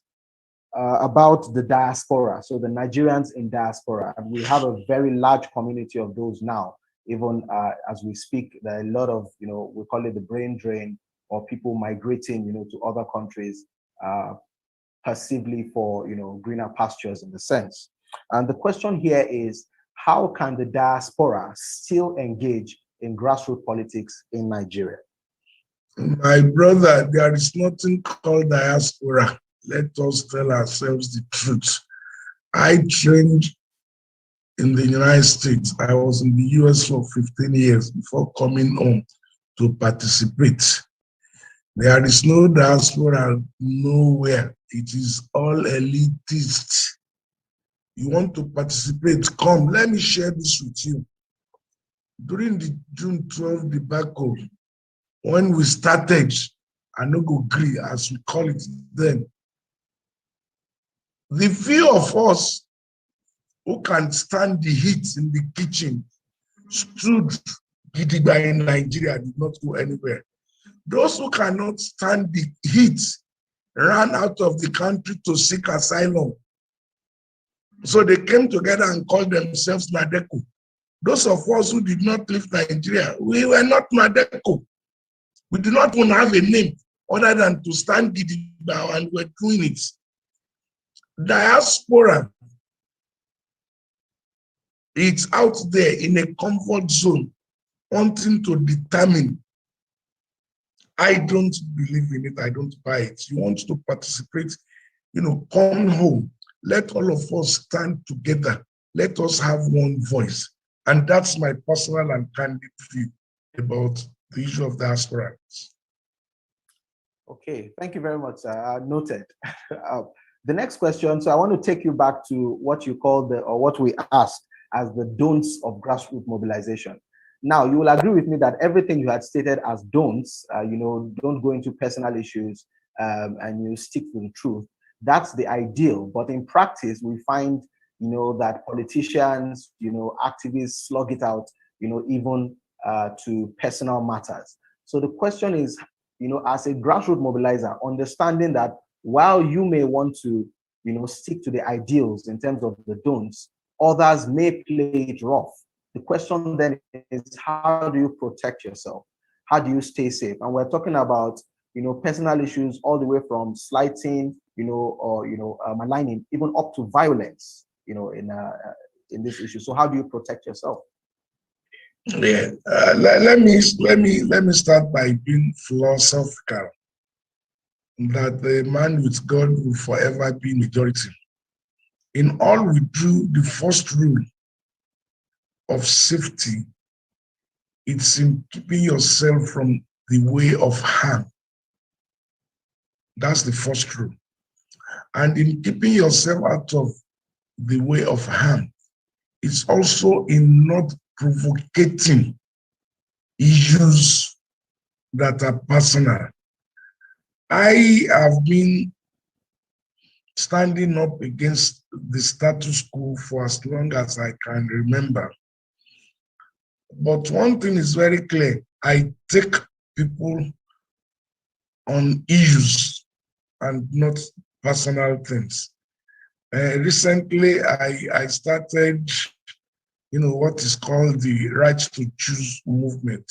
about the diaspora. So the Nigerians in diaspora, and we have a very large community of those now. Even as we speak, there are a lot of, we call it the brain drain, or people migrating, to other countries, perceivably for, greener pastures in the sense. And the question here is, how can the diaspora still engage in grassroots politics in Nigeria? My brother, there is nothing called diaspora. Let us tell ourselves the truth. I trained in the United States. I was in the US for 15 years before coming home to participate. There is no diaspora nowhere. It is all elitist. You want to participate? Come, let me share this with you. during the June 12 debacle, when we started, I no go gree, as we call it then, the few of us who can stand the heat in the kitchen stood gidigba in Nigeria, did not go anywhere. Those who cannot stand the heat ran out of the country to seek asylum. So they came together and called themselves Nadeko. Those of us who did not leave Nigeria, we were not Nadeko. We do not even have a name other than to stand gidigba, and we're doing it. Diaspora, it's out there in a comfort zone, wanting to determine. I don't believe in it. I don't buy it. You want to participate, come home. Let all of us stand together. Let us have one voice. And that's my personal and candid view about the issue of diaspora. Okay, thank you very much. Noted. The next question, so I want to take you back to what you called or what we asked as the don'ts of grassroots mobilization. Now, you will agree with me that everything you had stated as don'ts, don't go into personal issues and you stick to the truth. That's the ideal. But in practice, we find, that politicians, activists slug it out, even to personal matters. So the question is, as a grassroots mobilizer, understanding that while you may want to, stick to the ideals in terms of the don'ts, others may play it rough. The question then is, how do you protect yourself? How do you stay safe? And we're talking about, personal issues all the way from slighting, or maligning, even up to violence, in this issue. So how do you protect yourself? Yeah, let me start by being philosophical. That the man with God will forever be majority. In all we do, the first rule of safety, it's in keeping yourself from the way of harm. That's the first rule. And in keeping yourself out of the way of harm, it's also in not provocating issues that are personal. I have been standing up against the status quo for as long as I can remember. But one thing is very clear. I take people on issues and not personal things. Recently, I started, what is called the Right to Choose movement.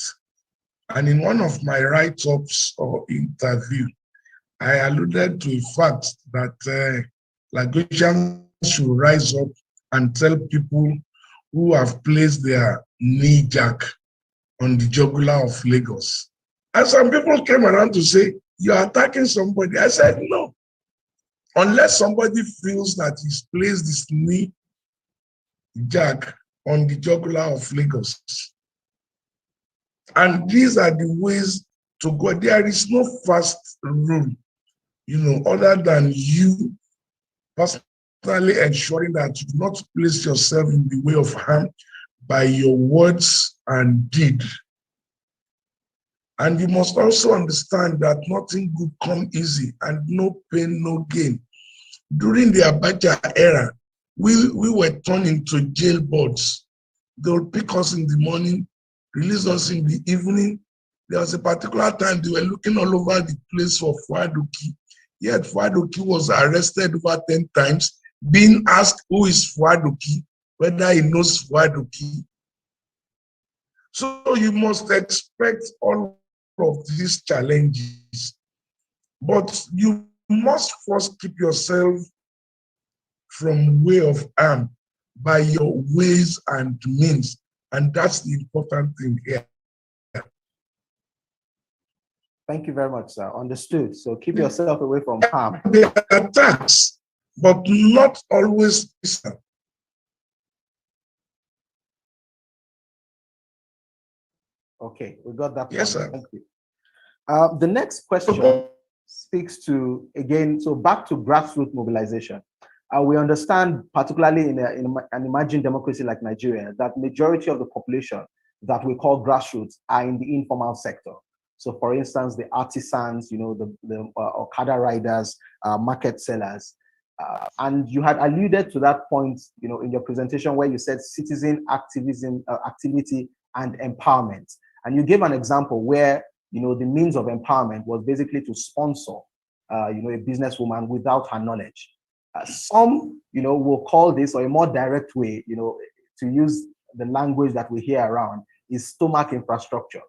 And in one of my write-ups or interview, I alluded to the fact that Lagosians should rise up and tell people who have placed their knee jack on the jugular of Lagos. And some people came around to say, you're attacking somebody. I said, no. Unless somebody feels that he's placed his knee jack on the jugular of Lagos. And these are the ways to go. There is no fast rule, other than you personally ensuring that you do not place yourself in the way of harm by your words and deed. And you must also understand that nothing good comes easy and no pain, no gain. During the Abacha era, we were turned into jailbirds. They would pick us in the morning, release us in the evening. There was a particular time they were looking all over the place for Fuadoki. Yet Fuadoki was arrested over 10 times, being asked who is Fuadoki, whether he knows Fuadoki. So you must expect all of these challenges, but you must first keep yourself from way of harm by your ways and means, and that's the important thing here. Thank you very much, sir. Understood. So keep yourself away from harm. There are attacks, but not always. Okay, we got that. Yes, sir. Thank you. The next question speaks to, again, so back to grassroots mobilization. We understand, particularly in an emerging democracy like Nigeria, that majority of the population that we call grassroots are in the informal sector. So for instance, the artisans, the Okada riders, market sellers. And you had alluded to that point, in your presentation where you said citizen activism, activity and empowerment. And you gave an example where, the means of empowerment was basically to sponsor, a businesswoman without her knowledge. Some, will call this, or a more direct way, to use the language that we hear around, is stomach infrastructure.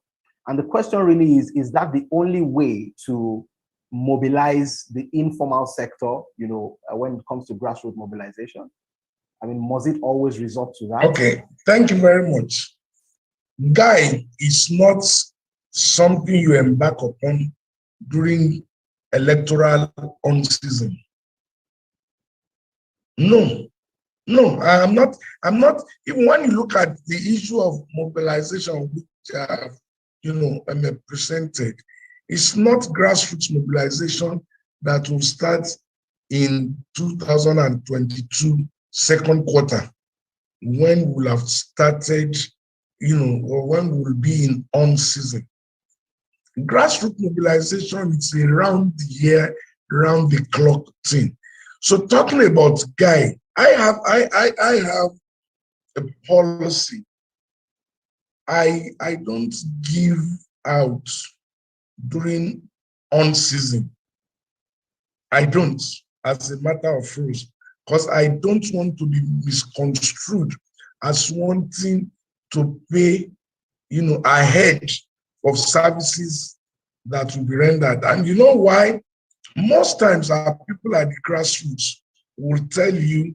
And the question really is that the only way to mobilize the informal sector, when it comes to grassroots mobilization? I mean, must it always resort to that? Okay, thank you very much. Guy is not something you embark upon during electoral on season. No, I'm not, even when you look at the issue of mobilization, which presented, it's not grassroots mobilization that will start in 2022 second quarter, when we'll have started, or when we'll be in on season. Grassroots mobilization, it's a round the year, round the clock thing. So talking about Guy, I have a policy. I don't give out during on season. I don't, as a matter of rules, because I don't want to be misconstrued as wanting to pay, ahead of services that will be rendered. And you know why? Most times our people at the grassroots will tell you,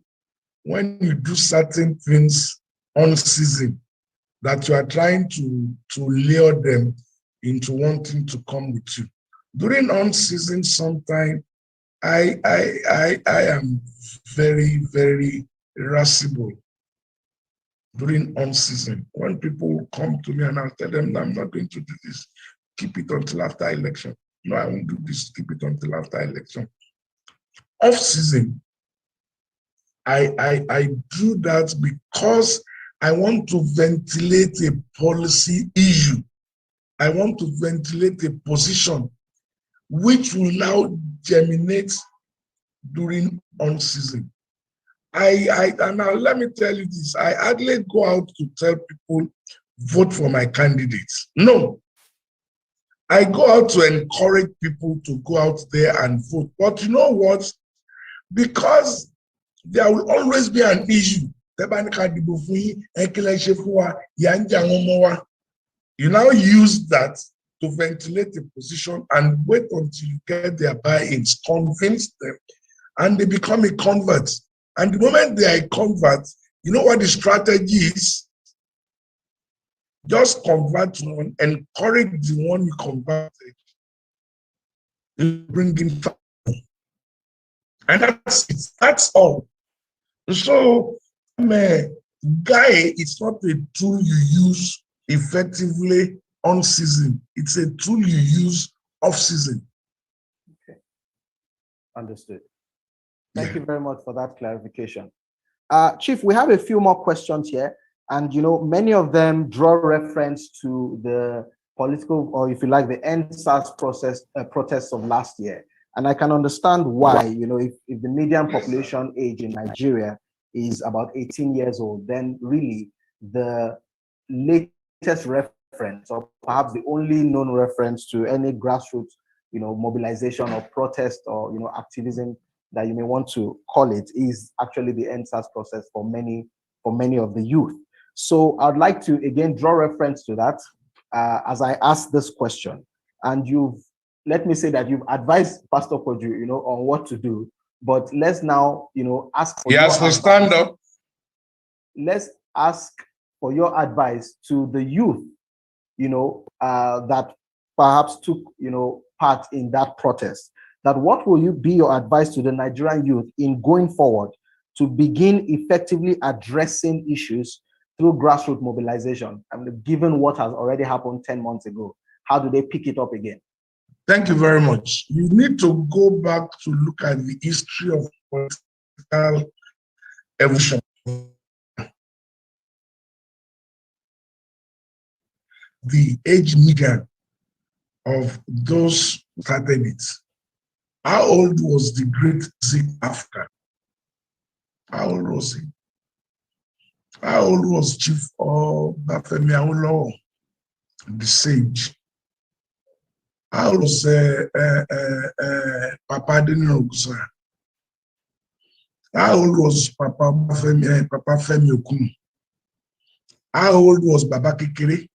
when you do certain things on season, that you are trying to lure them into wanting to come with you. During on season, sometimes I am very, very irascible during on season. When people come to me and I'll tell them, I'm not going to do this, keep it until after election. No, I won't do this, keep it until after election. Off season, I do that because I want to ventilate a policy issue. I want to ventilate a position which will now germinate during on season. And now let me tell you this, I hardly go out to tell people, vote for my candidates. No. I go out to encourage people to go out there and vote. But you know what? Because there will always be an issue. You now use that to ventilate the position and wait until you get their buy-ins, convince them, and they become a convert. And the moment they are a convert, you know what the strategy is? Just convert one, encourage the one you converted, you bring in family. And that's it. That's all. So, Guy, it's not a tool you use effectively on season. It's a tool you use off season. Okay. Understood. Thank you very much for that clarification. Chief, we have a few more questions here. And, many of them draw reference to the political, or if you like, the NSAS protests of last year. And I can understand why, if the median population age in Nigeria is about 18 years old, then really the latest reference, or perhaps the only known reference to any grassroots, mobilization or protest or, activism that you may want to call it, is actually the NSAS process for many of the youth. So I'd like to again draw reference to that as I ask this question. And let me say that you've advised Pastor Koju, on what to do. But let's now, ask for yes, your stand up. Let's ask for your advice to the youth, that perhaps took, part in that protest. That what will be your advice to the Nigerian youth in going forward to begin effectively addressing issues through grassroots mobilization? I mean, given what has already happened 10 months ago, how do they pick it up again? Thank you very much. You need to go back to look at the history of political evolution. the age median of those who started it. How old was the great Zik Africa? How old was he? How old was Chief Obafemi Awolowo, the sage? How old was Papa Adeniran? How old was Papa Femi Okun? How old was Baba Kekere?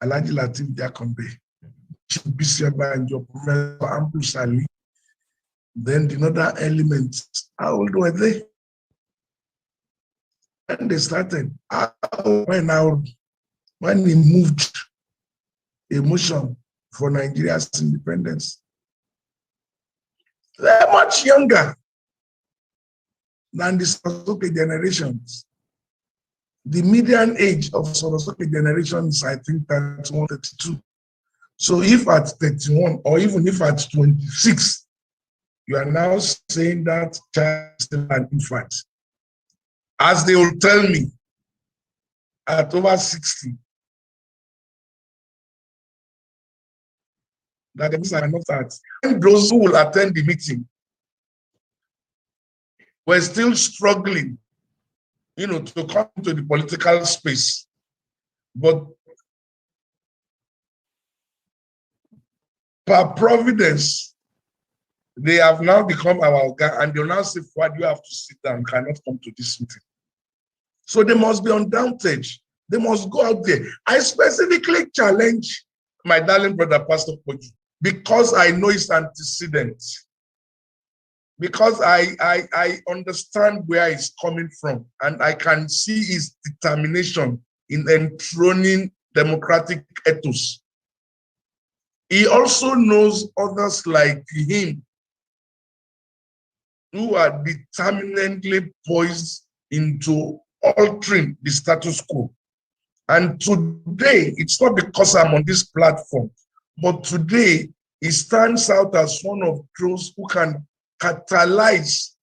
Alhaji Lateef Jakonde, Chief Bisi Abayanjo, Professor Ambrose Ali. Then the other elements, how old were they? When they started, when he moved a motion for Nigeria's independence, they're much younger than the Sorosoke generations. The median age of Sorosoke generation is, I think, 31, 32. So if at 31, or even if at 26, you are now saying that child is still an infant. As they will tell me, at over 60, that the are not that. And those who will attend the meeting were still struggling, to come to the political space. But per providence, they have now become our guy, and they'll now say, "Why do you have to sit down? Cannot come to this meeting." So they must be undaunted. They must go out there. I specifically challenge my darling brother, Pastor Poju, because I know his antecedents. Because I understand where he's coming from, and I can see his determination in enthroning democratic ethos. He also knows others like him who are determinedly poised into altering the status quo. And today, it's not because I'm on this platform, but today, he stands out as one of those who can catalyze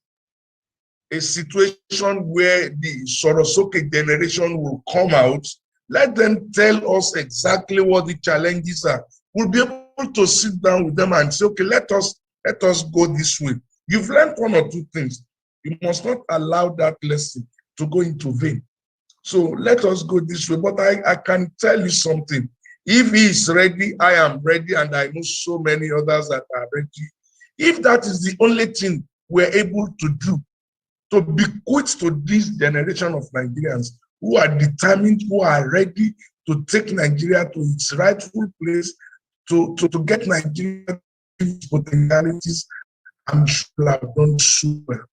a situation where the Sorosoke generation will come out. Let them tell us exactly what the challenges are. We'll be able to sit down with them and say, okay, let us go this way. You've learned one or two things. You must not allow that lesson to go into vain. So let us go this way. But I can tell you something. If he is ready, I am ready, and I know so many others that are ready. If that is the only thing we're able to do, to bequeath to this generation of Nigerians who are determined, who are ready to take Nigeria to its rightful place, to get Nigeria to its potentialities, I'm sure I've done so well.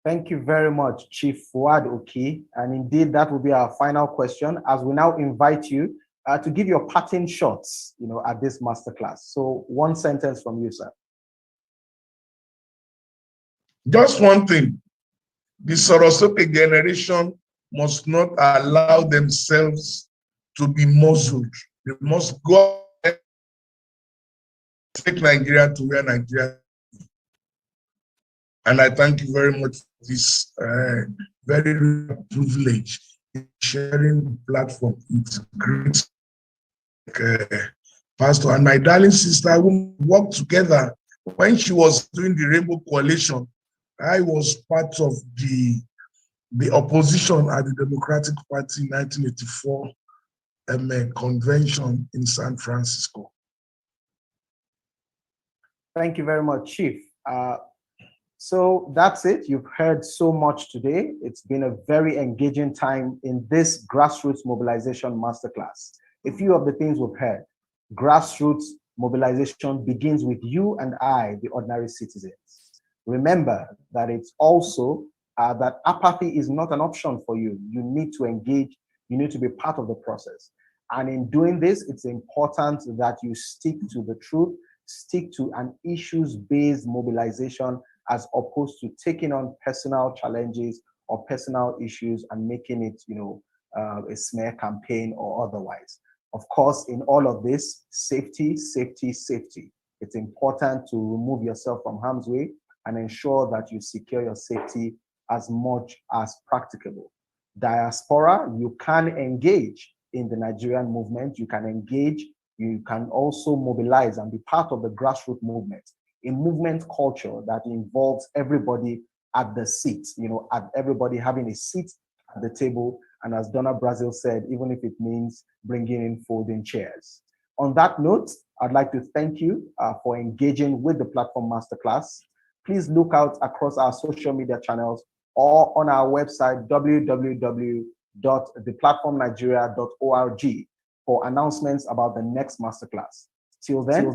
Thank you very much, Chief Fuad Oki. And indeed, that will be our final question, as we now invite you to give your parting shots, at this masterclass. So one sentence from you, sir. Just one thing. The Sorosoke generation must not allow themselves to be muzzled. They must go and take Nigeria to where Nigeria is. And I thank you very much for this very privilege in sharing the platform. It's great. Pastor and my darling sister, we worked together when she was doing the Rainbow Coalition. I was part of the opposition at the Democratic Party in 1984 convention in San Francisco. Thank you very much, Chief. So that's it. You've heard so much today. It's been a very engaging time in this Grassroots Mobilization Masterclass. A few of the things we've heard. Grassroots mobilization begins with you and I, the ordinary citizens. Remember that it's also that apathy is not an option for you. You need to engage. You need to be part of the process. And in doing this, it's important that you stick to the truth, stick to an issues-based mobilization, as opposed to taking on personal challenges or personal issues and making it, a smear campaign or otherwise. Of course, in all of this, safety, safety, safety. It's important to remove yourself from harm's way and ensure that you secure your safety as much as practicable. Diaspora, you can engage in the Nigerian movement. You can engage. You can also mobilize and be part of the grassroots movement, a movement culture that involves everybody at the seat, at everybody having a seat at the table. And as Donna Brazile said, even if it means bringing in folding chairs. On that note, I'd like to thank you for engaging with the Platform Masterclass. Please look out across our social media channels or on our website, www.theplatformnigeria.org, for announcements about the next masterclass. Till then.